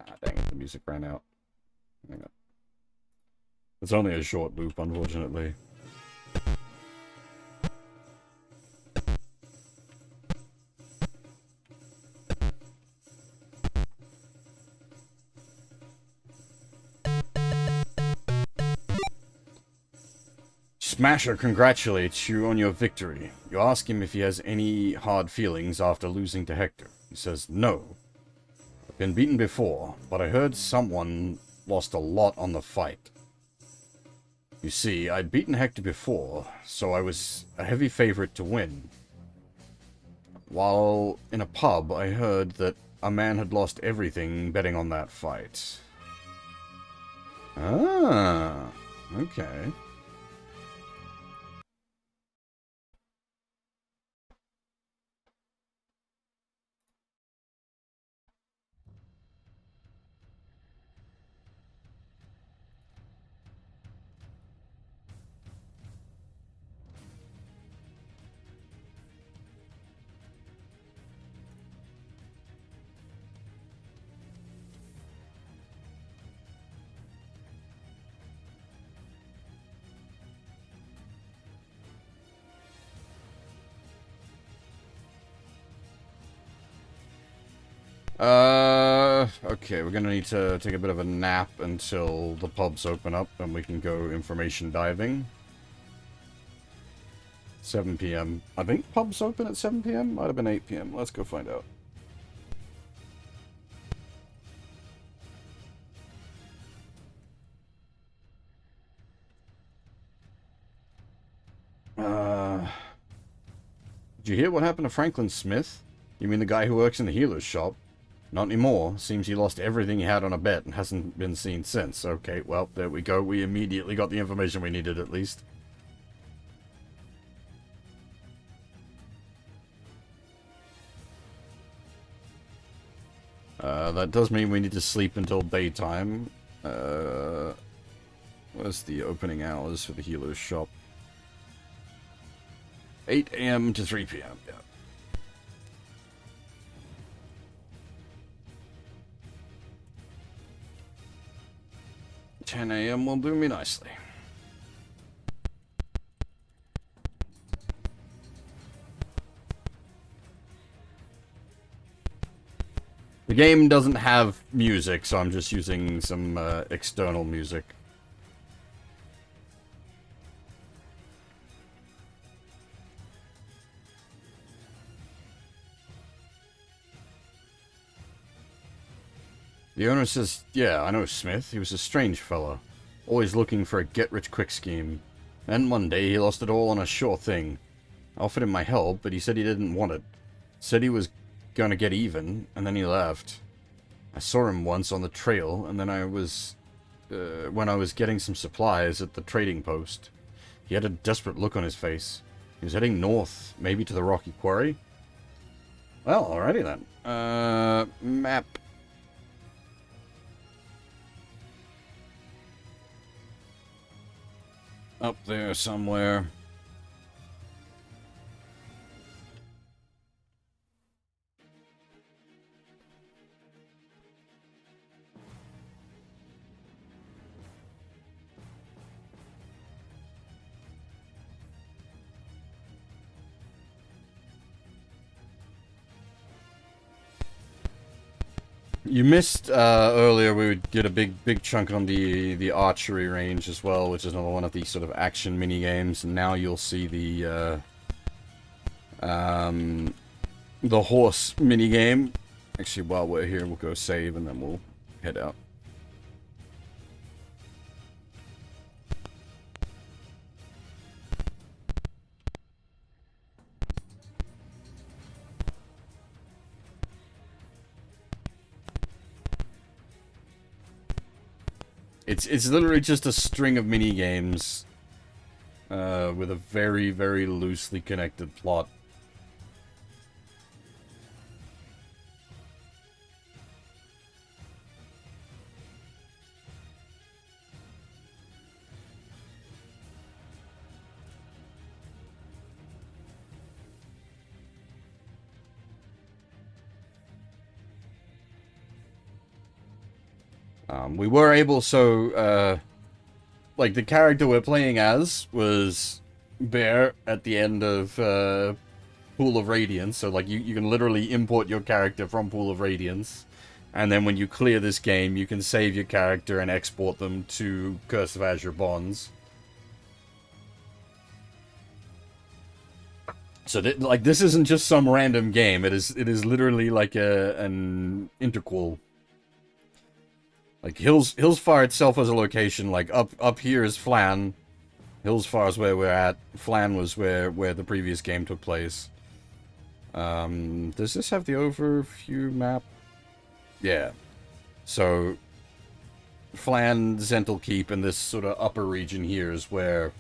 Ah, dang it, the music ran out. Hang on. It's only a short loop, unfortunately. Smasher congratulates you on your victory. You ask him if he has any hard feelings after losing to Hector. He says, no. I've been beaten before, but I heard someone lost a lot on the fight. You see, I'd beaten Hector before, so I was a heavy favorite to win. While in a pub, I heard that a man had lost everything betting on that fight. Ah, okay. Okay, we're gonna need to take a bit of a nap until the pubs open up and we can go information diving. 7 p.m. I think pubs open at 7 p.m. Might have been 8 p.m. Let's go find out. Did you hear what happened to Franklin Smith? You mean the guy who works in the healer's shop? Not anymore. Seems he lost everything he had on a bet and hasn't been seen since. Okay, well, there we go. We immediately got the information we needed, at least. That does mean we need to sleep until daytime. What's the opening hours for the healer's shop? 8 a.m. to 3 p.m. Yeah. 10 a.m. will do me nicely. The game doesn't have music, so I'm just using some external music. The owner says, yeah, I know Smith. He was a strange fella. Always looking for a get-rich-quick scheme. Then one day he lost it all on a sure thing. I offered him my help, but he said he didn't want it. Said he was gonna get even, and then he left. I saw him once on the trail, and then when I was getting some supplies at the trading post. He had a desperate look on his face. He was heading north, maybe to the Rocky Quarry. Well, alrighty then. Map. Up there somewhere. You missed earlier. We would get a big chunk on the archery range as well, which is another one of these sort of action mini games. And now you'll see the horse mini game. Actually, while we're here, we'll go save and then we'll head out. It's literally just a string of mini games with a very, very loosely connected plot. We were able, like, the character we're playing as was Bear at the end of Pool of Radiance, so, like, you can literally import your character from Pool of Radiance, and then when you clear this game, you can save your character and export them to Curse of Azure Bonds. So, like, this isn't just some random game, it is literally, like, an interquel. Like, Hillsfar itself was a location, like, up here is Flan. Hillsfar is where we're at. Flan was where the previous game took place. Does this have the overview map? Yeah. So, Flan, Zental Keep, and this sort of upper region here is where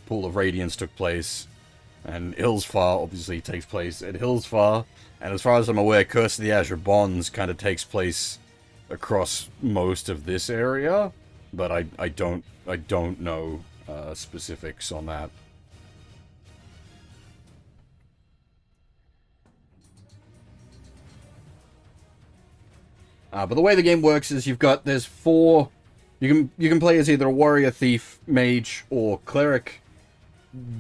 Pool of Radiance took place. And Hillsfar obviously takes place at Hillsfar. And as far as I'm aware, Curse of the Azure Bonds kind of takes place across most of this area, but I don't know specifics on that. But the way the game works is there's four. You can play as either a warrior, thief, mage, or cleric.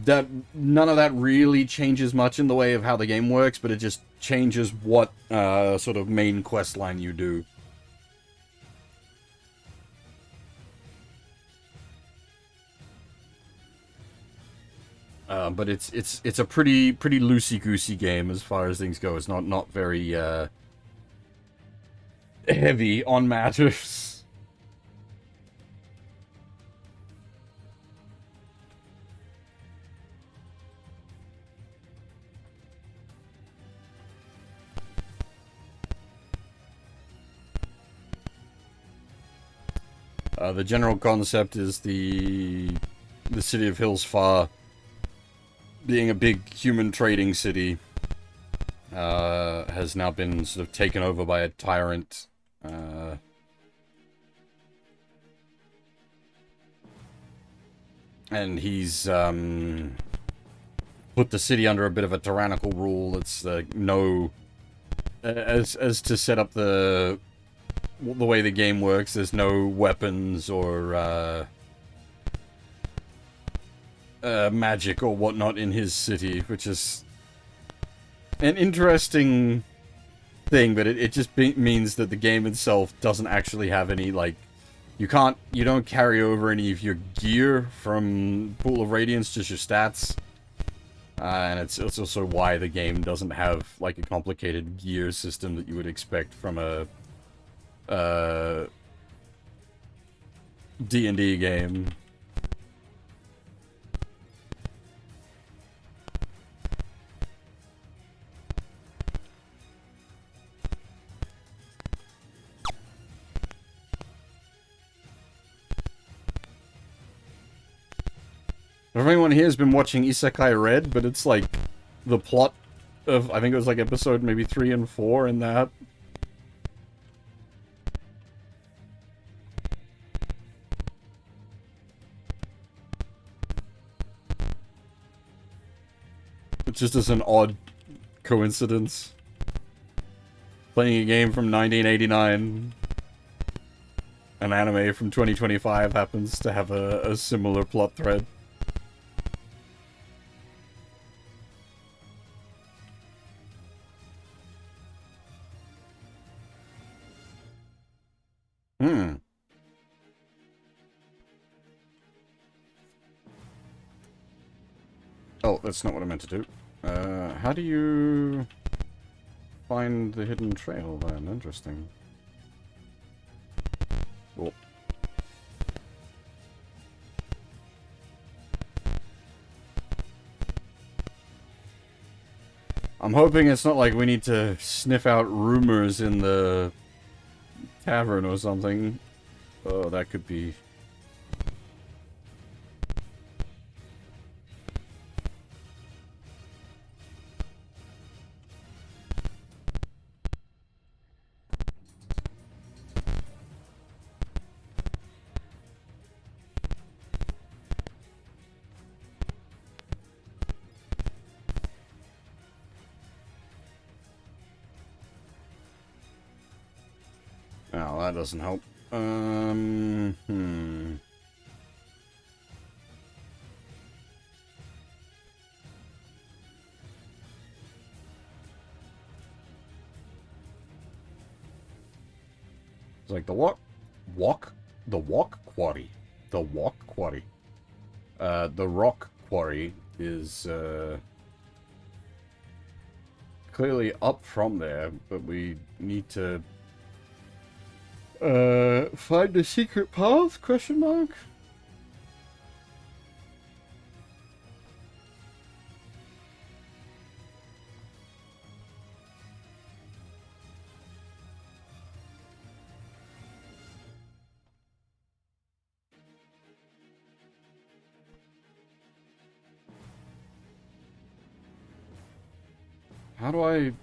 that none of that really changes much in the way of how the game works, but it just changes what sort of main quest line you do. But it's a pretty loosey-goosey game as far as things go. It's not very heavy on matters. The general concept is the city of Hillsfar being a big human trading city has now been sort of taken over by a tyrant. And he's put the city under a bit of a tyrannical rule. It's no... As to set up the way the game works, there's no weapons or magic or whatnot in his city, which is an interesting thing, but it just means that the game itself doesn't actually have any, like, you don't carry over any of your gear from Pool of Radiance, just your stats. And it's also why the game doesn't have, like, a complicated gear system that you would expect from a D&D game. Everyone here has been watching Isekai Red, but it's like the plot of, I think it was like episode maybe 3 and 4 in that. It just is an odd coincidence. Playing a game from 1989, an anime from 2025 happens to have a similar plot thread. Oh, that's not what I meant to do. How do you find the hidden trail then? Interesting. Cool. I'm hoping it's not like we need to sniff out rumors in the tavern or something. Oh, that could be... Oh, that doesn't help. It's like the walk quarry. The walk quarry. The rock quarry is, clearly up from there, but we need to find the secret path? Question mark. How do I...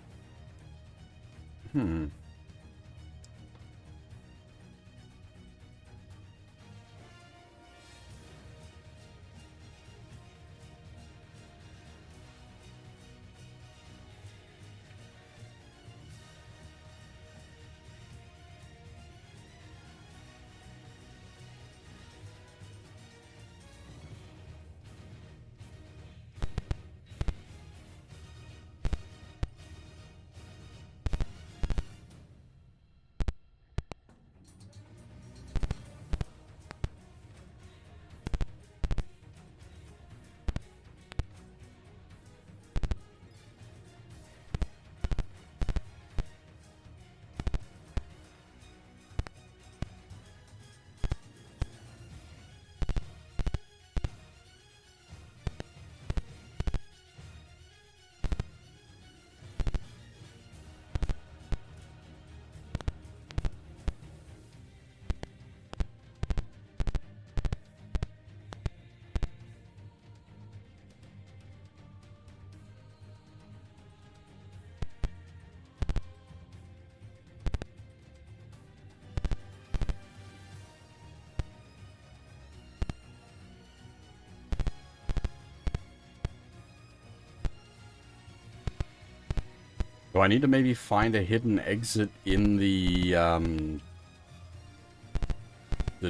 Do I need to maybe find a hidden exit in the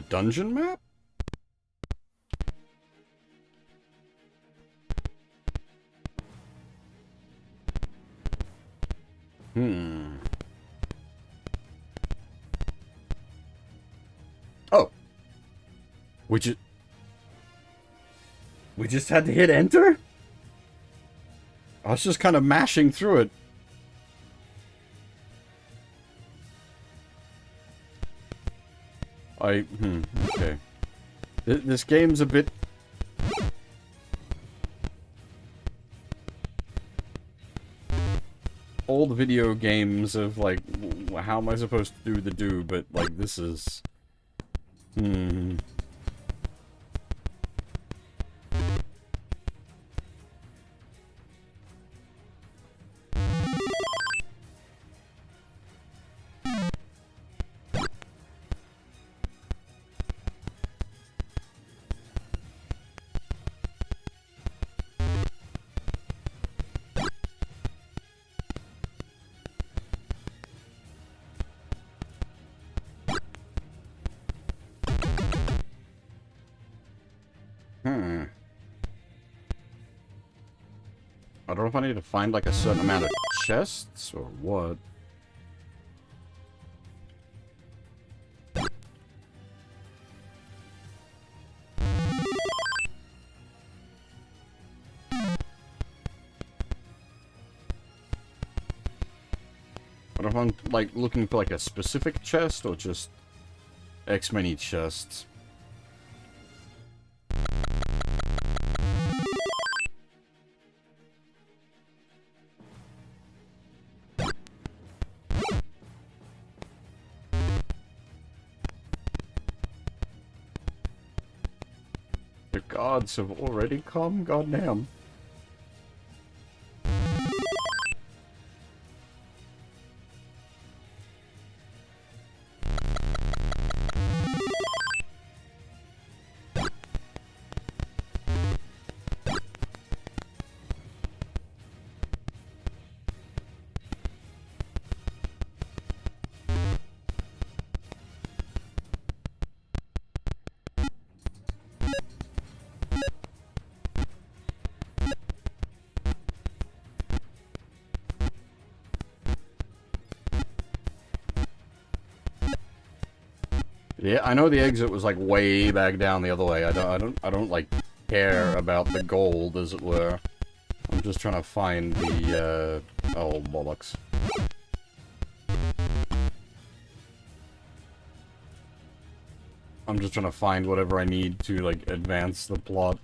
dungeon map? Oh. We just had to hit enter? I was just kind of mashing through it. Okay. This game's a bit... Old video games of, like, how am I supposed to do the do, but, like, this is... I don't know if I need to find, like, a certain amount of chests, or what. I don't know if I'm, like, looking for, like, a specific chest, or just X many chests. The gods have already come? Goddamn. Yeah, I know the exit was like way back down the other way. I don't like care about the gold, as it were. I'm just trying to find the oh bollocks. I'm just trying to find whatever I need to like advance the plot.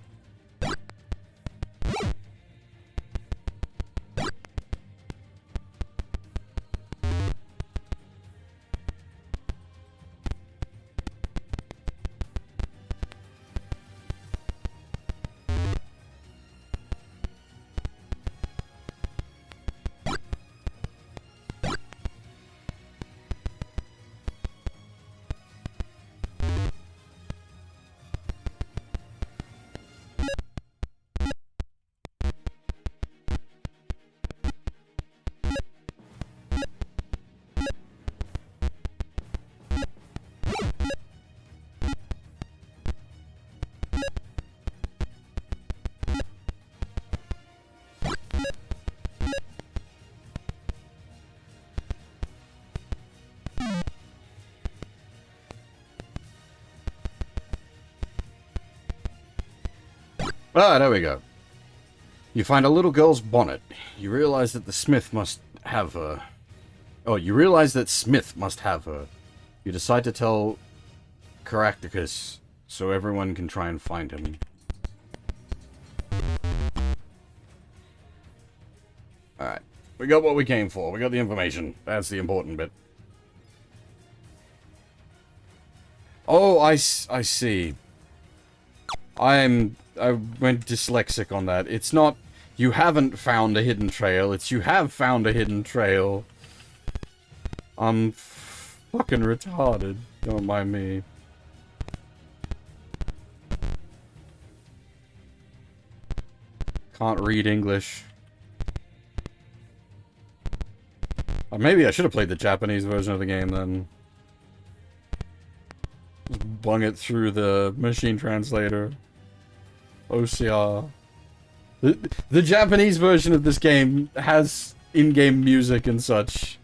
Ah, there we go. You find a little girl's bonnet. You realize that the smith must have her. Oh, you realize that Smith must have her. You decide to tell Caractacus so everyone can try and find him. Alright. We got what we came for. We got the information. That's the important bit. Oh, I see. I went dyslexic on that. It's not, you haven't found a hidden trail. It's, you have found a hidden trail. I'm fucking retarded. Don't mind me. Can't read English. Maybe I should have played the Japanese version of the game then. Just bung it through the machine translator. OCR. The Japanese version of this game has in-game music and such.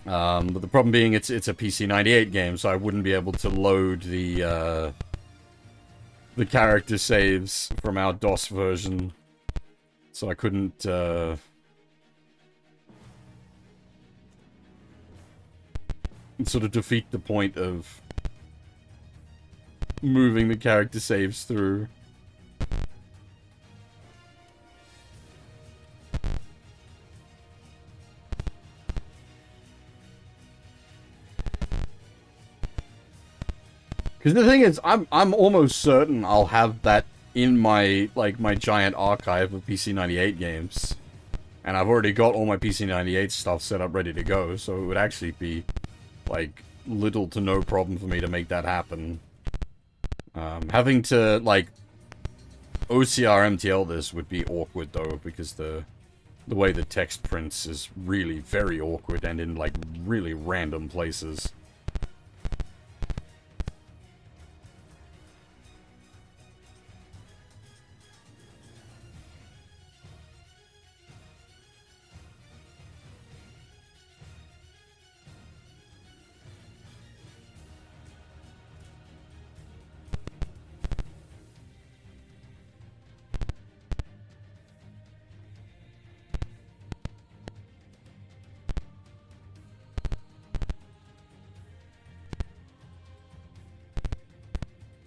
But the problem being it's a PC98 game, so I wouldn't be able to load the character saves from our DOS version. So I couldn't, sort of defeat the point of moving the character saves through. Because the thing is, I'm almost certain I'll have that in my, like, my giant archive of PC98 games. And I've already got all my PC98 stuff set up ready to go, so it would actually be, like, little to no problem for me to make that happen. Having to, like, OCR MTL this would be awkward, though, because the way the text prints is really very awkward and in, like, really random places.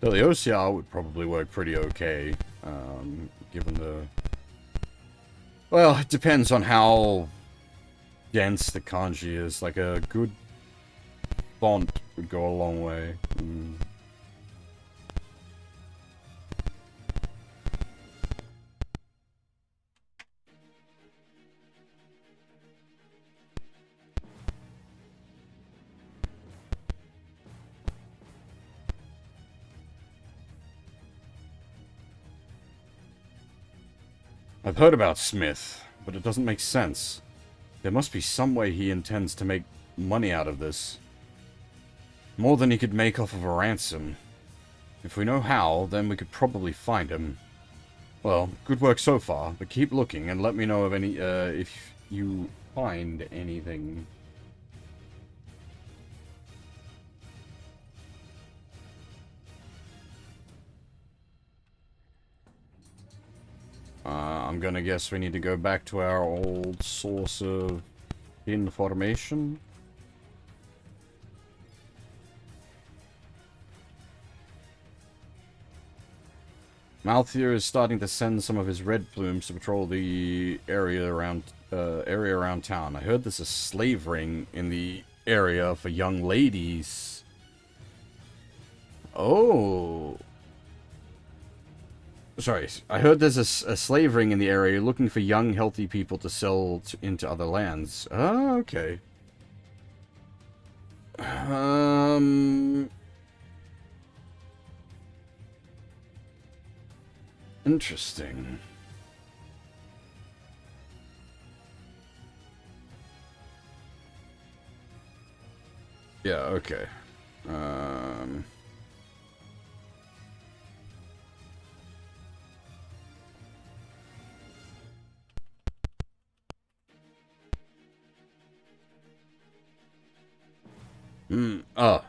So the OCR would probably work pretty okay, given the... Well, it depends on how dense the kanji is. Like, a good font would go a long way. I've heard about Smith, but it doesn't make sense. There must be some way he intends to make money out of this. More than he could make off of a ransom. If we know how, then we could probably find him. Well, good work so far, but keep looking and let me know of any, if you find anything. I'm gonna guess we need to go back to our old source of information. Malthier is starting to send some of his red plumes to patrol the area around town. I heard there's a slave ring in the area for young ladies. Oh. Sorry, I heard there's a slave ring in the area looking for young, healthy people to sell into other lands. Oh, okay. Interesting. Yeah, okay.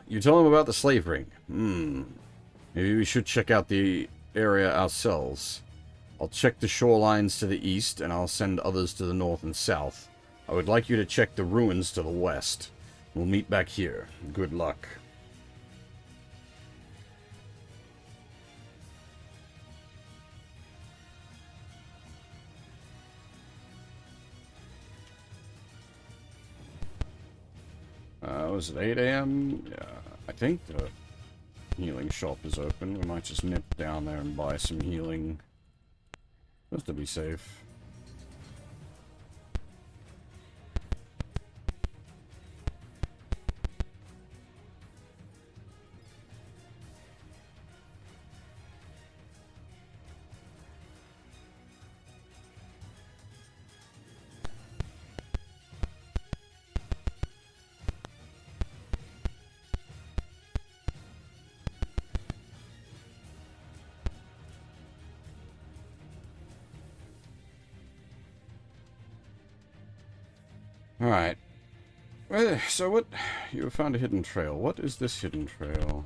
You tell him about the slave ring. Maybe we should check out the area ourselves. I'll check the shorelines to the east, and I'll send others to the north and south. I would like you to check the ruins to the west. We'll meet back here. Good luck. Was it 8 a.m.? Yeah, I think the healing shop is open. We might just nip down there and buy some healing. Just to be safe. Alright. So what... You found a hidden trail. What is this hidden trail?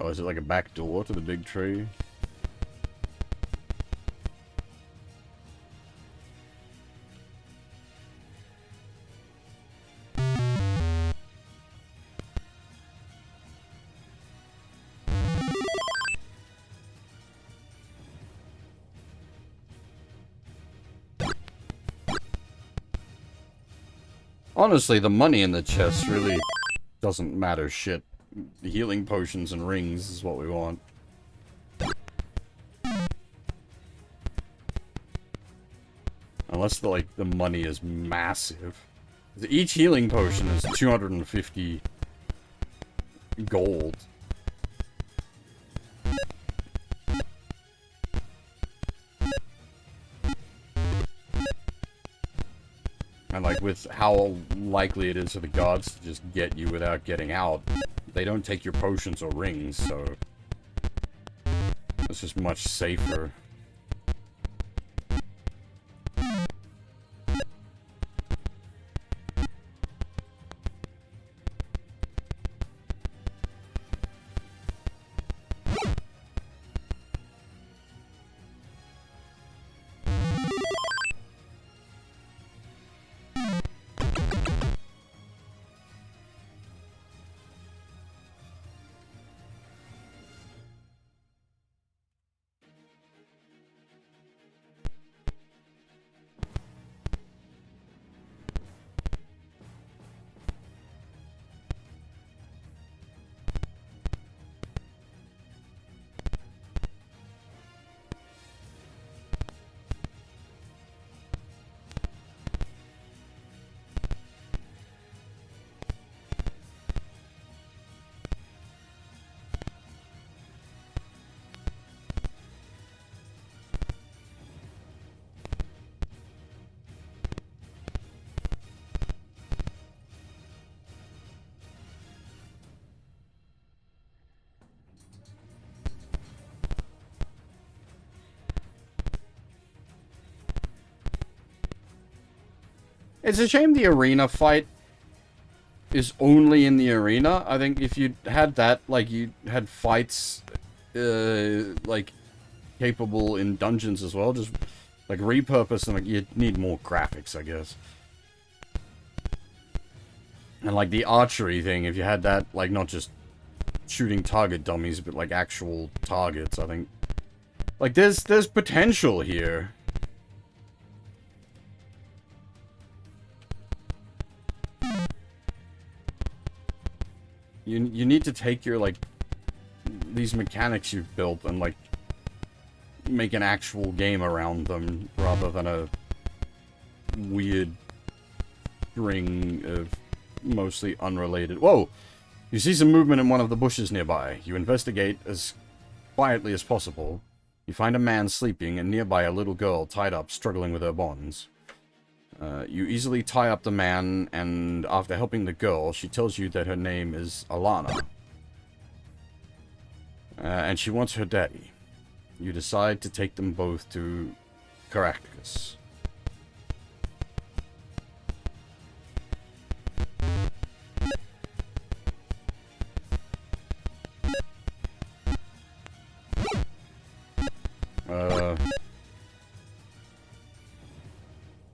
Oh, is it like a back door to the big tree? Honestly, the money in the chest really doesn't matter shit. The healing potions and rings is what we want. Unless the money is massive. Each healing potion is 250 gold. And like with how likely it is for the gods to just get you without getting out, they don't take your potions or rings, so it's just much safer. It's a shame the arena fight is only in the arena. I think if you had that, like, you had fights, like, capable in dungeons as well, just, like, repurpose them. Like, you need more graphics, I guess. And, like, the archery thing, if you had that, like, not just shooting target dummies, but, like, actual targets, I think. Like, there's potential here. You need to take your, like, these mechanics you've built and, like, make an actual game around them rather than a weird string of mostly unrelated... Whoa! You see some movement in one of the bushes nearby. You investigate as quietly as possible. You find a man sleeping and nearby a little girl tied up, struggling with her bonds. You easily tie up the man, and after helping the girl, she tells you that her name is Alana. And she wants her daddy. You decide to take them both to Caractacus.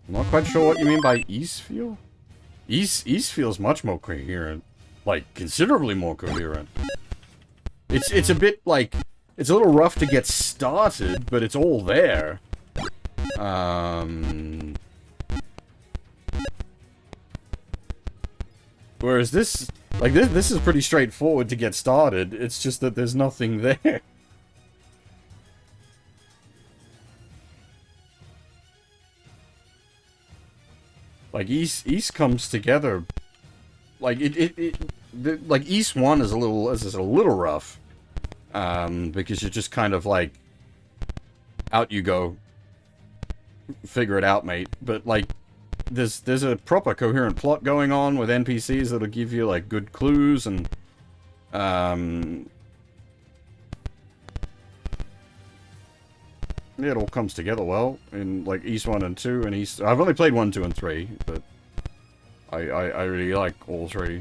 I'm not quite sure what you mean by Eastfield? Eastfield's much more coherent. Like, considerably more coherent. It's a bit, like... It's a little rough to get started, but it's all there. Whereas this... Like, this is pretty straightforward to get started. It's just that there's nothing there. Like, East comes together... Like, like, East 1 is a little rough. Because you're just kind of like... Out you go. Figure it out, mate. But, like... There's a proper coherent plot going on with NPCs that'll give you, like, good clues and... Yeah, it all comes together well in, like, East 1 and 2 and East... I've only played 1, 2, and 3, but... I really like all 3.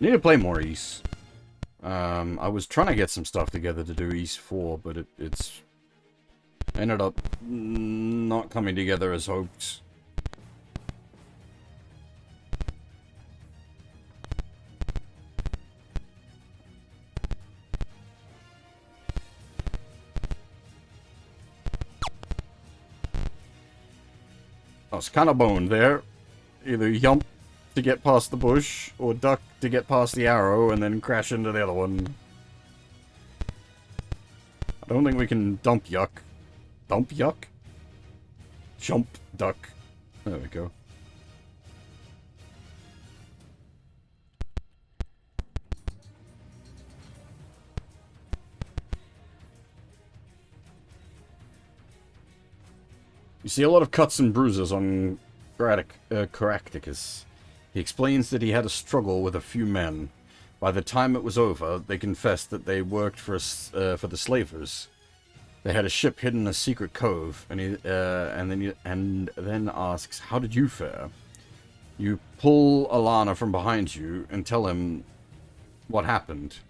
Need to play more East. I was trying to get some stuff together to do East 4, but it's... ended up not coming together as hoped. I was kind of boned there. Either jump to get past the bush, or duck to get past the arrow, and then crash into the other one. I don't think we can dump yuck. Dump yuck? Jump duck. There we go. You see a lot of cuts and bruises on Caractacus. He explains that he had a struggle with a few men. By the time it was over, they confessed that they worked for the slavers. They had a ship hidden in a secret cove, and then asks, "How did you fare?" You pull Alana from behind you and tell him what happened.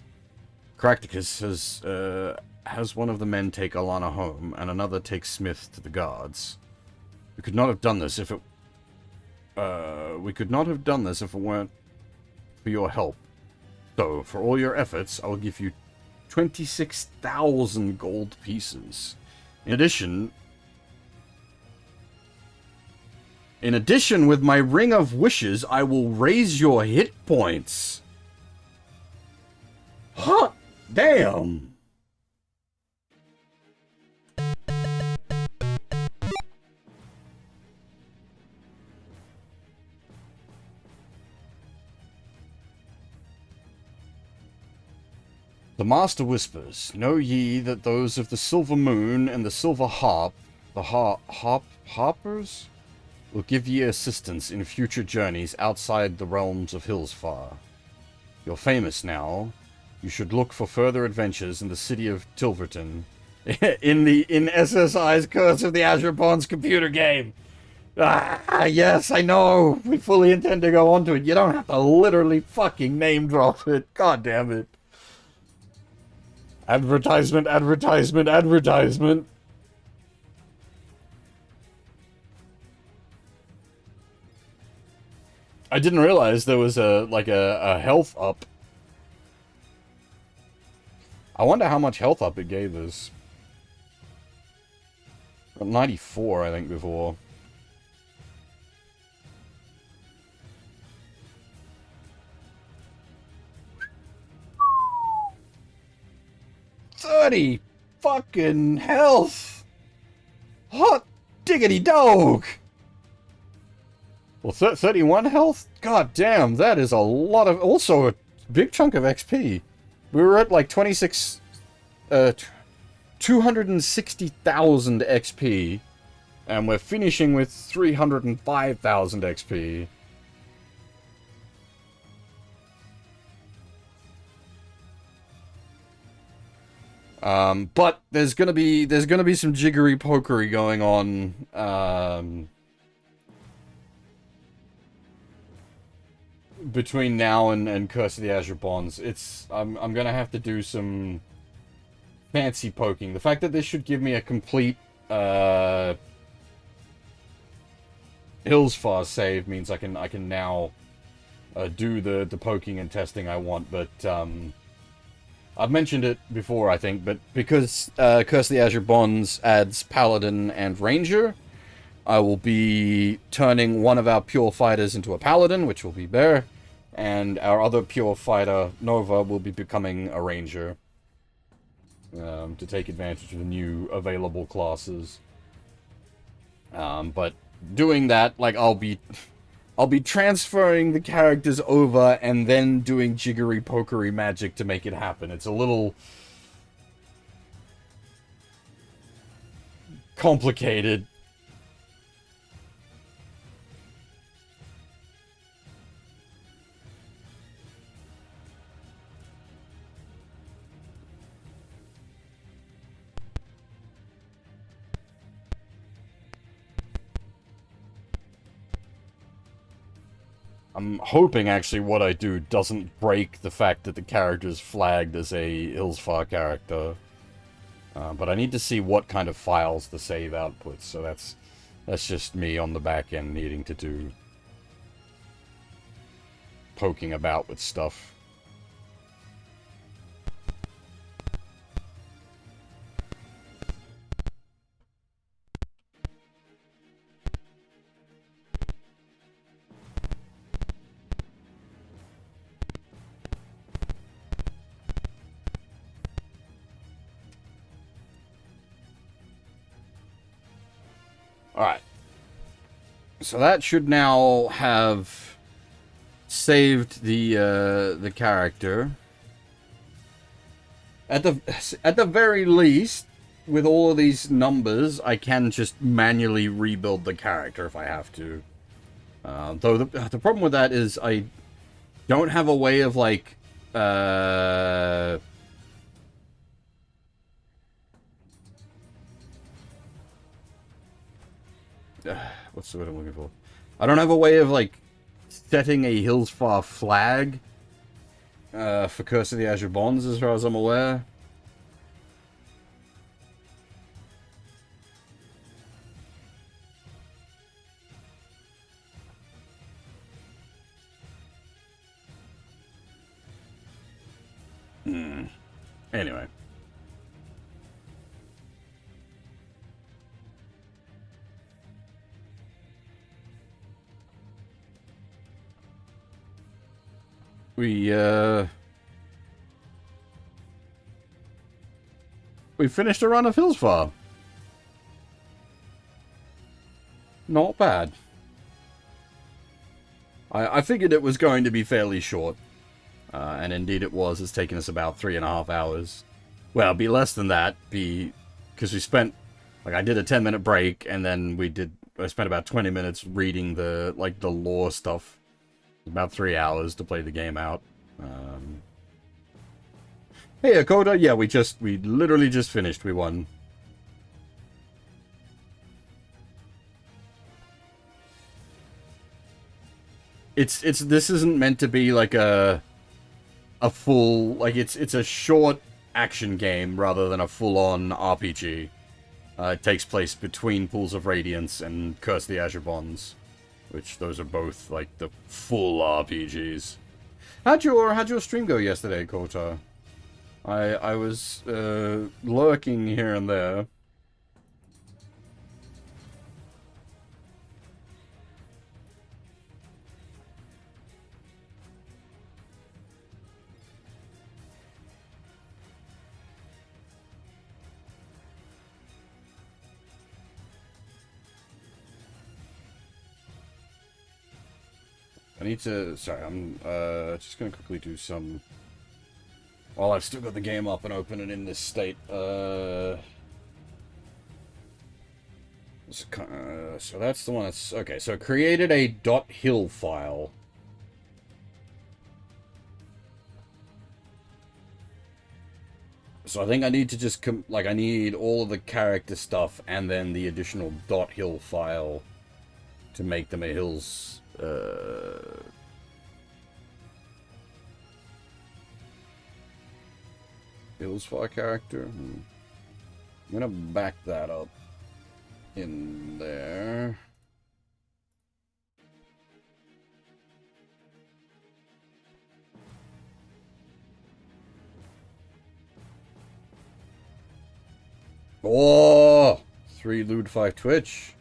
Caractacus has one of the men take Alana home, and another takes Smith to the guards. We could not have done this if it weren't for your help. So, for all your efforts, I will give you 26,000 gold pieces. In addition, with my Ring of Wishes, I will raise your hit points. Hot damn! The Master whispers, "Know ye that those of the Silver Moon and the Silver Harp, the Harpers, will give ye assistance in future journeys outside the realms of Hillsfar. You're famous now. You should look for further adventures in the city of Tilverton, in SSI's Curse of the Azure Bonds computer game." Ah, yes, I know. We fully intend to go on to it. You don't have to literally fucking name drop it. God damn it. Advertisement, advertisement, advertisement. I didn't realize there was a health up. I wonder how much health up it gave us. Got 94, I think, before. $30 fucking health. Hot diggity dog. Well, 31 health? God damn, that is a lot of... Also, a big chunk of XP. We were at like 260,000 XP. And we're finishing with 305,000 XP. But there's gonna be some jiggery pokery going on, between now and Curse of the Azure Bonds. I'm gonna have to do some fancy poking. The fact that this should give me a complete, Hillsfar save means I can now, do the poking and testing I want, but, I've mentioned it before, I think, but because Curse of the Azure Bonds adds Paladin and Ranger, I will be turning one of our pure fighters into a Paladin, which will be Bear, and our other pure fighter, Nova, will be becoming a Ranger. to take advantage of the new available classes. But doing that, like, I'll be transferring the characters over and then doing jiggery pokery magic to make it happen. It's a little complicated. I'm hoping, actually, what I do doesn't break the fact that the character is flagged as a Hillsfar character. But I need to see what kind of files the save outputs, so that's just me on the back end needing to do poking about with stuff. Alright. So that should now have saved the character. At the very least, with all of these numbers, I can just manually rebuild the character if I have to. Though the problem with that is I don't have a way of, like, what's the word I'm looking for? I don't have a way of, like, setting a Hillsfar flag for Curse of the Azure Bonds, as far as I'm aware. Anyway. We finished a run of Hillsfar. Not bad. I figured it was going to be fairly short. And indeed it was. It's taken us about 3.5 hours. Well, it'd be less than that. Because we spent... Like, I did a 10-minute break, and then I spent about 20 minutes reading the lore stuff. About 3 hours to play the game out. Hey, Akoda, yeah, we literally just finished. We won. This isn't meant to be like a full, like, it's a short action game rather than a full-on RPG. It takes place between Pools of Radiance and Curse the Azure Bonds, which those are both like the full RPGs. How'd your stream go yesterday, Kota? I was lurking here and there. I need to... Sorry, I'm just going to quickly do some... While I've still got the game up and open and in this state. So that's the one that's... Okay, so I created a .hill file. So I think I need to just... I need all of the character stuff and then the additional .hill file to make them a Hills... Hillsfar character. I'm gonna back that up in there. Oh, 3 Lude 5 Twitch.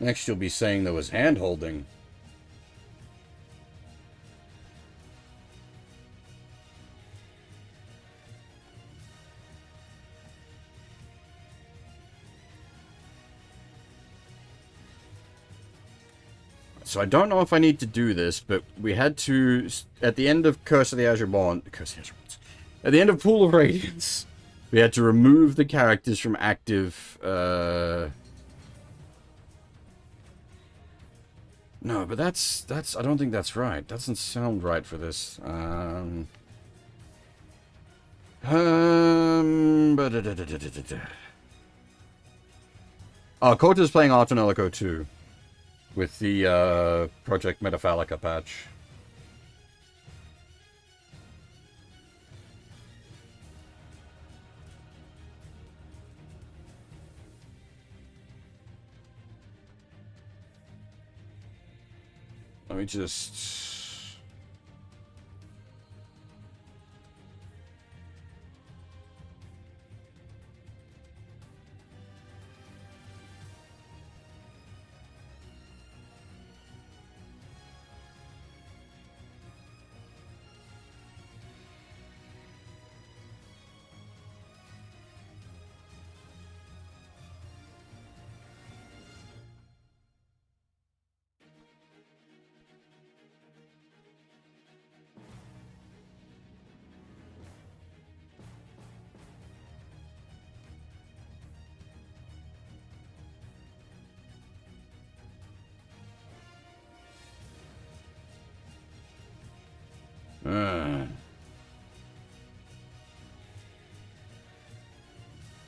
Next you'll be saying there was hand-holding. so I don't know if I need to do this, but we had to, at the end of Curse of the Azure Bond, at the end of Pool of Radiance, we had to remove the characters from active, no, but that's, I don't think that's right. That doesn't sound right for this. Kota's playing Artonelico 2 with the Project Metaphalica patch. Let me just...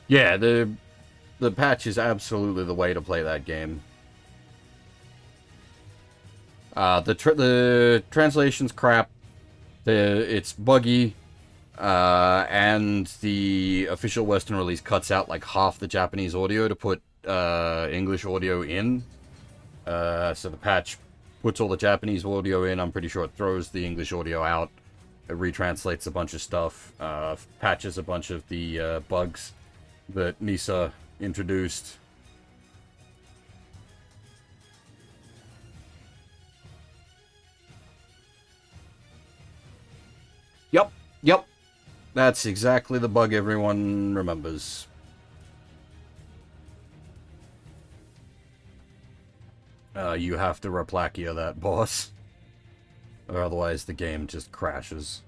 Yeah, the patch is absolutely the way to play that game. The translation's crap. It's buggy. And the official Western release cuts out like half the Japanese audio to put English audio in. So the patch puts all the Japanese audio in. I'm pretty sure it throws the English audio out. It retranslates a bunch of stuff. Patches a bunch of the bugs that Nisa introduced. Yep. That's exactly the bug everyone remembers. You have to Raplakia that boss. Or otherwise the game just crashes.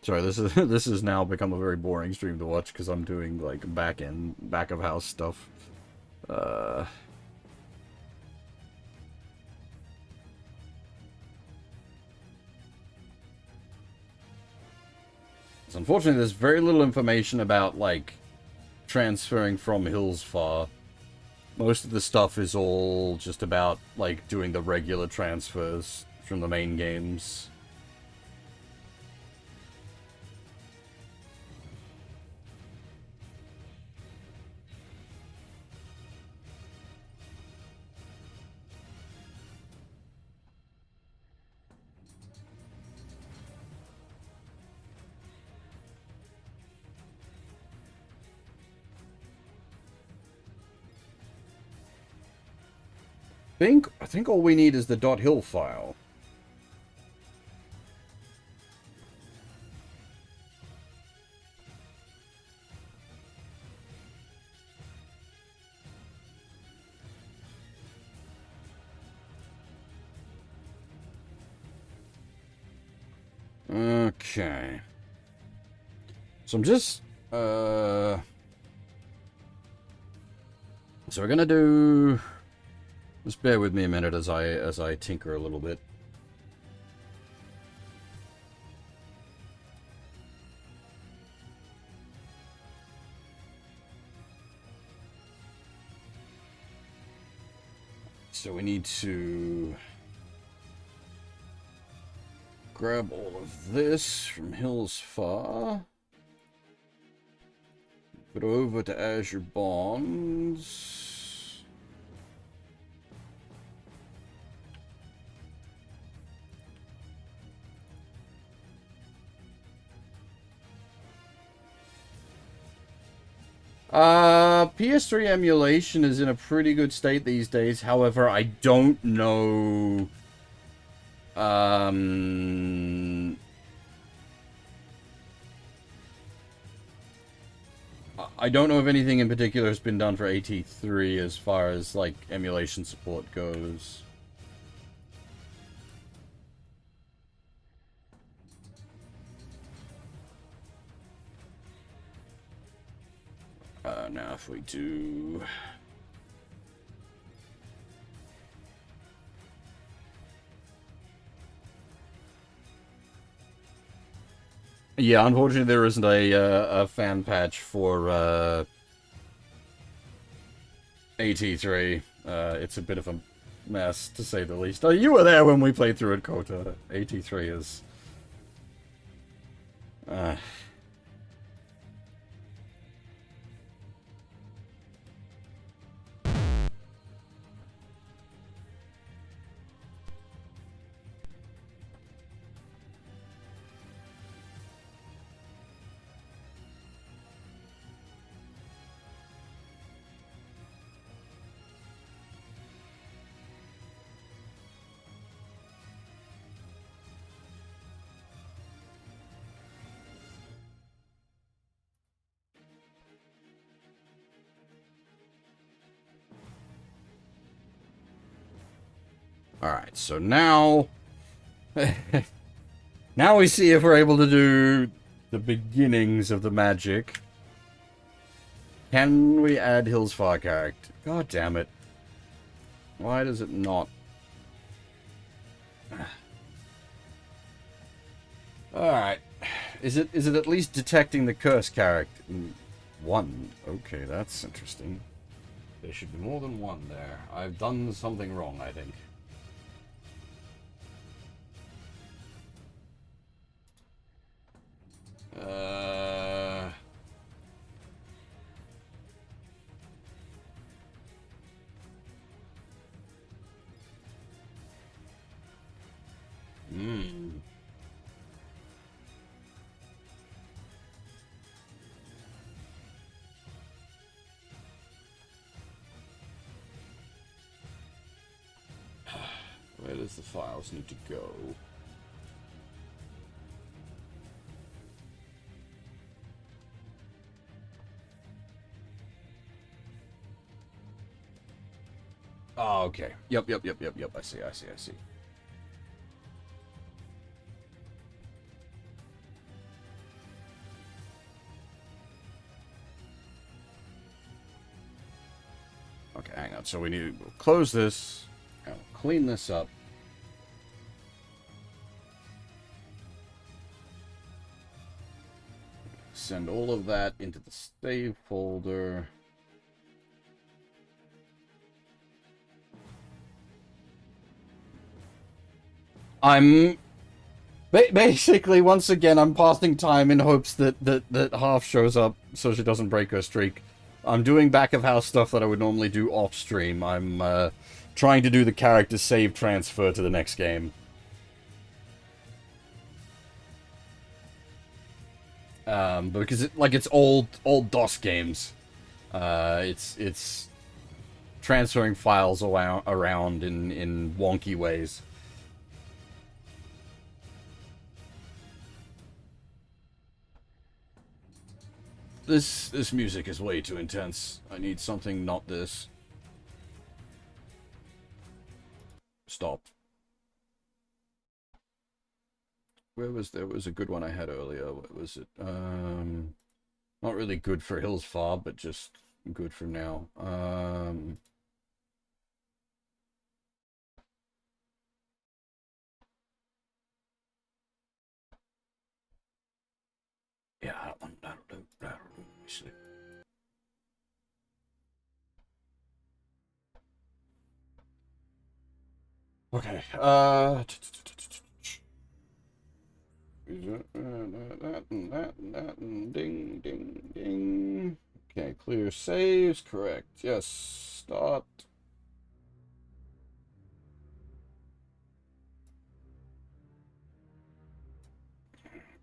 Sorry, this has now become a very boring stream to watch because I'm doing like back of house stuff. So unfortunately, there's very little information about like transferring from Hillsfar. Most of the stuff is all just about like doing the regular transfers from the main games. I think all we need is the .hill file. Okay. So I'm just so we're gonna do. Just bear with me a minute as I tinker a little bit. So we need to grab all of this from Hillsfar. Put over to Azure Bonds. PS3 emulation is in a pretty good state these days. However, I don't know. I don't know if anything in particular has been done for AT3 as far as like emulation support goes. Now if we do... Yeah, unfortunately there isn't a fan patch for AT3. It's a bit of a mess, to say the least. You were there when we played through it, Kota. AT3 is... Alright, so now... now we see if we're able to do the beginnings of the magic. Can we add Hillsfar character? God damn it. Why does it not? Alright. Is it at least detecting the curse character? One. Okay, that's interesting. There should be more than one there. I've done something wrong, I think. Where does the files need to go? Oh, okay. Yep. I see. Okay, hang on. So we need to close this. I'll clean this up. Send all of that into the save folder. I'm basically, once again, I'm passing time in hopes that Half shows up so she doesn't break her streak. I'm doing back of house stuff that I would normally do off stream. I'm trying to do the character save transfer to the next game. Because it's old DOS games. It's transferring files around in wonky ways. This music is way too intense. I need something not this. Stop. There was a good one I had earlier. What was it? Not really good for Hillsfar, but just good for now. Yeah, that one. That'll do. Actually. Okay. Ding, ding, ding. Okay, clear saves. Correct. Yes. Start.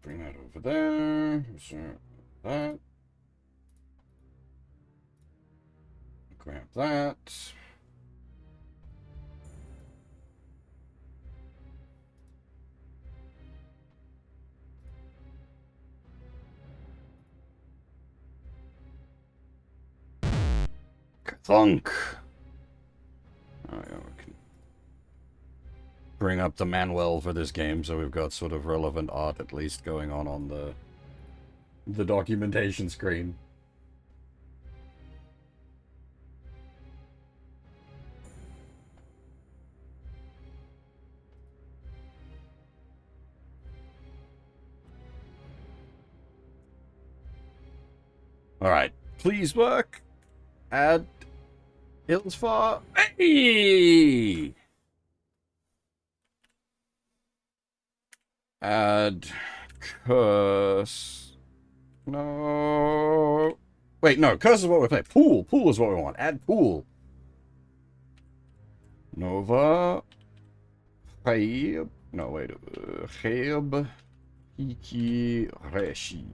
Bring that over there. That. Grab that. Thunk. Oh, yeah, we can bring up the manual for this game, so we've got sort of relevant art at least going on the documentation screen. Alright, please work. Add Hillsfar. Hey! Add curse. No. Wait, no, curse is what we're playing. Pool. Pool is what we want. Add pool. Nova. Hayb. No, wait. Hayb. Hiki. Reshi.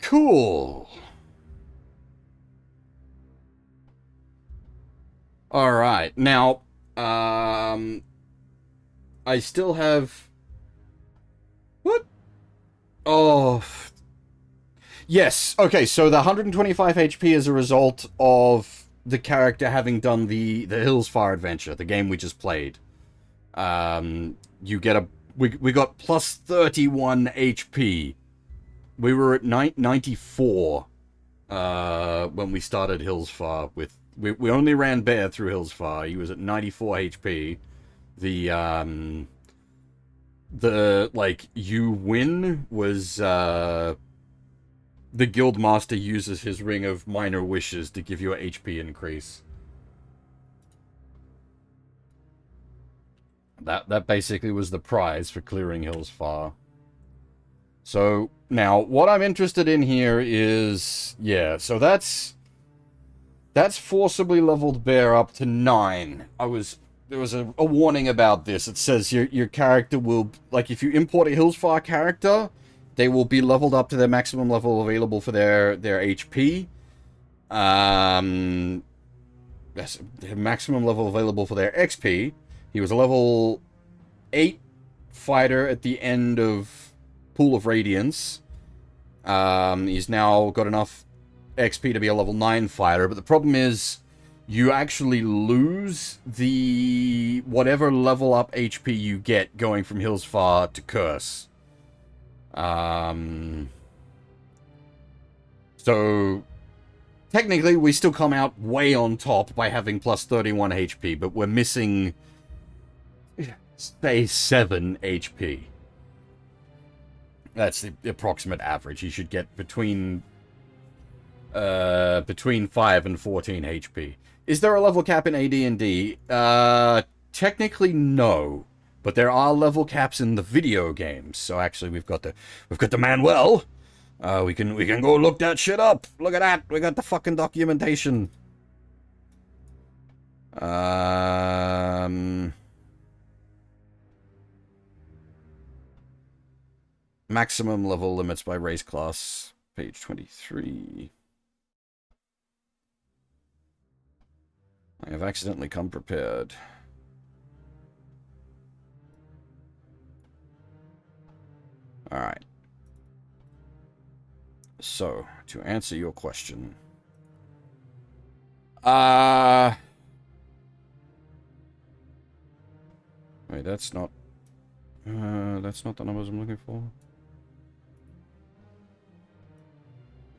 Cool. Alright, now, I still have... What? Oh... Yes, okay, so the 125 HP is a result of the character having done the Hillsfar adventure, the game we just played. You get a... We got plus 31 HP. We were at 94 when we started Hillsfar with... We only ran Bear through Hillsfar. He was at 94 HP. The, like, you win was, the Guildmaster uses his Ring of Minor Wishes to give you a HP increase. That basically was the prize for clearing Hillsfar. So, now, what I'm interested in here is... Yeah, so that's forcibly leveled Bear up to 9. There was a warning about this. It says your character will... Like, if you import a Hillsfar character, they will be leveled up to their maximum level available for their HP. Yes, their maximum level available for their XP. He was a level 8 fighter at the end of Pool of Radiance. He's now got enough XP to be a level 9 fighter, but the problem is you actually lose the whatever level up HP you get going from Hillsfar to Curse. So technically we still come out way on top by having plus 31 HP, but we're missing, say, 7 HP. That's the approximate average. You should get between 5 and 14 HP. Is there a level cap in AD&D? Technically no, but there are level caps in the video games. So actually, we've got the manual. We can go look that shit up. Look at that. We got the fucking documentation. Maximum level limits by race class. Page 23. I have accidentally come prepared. Alright. So, to answer your question. Wait, that's not the numbers I'm looking for.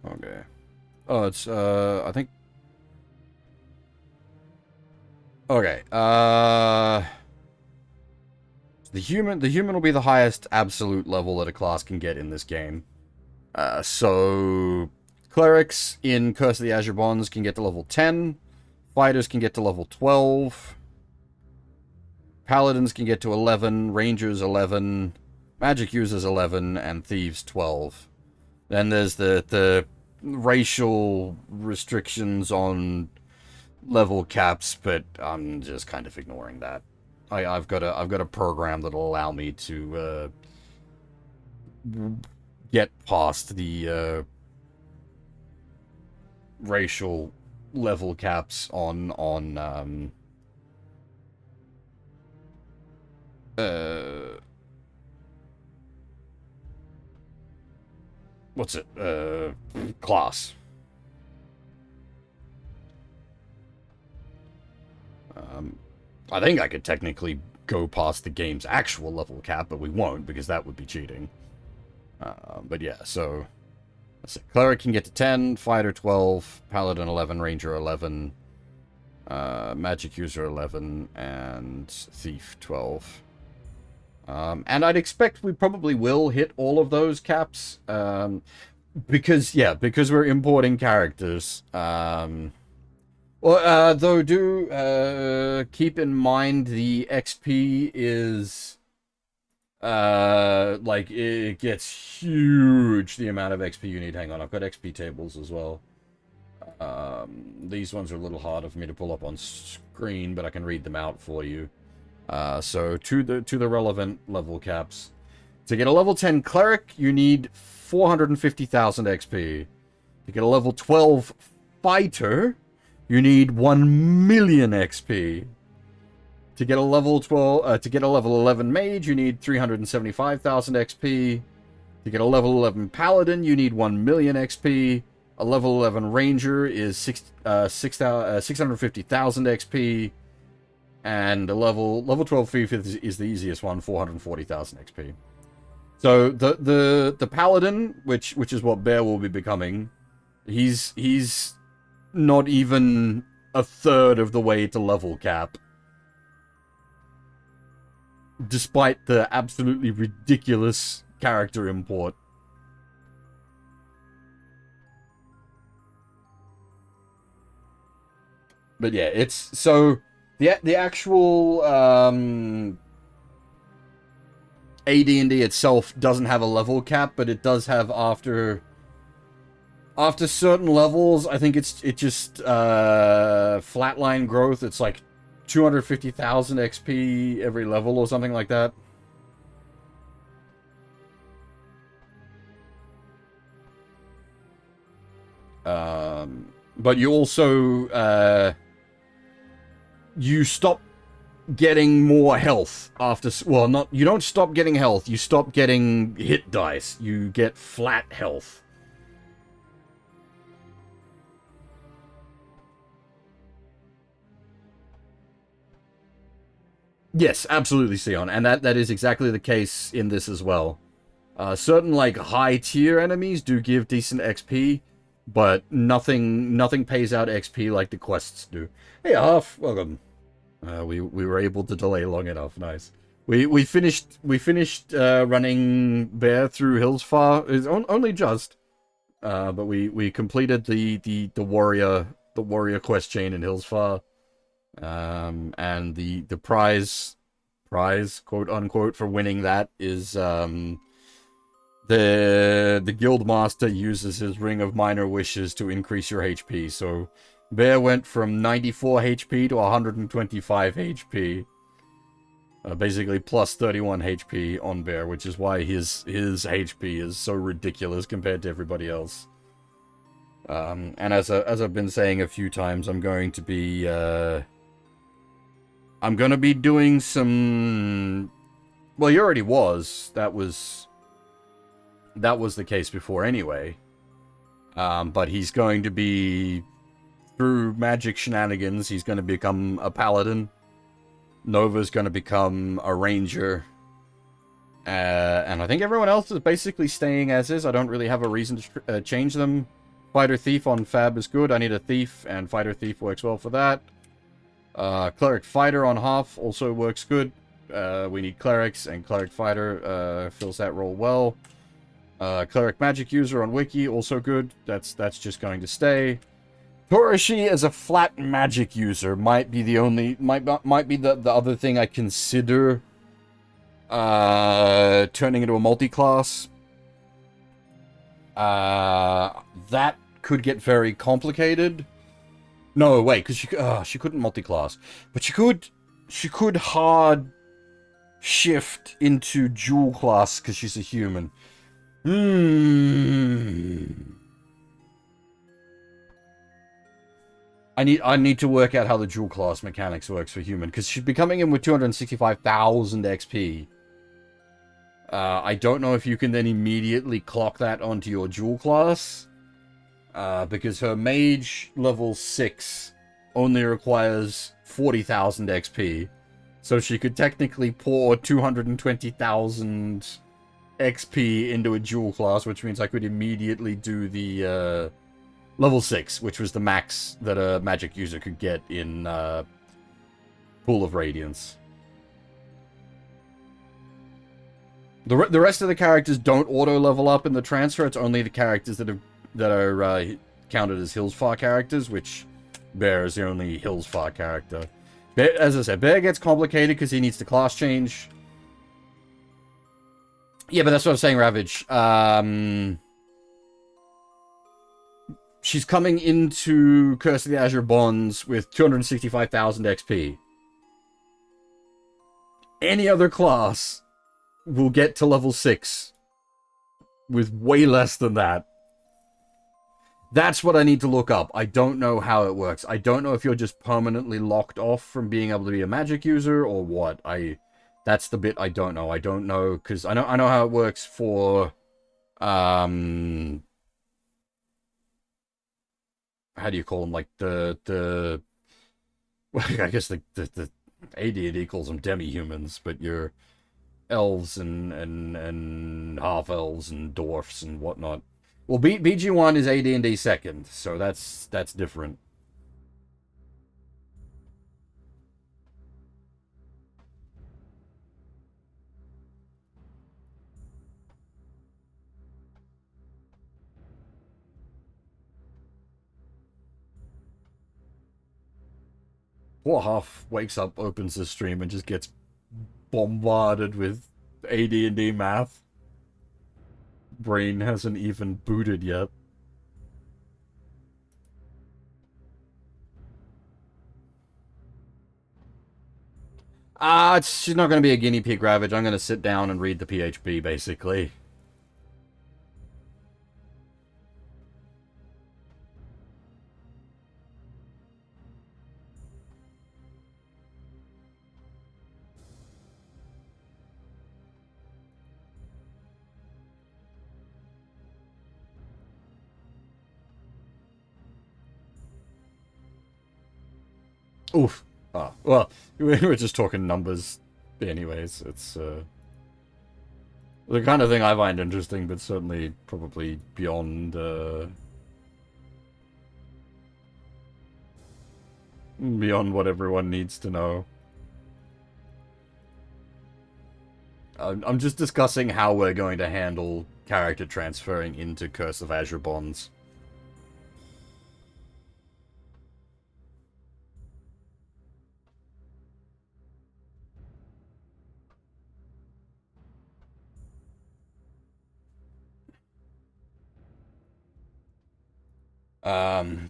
Okay. Oh, it's, I think... Okay, the human will be the highest absolute level that a class can get in this game. So clerics in Curse of the Azure Bonds can get to level 10, fighters can get to level 12, paladins can get to 11, rangers 11, magic users 11, and thieves 12. Then there's the racial restrictions on level caps, but I'm just kind of ignoring that. I've got a program that'll allow me to get past the racial level caps on what's it? Class. I think I could technically go past the game's actual level cap, but we won't because that would be cheating. But yeah, so let's see. Cleric can get to 10, Fighter 12, Paladin 11, Ranger 11, Magic User 11, and Thief 12. And I'd expect we probably will hit all of those caps, because we're importing characters. Though do keep in mind the XP is like it gets huge, the amount of XP you need. Hang on, I've got XP tables as well. These ones are a little harder for me to pull up on screen, but I can read them out for you. So to the relevant level caps. To get a level 10 cleric, you need 450,000 XP. To get a level 12 fighter, you need 1 million XP. To get a level 11 mage, you need 375,000 XP. To get a level 11 paladin, you need 1 million XP. A level 11 ranger is 650,000 XP. And a level 12 thief is the easiest one, 440,000 XP. So the paladin, which is what Bear will be becoming, he's not even a third of the way to level cap, despite the absolutely ridiculous character import. But yeah, it's so the actual AD&D itself doesn't have a level cap, but it does have after certain levels. I think it just flatline growth. It's like 250,000 XP every level or something like that. But you also you stop getting more health after, well, not, you don't stop getting health, you stop getting hit dice, you get flat health. Yes, absolutely, Sion, and that is exactly the case in this as well. Certain, like, high tier enemies do give decent XP, but nothing pays out XP like the quests do. Hey, Half, welcome. We were able to delay long enough. Nice. We finished running Bear through Hillsfar. It's only just, but we completed the warrior quest chain in Hillsfar, and the prize quote unquote for winning that is the guild master uses his ring of minor wishes to increase your HP. So Bear went from 94 HP to 125 HP. Basically plus 31 HP on Bear, which is why his HP is so ridiculous compared to everybody else. And as I've been saying a few times, I'm going to be doing some. Well, he already was. That was the case before anyway. But he's going to be, through magic shenanigans, he's going to become a paladin. Nova's going to become a ranger. And I think everyone else is basically staying as is. I don't really have a reason to change them. Fighter Thief on Fab is good. I need a Thief, and Fighter Thief works well for that. Cleric Fighter on Half also works good. We need Clerics, and Cleric Fighter fills that role well. Cleric Magic User on Wiki, also good. That's just going to stay. Torashi as a flat magic user might be the only, might be the other thing I consider turning into a multi-class. That could get very complicated. No, wait, because she couldn't multi-class, but she could hard shift into dual class because she's a human. Hmm. I need to work out how the dual class mechanics works for human, because she'd be coming in with 265,000 XP. I don't know if you can then immediately clock that onto your dual class, because her mage level 6 only requires 40,000 XP. So she could technically pour 220,000 XP into a dual class, which means I could immediately do the level 6, which was the max that a magic user could get in Pool of Radiance. The rest of the characters don't auto level up in the transfer. It's only the characters that are counted as Hillsfar characters, which Bear is the only Hillsfar character. As I said, Bear gets complicated because he needs to class change. Yeah, but that's what I'm saying, Ravage. She's coming into Curse of the Azure Bonds with 265,000 XP. Any other class will get to level 6 with way less than that. That's what I need to look up. I don't know how it works. I don't know if you're just permanently locked off from being able to be a magic user or what. That's the bit I don't know. I don't know because I know how it works for how do you call them, like the well, I guess the AD&D calls them demi-humans, but you're elves and half elves and dwarfs and whatnot. Well, BG1 is AD&D second, so that's different. Poor Half wakes up, opens the stream, and just gets bombarded with AD&D math. Brain hasn't even booted yet. She's not going to be a guinea pig, Ravage. I'm going to sit down and read the PHP, basically. Oof. Well, we're just talking numbers. Anyways, it's the kind of thing I find interesting, but certainly probably beyond beyond what everyone needs to know. I'm just discussing how we're going to handle character transferring into Curse of Azure Bonds.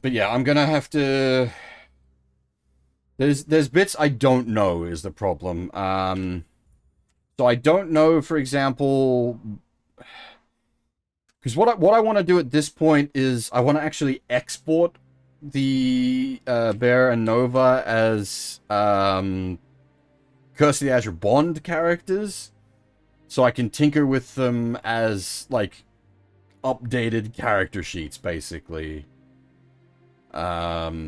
But yeah, I'm gonna have to... There's bits I don't know is the problem. So I don't know, for example... Because what I want to do at this point is I want to actually export the Bear and Nova as Curse of the Azure Bond characters, so I can tinker with them as like updated character sheets, basically. But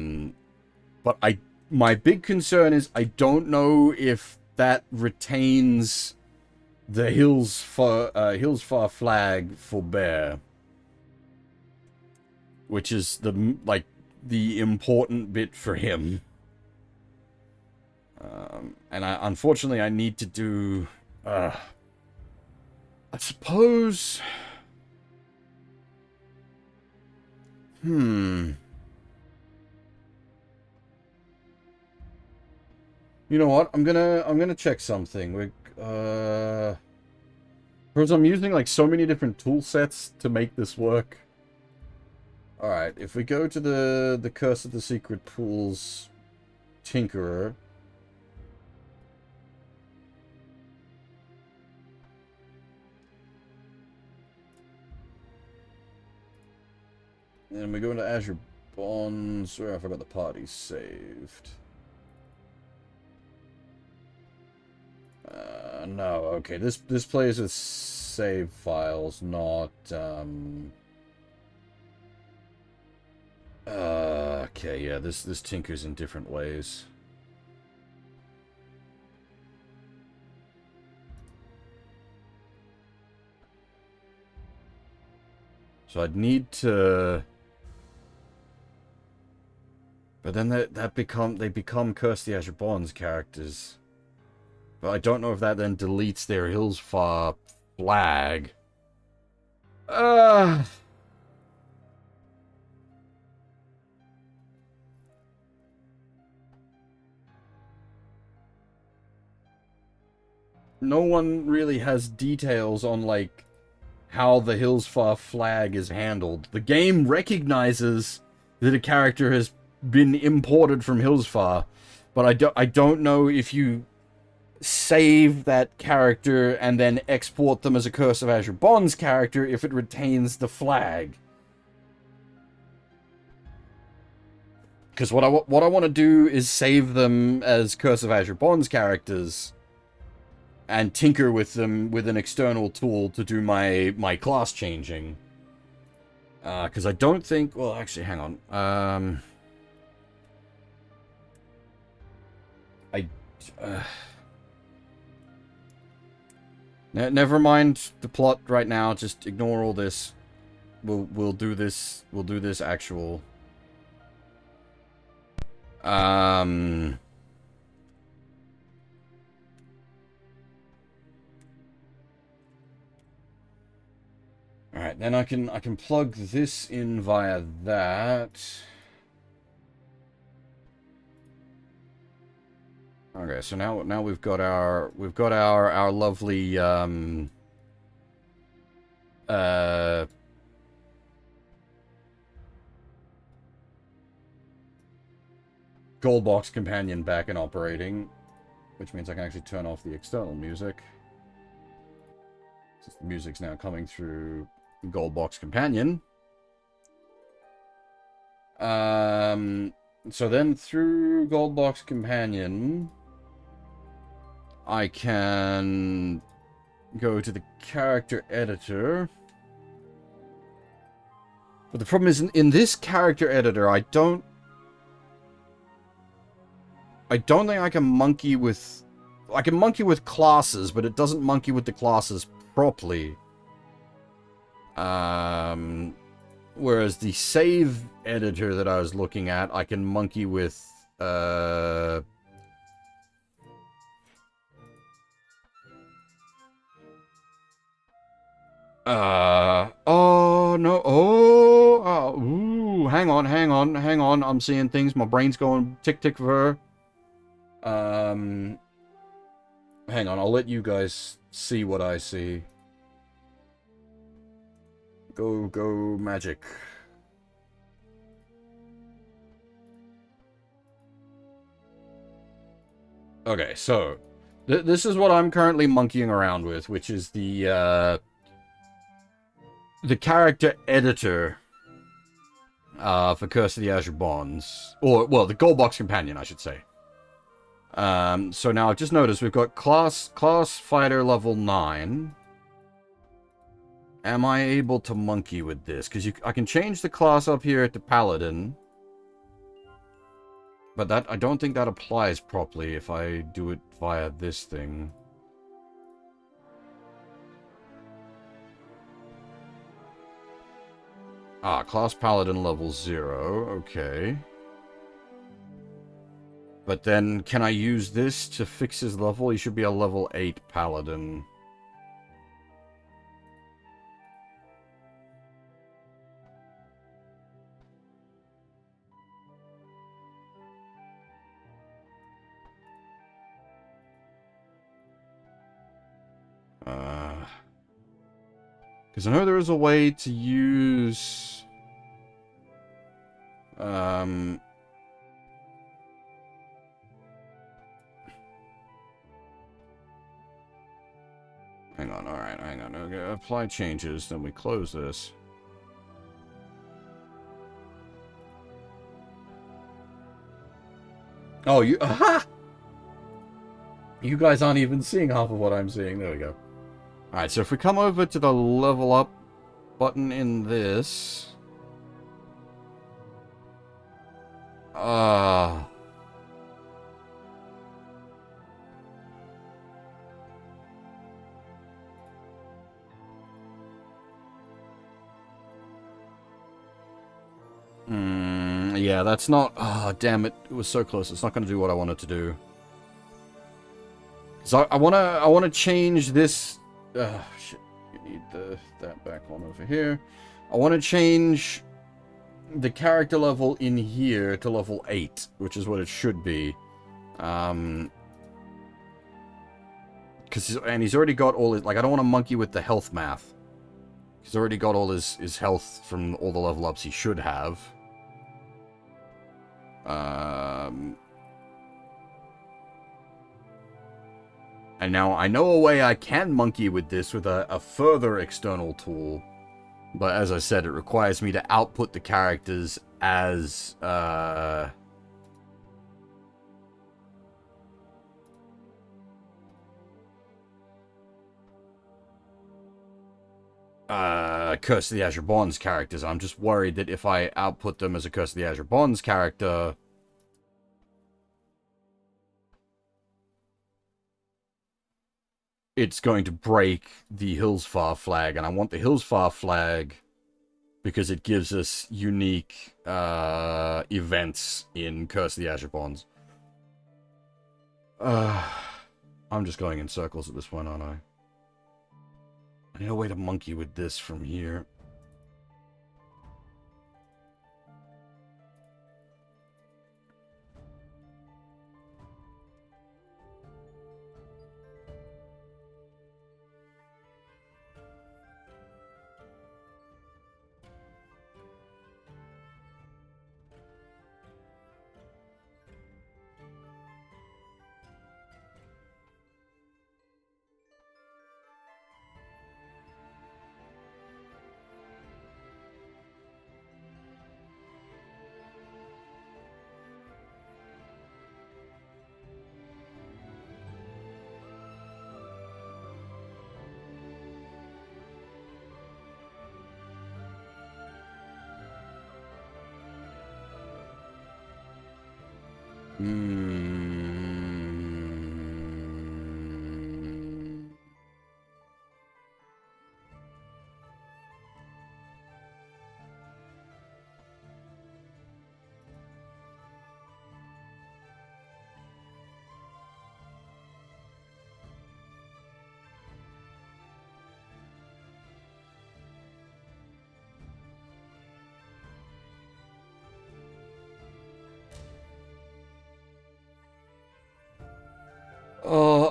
my big concern is I don't know if that retains the Hillsfar flag for Bear, which is the important bit for him. And unfortunately I need to do I suppose you know what? I'm gonna check something. Because I'm using like so many different tool sets to make this work. All right, if we go to the Curse of the Secret Pools Tinkerer, And we go into Azure Bonds. Where I forgot the party saved. No, okay. This plays with save files, not okay, yeah, this tinkers in different ways. So I'd need to, but then they become Curse the Azure Bonds characters. But I don't know if that then deletes their Hillsfar flag. No one really has details on, like, how the Hillsfar flag is handled. The game recognizes that a character has been imported from Hillsfar, but I don't know if you save that character and then export them as a Curse of Azure Bonds character if it retains the flag. Because what I want to do is save them as Curse of Azure Bonds characters and tinker with them with an external tool to do my class changing. Because I don't think... Well, actually, hang on. Never mind the plot right now. Just ignore all this. We'll do this. We'll do this actual. Alright, then I can plug this in via that. Okay, so now we've got our lovely gold box companion back and operating, which means I can actually turn off the external music. Since the music's now coming through gold box companion. So then through gold box companion, I can go to the character editor. But the problem is in this character editor, I don't think I can monkey with... I can monkey with classes, but it doesn't monkey with the classes properly. Whereas the save editor that I was looking at, I can monkey with... oh, no, ooh, hang on, I'm seeing things, my brain's going tick-tick-ver. Hang on, I'll let you guys see what I see. Go, magic. Okay, so, this is what I'm currently monkeying around with, which is the character editor for Curse of the Azure Bonds. Or, well, the Gold Box Companion, I should say. So now I've just noticed we've got class fighter level 9. Am I able to monkey with this? Because I can change the class up here to Paladin. But that I don't think that applies properly if I do it via this thing. Ah, class Paladin level 0. Okay. But then, can I use this to fix his level? He should be a level 8 Paladin. Because I know there is a way to use... Hang on, alright, hang on. Okay, apply changes, then we close this. Oh, you... Aha! You guys aren't even seeing half of what I'm seeing. There we go. Alright, so if we come over to the level up button in this... yeah, that's not... Oh, damn it. It was so close. It's not going to do what I wanted to do. So I wanna change this... shit. You need that back on over here. I want to change the character level in here to level 8, which is what it should be. And he's already got all his... Like, I don't want to monkey with the health math. He's already got all his health from all the level ups he should have. And now I know a way I can monkey with this with a further external tool. But as I said, it requires me to output the characters as... Curse of the Azure Bonds characters. I'm just worried that if I output them as a Curse of the Azure Bonds character... it's going to break the Hillsfar flag, and I want the Hillsfar flag because it gives us unique events in Curse of the Azure Bonds. I'm just going in circles at this point, aren't I? I need a way to monkey with this from here.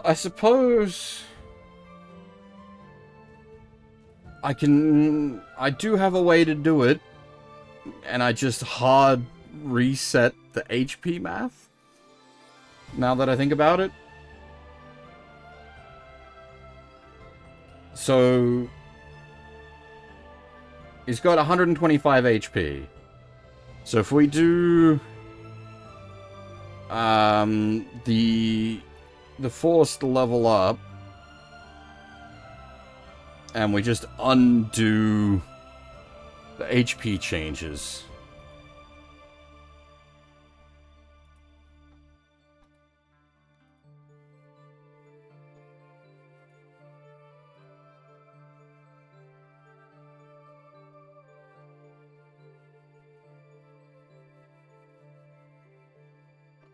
I suppose I do have a way to do it, and I just hard reset the HP math, now that I think about it. So, he's got 125 HP. So if we do the forced level up, and we just undo the HP changes.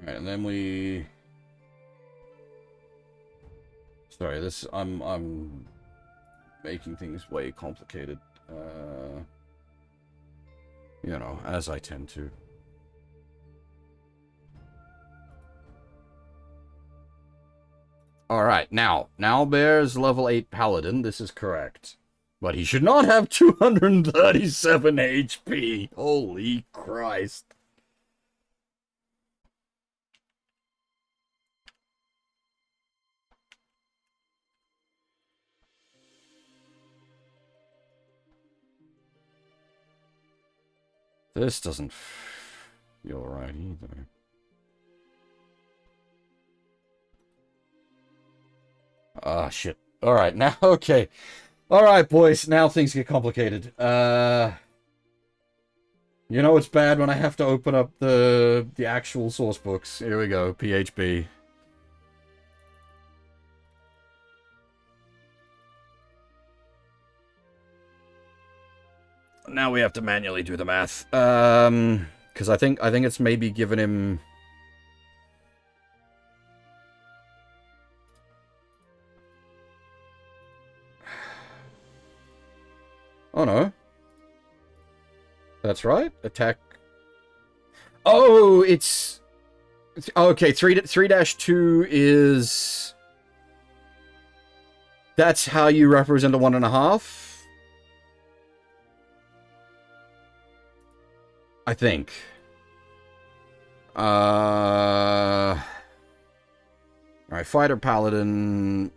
Alright, and then we... Sorry, this... I'm making things way complicated. You know, as I tend to. Alright, now Bear's level 8 Paladin, this is correct. But he should not have 237 HP. Holy Christ. This doesn't feel right either. Ah, shit. Alright, now, okay. Alright, boys, now things get complicated. You know it's bad when I have to open up the actual source books. Here we go, PHB. Now we have to manually do the math. Because I think it's maybe given him... Oh no. That's right. Attack. Oh, it's... Okay, 3-2 is... That's how you represent a 1.5? I think. Alright, Fighter Paladin,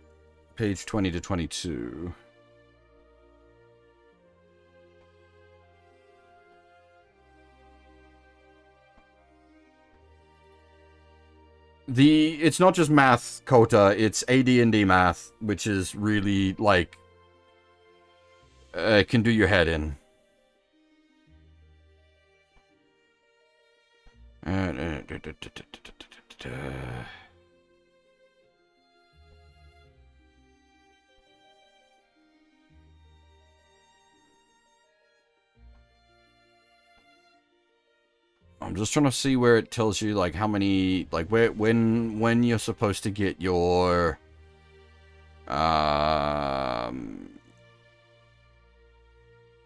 page 20 to 22. It's not just math, Kota, it's AD&D math, which is really, like, can do your head in. I'm just trying to see where it tells you, like, how many, like, when you're supposed to get your,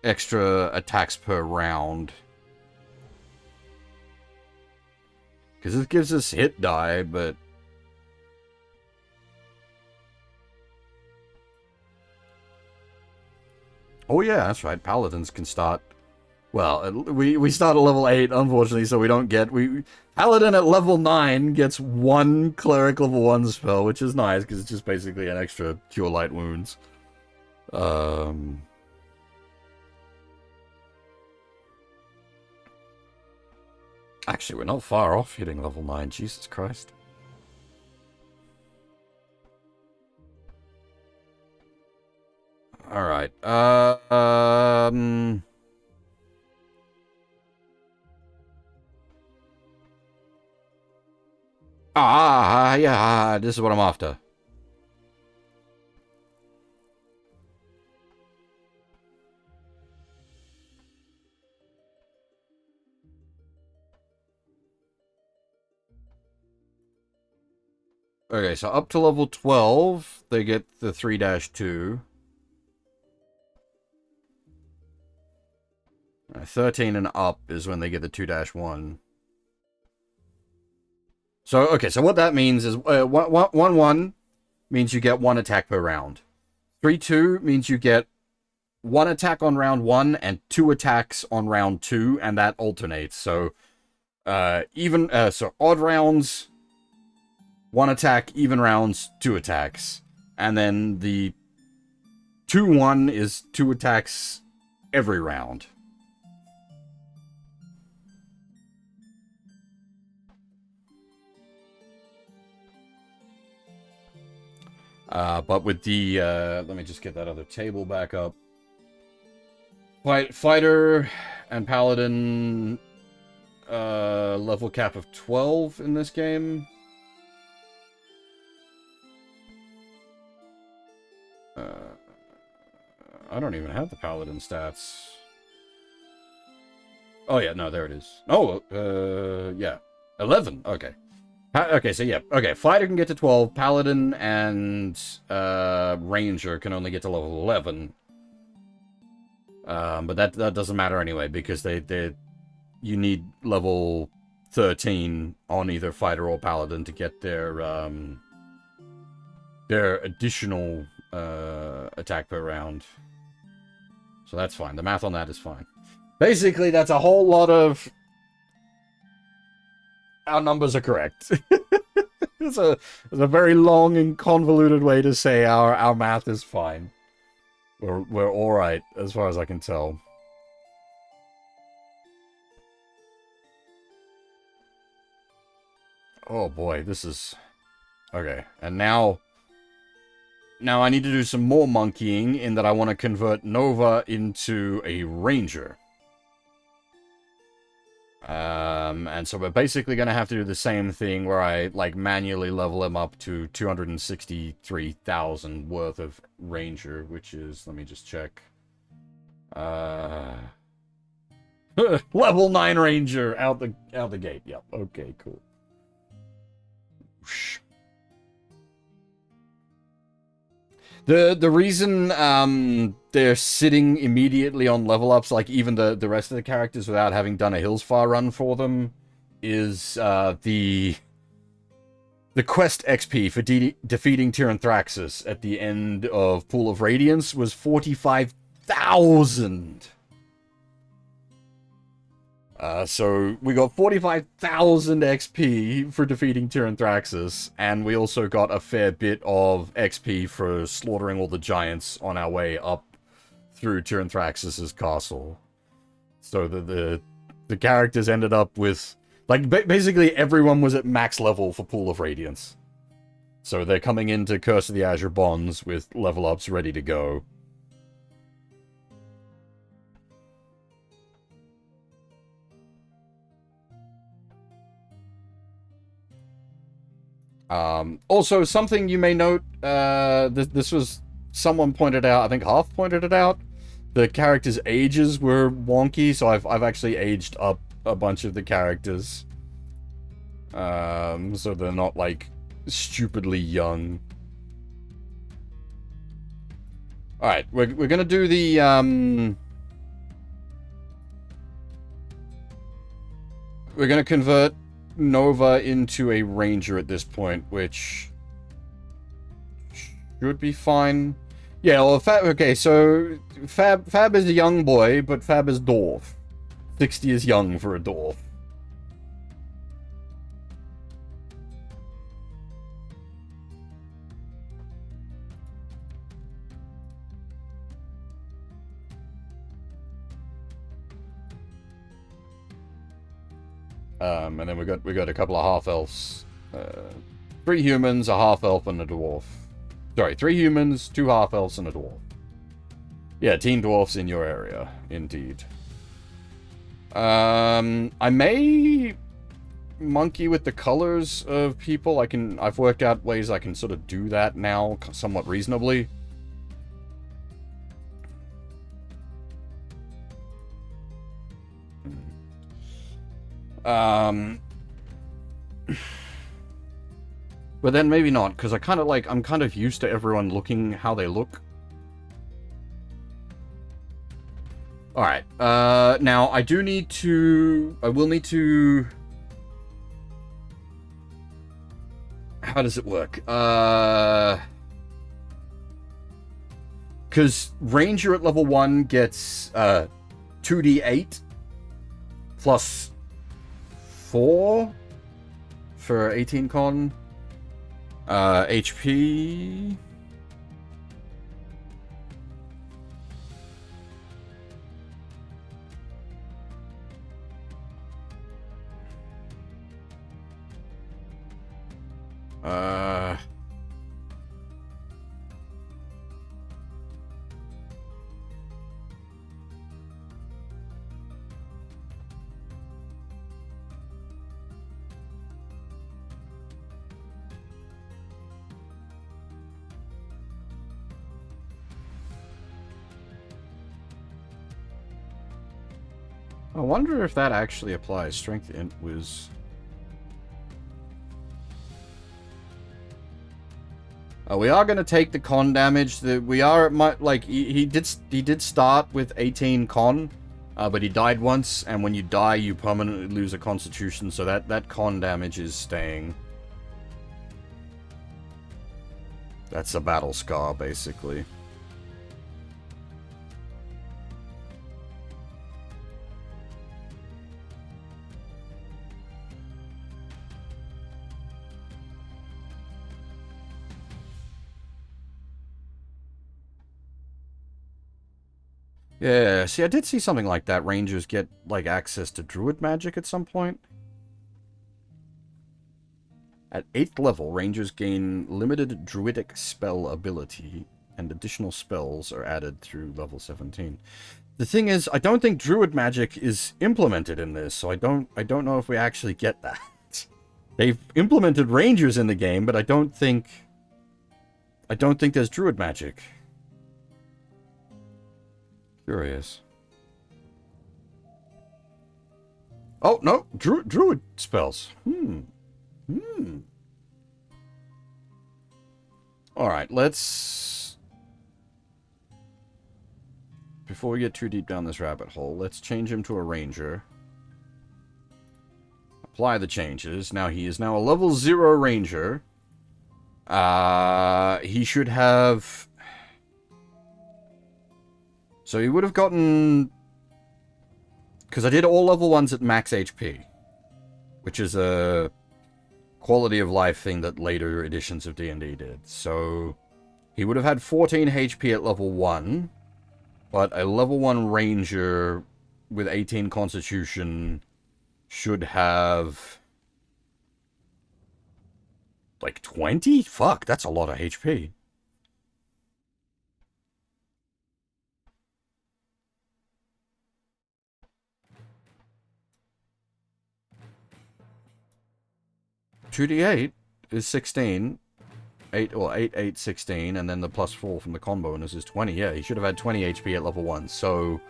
extra attacks per round. Because it gives us hit die, but... Oh yeah, that's right, Paladins can start... Well, we start at level 8, unfortunately, so we don't get... Paladin at level 9 gets 1 Cleric level 1 spell, which is nice, because it's just basically an extra Cure Light Wounds. Actually, we're not far off hitting level 9, Jesus Christ. Alright, yeah, this is what I'm after. Okay, so up to level 12, they get the 3-2. 13 and up is when they get the 2-1. So, okay, so what that means is 1-1 means you get 1 attack per round. 3-2 means you get 1 attack on round 1 and 2 attacks on round 2, and that alternates. So, so odd rounds, 1 attack, even rounds, 2 attacks. And then the 2-1 is 2 attacks every round. But with the, let me just get that other table back up. Fighter and Paladin, level cap of 12 in this game. I don't even have the Paladin stats. Oh yeah, no, there it is. Oh, yeah. 11, okay. Okay, so yeah. Okay, Fighter can get to 12. Paladin and Ranger can only get to level 11. But that doesn't matter anyway, because you need level 13 on either Fighter or Paladin to get their additional attack per round. So that's fine. The math on that is fine. Basically, that's a whole lot of... Our numbers are correct. It's a very long and convoluted way to say our math is fine. We're all right, as far as I can tell. Oh boy, this is... Okay, and now... Now I need to do some more monkeying in that I want to convert Nova into a ranger. And so we're basically going to have to do the same thing where I, like, manually level him up to 263,000 worth of ranger, which is, let me just check. Level 9 ranger out the gate. Yep. Okay, cool. Whoosh. The reason they're sitting immediately on level ups, like even the rest of the characters, without having done a Hillsfar run for them, is the quest XP for defeating Tyranthraxus at the end of Pool of Radiance was 45,000. So we got 45,000 XP for defeating Tyranthraxus, and we also got a fair bit of XP for slaughtering all the giants on our way up through Tyranthraxus's castle. So the characters ended up with, like, basically everyone was at max level for Pool of Radiance. So they're coming into Curse of the Azure Bonds with level ups ready to go. Also, something you may note, this was, someone pointed out, I think Half pointed it out, the characters' ages were wonky, so I've actually aged up a bunch of the characters. So they're not, like, stupidly young. Alright, we're gonna do the, we're gonna convert Nova into a ranger at this point, which should be fine. Yeah, well, okay, so Fab is a young boy, but Fab is dwarf. 60 is young for a dwarf. And then we got a couple of half-elves. 3 humans, a half-elf, and a dwarf. Sorry, 3 humans, 2 half-elves, and a dwarf. Yeah, teen dwarfs in your area, indeed. I may monkey with the colors of people. I've worked out ways I can sort of do that now, somewhat reasonably. But then maybe not, because I'm kind of used to everyone looking how they look. Alright, now I will need to... How does it work? Because Ranger at level 1 gets, 2d8 plus 4 for 18 con. HP. I wonder if that actually applies. Strength int was... we are going to take the con damage. We are at like he did start with 18 con, but he died once, and when you die, you permanently lose a constitution. So that con damage is staying. That's a battle scar, basically. Yeah, see, I did see something like that. Rangers get, like, access to druid magic at some point. At 8th level, rangers gain limited druidic spell ability, and additional spells are added through level 17. The thing is, I don't think druid magic is implemented in this, so I don't know if we actually get that. They've implemented rangers in the game, but I don't think there's druid magic. Curious. Oh, no, druid spells. Alright, let's... Before we get too deep down this rabbit hole, let's change him to a ranger. Apply the changes. Now he is now a level 0 ranger. He should have... So he would have gotten... Because I did all level 1s at max HP. Which is a quality of life thing that later editions of D&D did. So he would have had 14 HP at level 1. But a level 1 ranger with 18 constitution should have... like 20? Fuck, that's a lot of HP. Two D8 is 16. 8, 8, 16, and then the plus 4 from the con bonus is 20. Yeah, he should have had 20 HP at level 1. So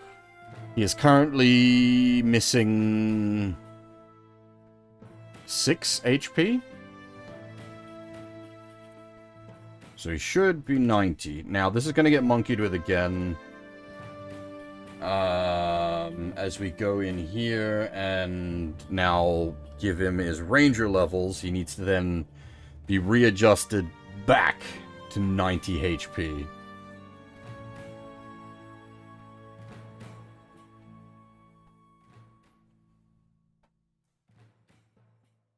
he is currently missing 6 HP. So he should be 90. Now, this is going to get monkeyed with again. As we go in here and now give him his ranger levels, he needs to then be readjusted back to 90 HP.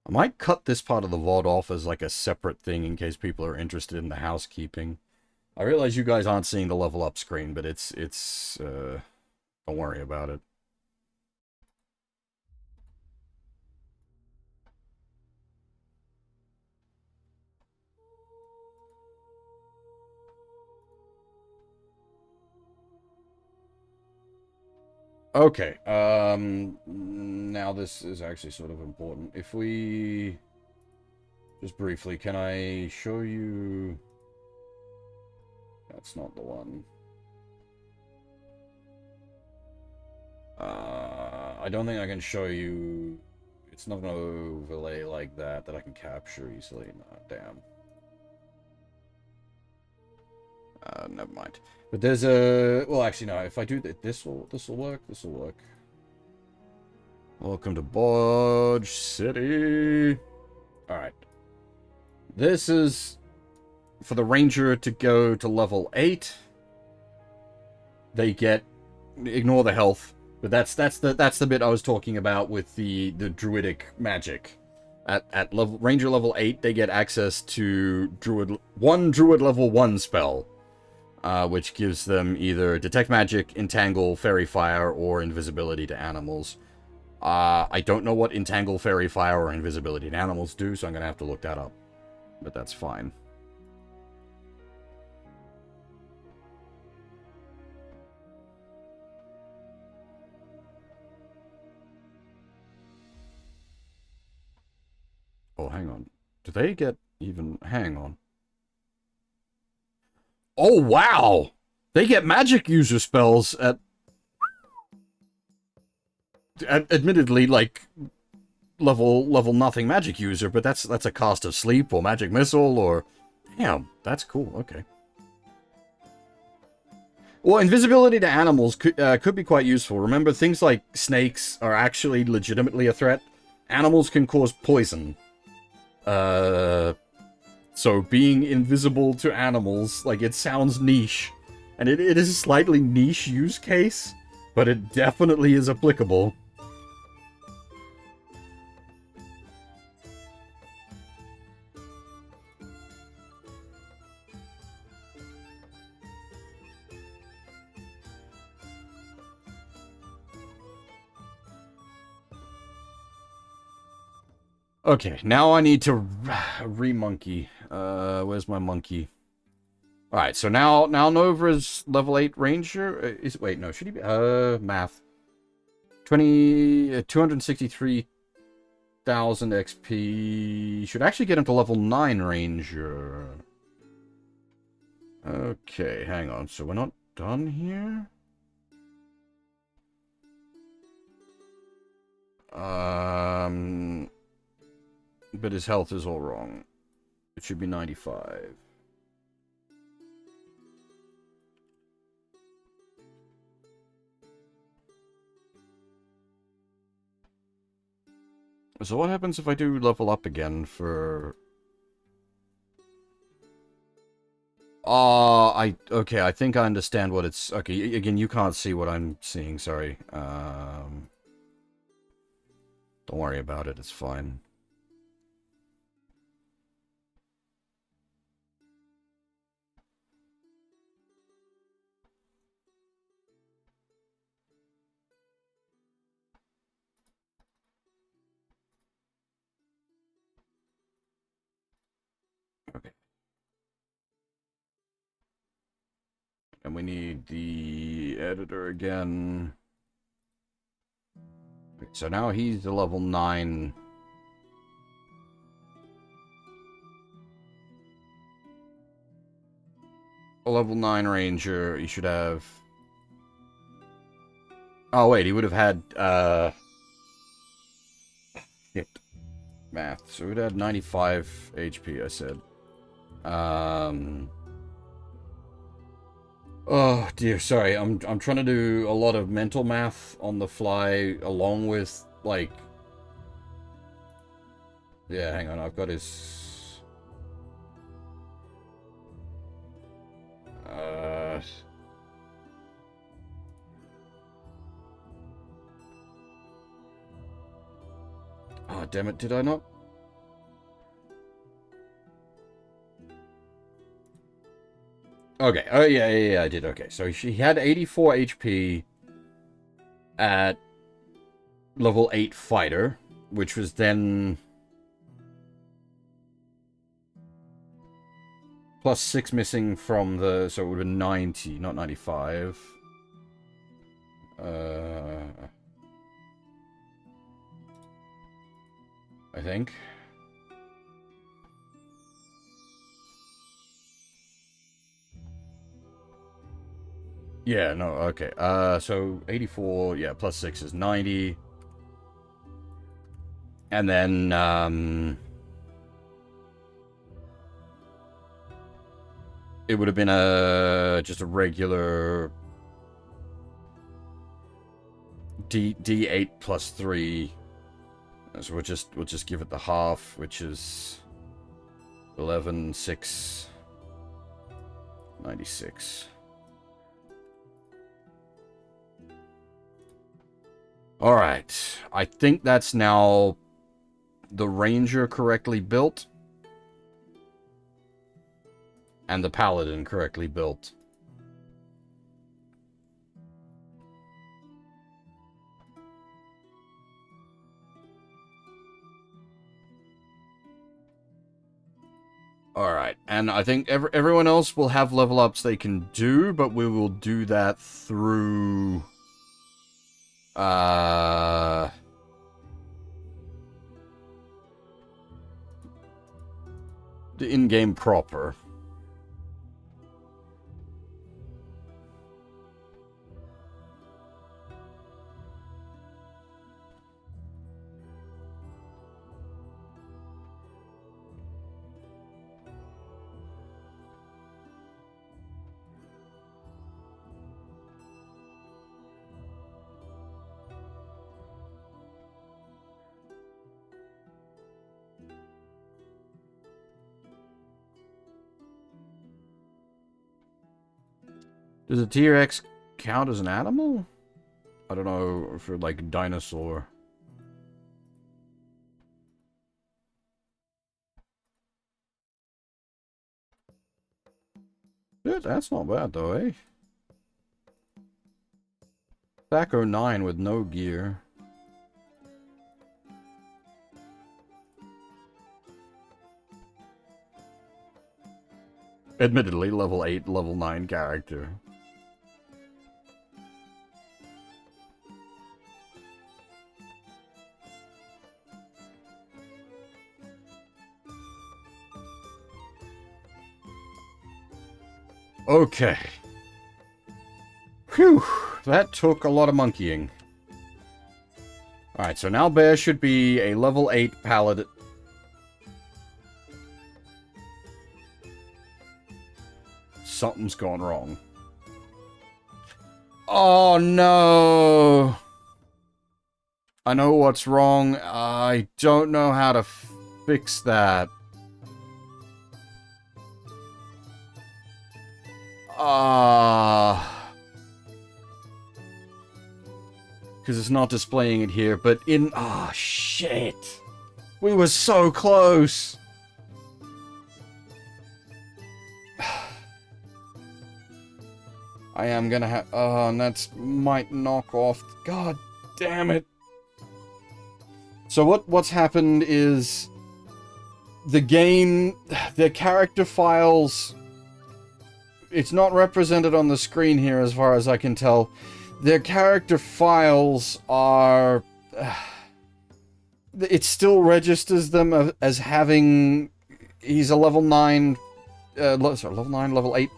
I might cut this part of the VOD off as like a separate thing in case people are interested in the housekeeping. I realize you guys aren't seeing the level up screen, but don't worry about it. Okay, now this is actually sort of important. If we... Just briefly, can I show you... That's not the one. I don't think I can show you... It's not an overlay like that I can capture easily. No, damn. Never mind. But there's a... Well, actually, no. If I do that, this will work. This will work. Welcome to Bodge City. Alright. This is for the ranger to go to level 8. They get... Ignore the health. But that's the bit I was talking about with the druidic magic. At level ranger level 8, they get access to one druid level 1 spell. Which gives them either Detect Magic, Entangle, Fairy Fire, or Invisibility to Animals. I don't know what Entangle, Fairy Fire, or Invisibility to Animals do, so I'm going to have to look that up. But that's fine. Oh, hang on. Do they get even... Hang on. Oh, wow! They get magic user spells at admittedly, like, level nothing magic user, but that's a cast of sleep or magic missile or... Damn, that's cool, okay. Well, invisibility to animals could be quite useful. Remember, things like snakes are actually legitimately a threat. Animals can cause poison. So being invisible to animals, like, it sounds niche. And it is a slightly niche use case, but it definitely is applicable. Okay, now I need to re-monkey. Where's my monkey? Alright, so now Nova's level 8 ranger. Wait, no, should he be? Math. 263,000 XP. Should actually get him to level 9 ranger. Okay, hang on. So we're not done here? But his health is all wrong. It should be 95. So what happens if I do level up again for... Okay, I think I understand what it's... Okay, again, you can't see what I'm seeing, sorry. Don't worry about it, it's fine. Okay. And we need the editor again. Okay, so now he's a level 9. A level 9 ranger, he should have... Oh, wait, he would have had, Shit. Math. So we'd had 95 HP, I said. Oh, dear, sorry. I'm trying to do a lot of mental math on the fly, along with, like... Yeah, hang on, I've got his... Oh, damn it, did I not? Okay, oh yeah, I did, okay. So he had 84 HP at level 8 fighter, which was then... Plus 6 missing from the... So it would have been 90, not 95. I think. Yeah, no, okay. So 84, yeah, plus 6 is 90. And then, it would have been just a regular D8 plus 3. So we'll just give it the half, which is 11, 6, 96. Alright, I think that's now the Ranger correctly built. And the Paladin correctly built. Alright, and I think everyone else will have level ups they can do, but we will do that through... the in-game proper. Does a T-Rex count as an animal? I don't know, for like dinosaur. Yeah, that's not bad though, eh? Thaco 9 with no gear. Admittedly, level 8, level 9 character. Okay. Whew, that took a lot of monkeying. Alright, so now Bear should be a level 8 paladin. Something's gone wrong. Oh no! I know what's wrong. I don't know how to fix that. Because it's not displaying it here, but in... Ah, shit! We were so close! I am gonna have... Oh, and that might knock off... God damn it! So what's happened is... The game... The character files... It's not represented on the screen here as far as I can tell. Their character files are... It still registers them as having... He's a level 9... sorry, level 9, level 8.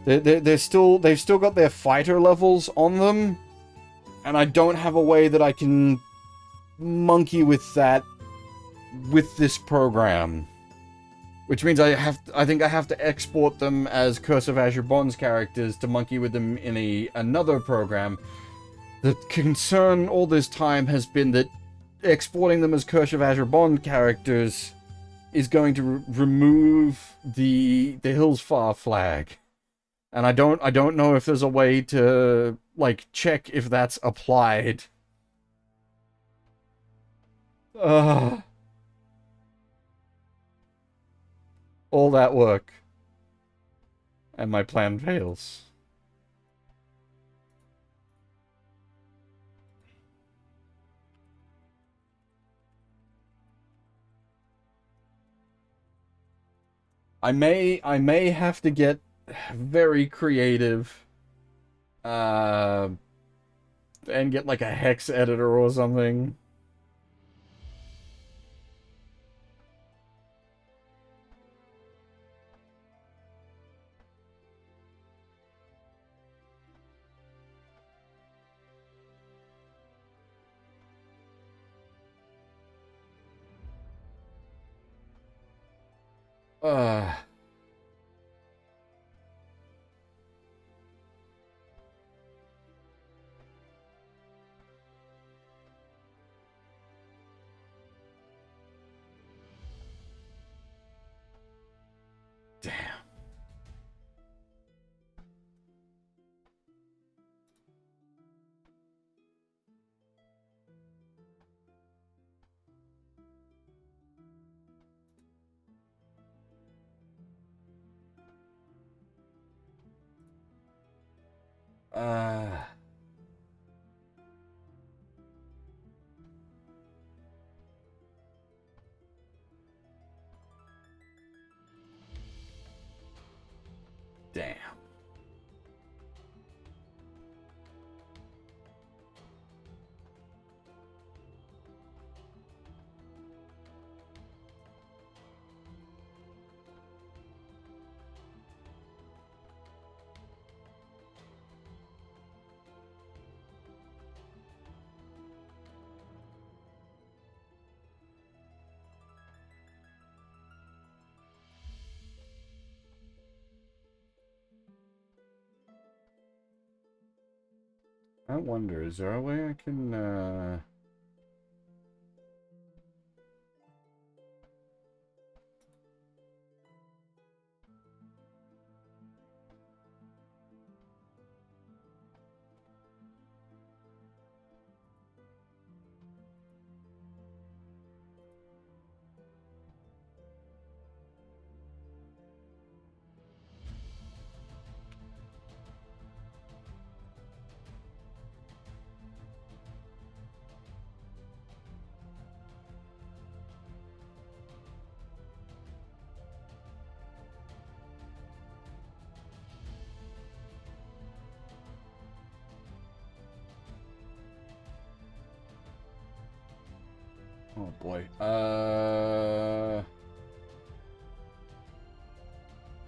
They've still got their fighter levels on them. And I don't have a way that I can monkey with that with this program. Which means I think I have to export them as Curse of Azure Bonds characters to monkey with them in another program. The concern all this time has been that exporting them as Curse of Azure Bond characters is going to remove the Hillsfar flag. And I don't know if there's a way to like check if that's applied. All that work. And my plan fails. I may have to get very creative. And get like a hex editor or something. Damn. Damn. I wonder, is there a way I can, Oh boy.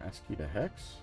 ASCII to hex?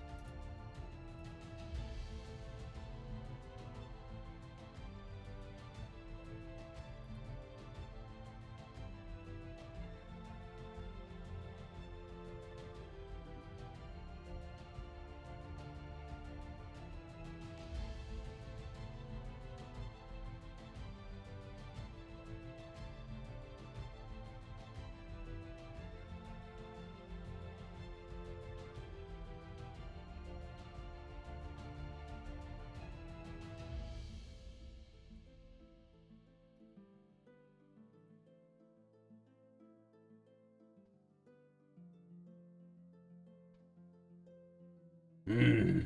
Hmm.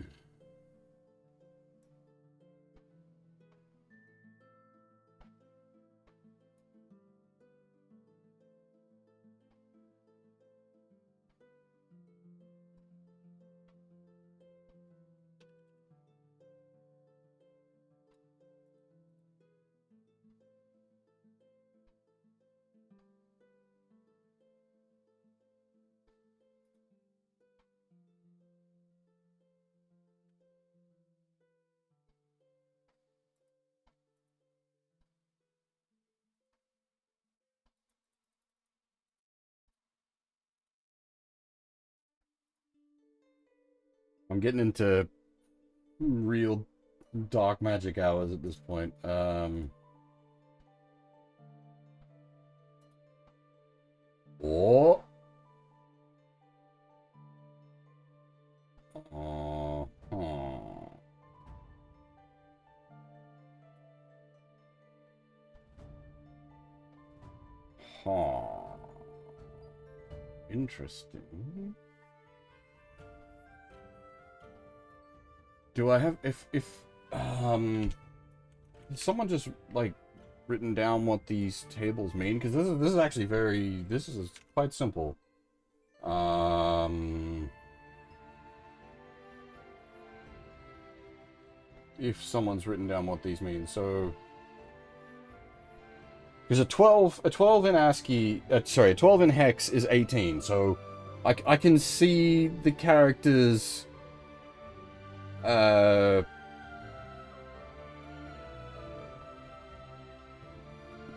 I'm getting into real dark magic hours at this point. Oh. Oh. Oh. Huh. Interesting. Do I have has someone just like written down what these tables mean? Because this is actually this is quite simple. If someone's written down what these mean, so because a 12 in ASCII, sorry, a 12 in hex is 18. So I can see the characters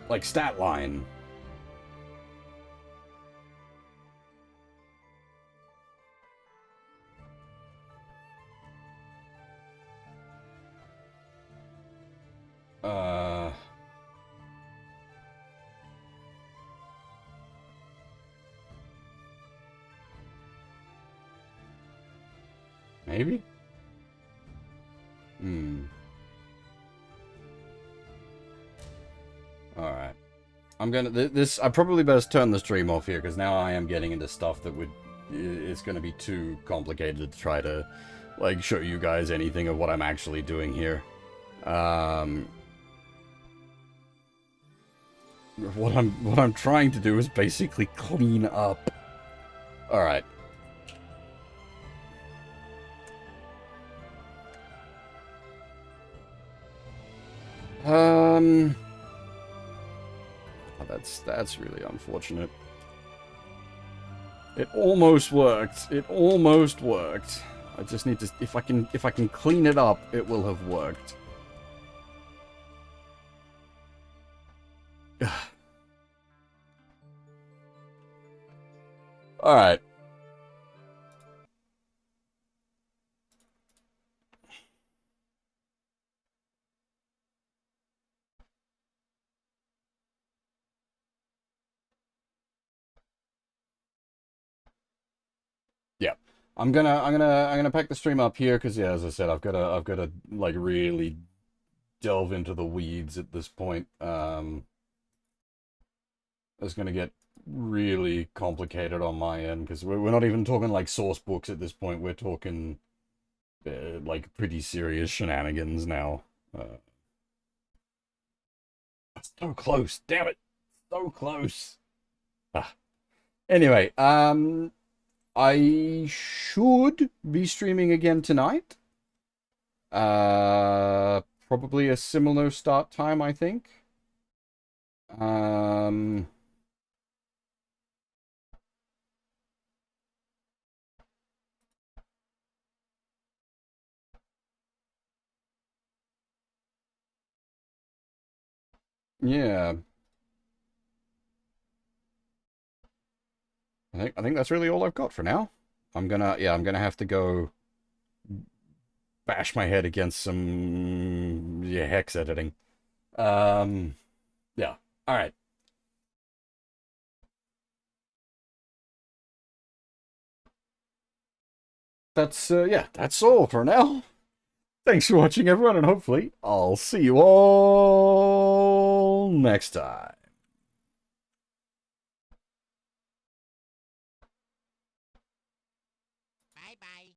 like stat line. Uh Maybe? Alright. I'm gonna I probably best turn the stream off here because now I am getting into stuff that it's gonna be too complicated to try to like show you guys anything of what I'm actually doing here. What I'm trying to do is basically clean up. Alright. That's really unfortunate. It almost worked. It almost worked. I just need to if I can clean it up, it will have worked. All right. Yeah. I'm gonna pack the stream up here because yeah, as I said, I've gotta like really delve into the weeds at this point. It's gonna get really complicated on my end because we're not even talking like source books at this point. We're talking like pretty serious shenanigans now. So close, damn it, so close. Ah. Anyway, I should be streaming again tonight. Probably a similar start time, I think. Yeah. I think that's really all I've got for now. I'm gonna have to go bash my head against some hex editing. Um, yeah. All right. That's all for now. Thanks for watching, everyone, and hopefully I'll see you all next time. Bye bye.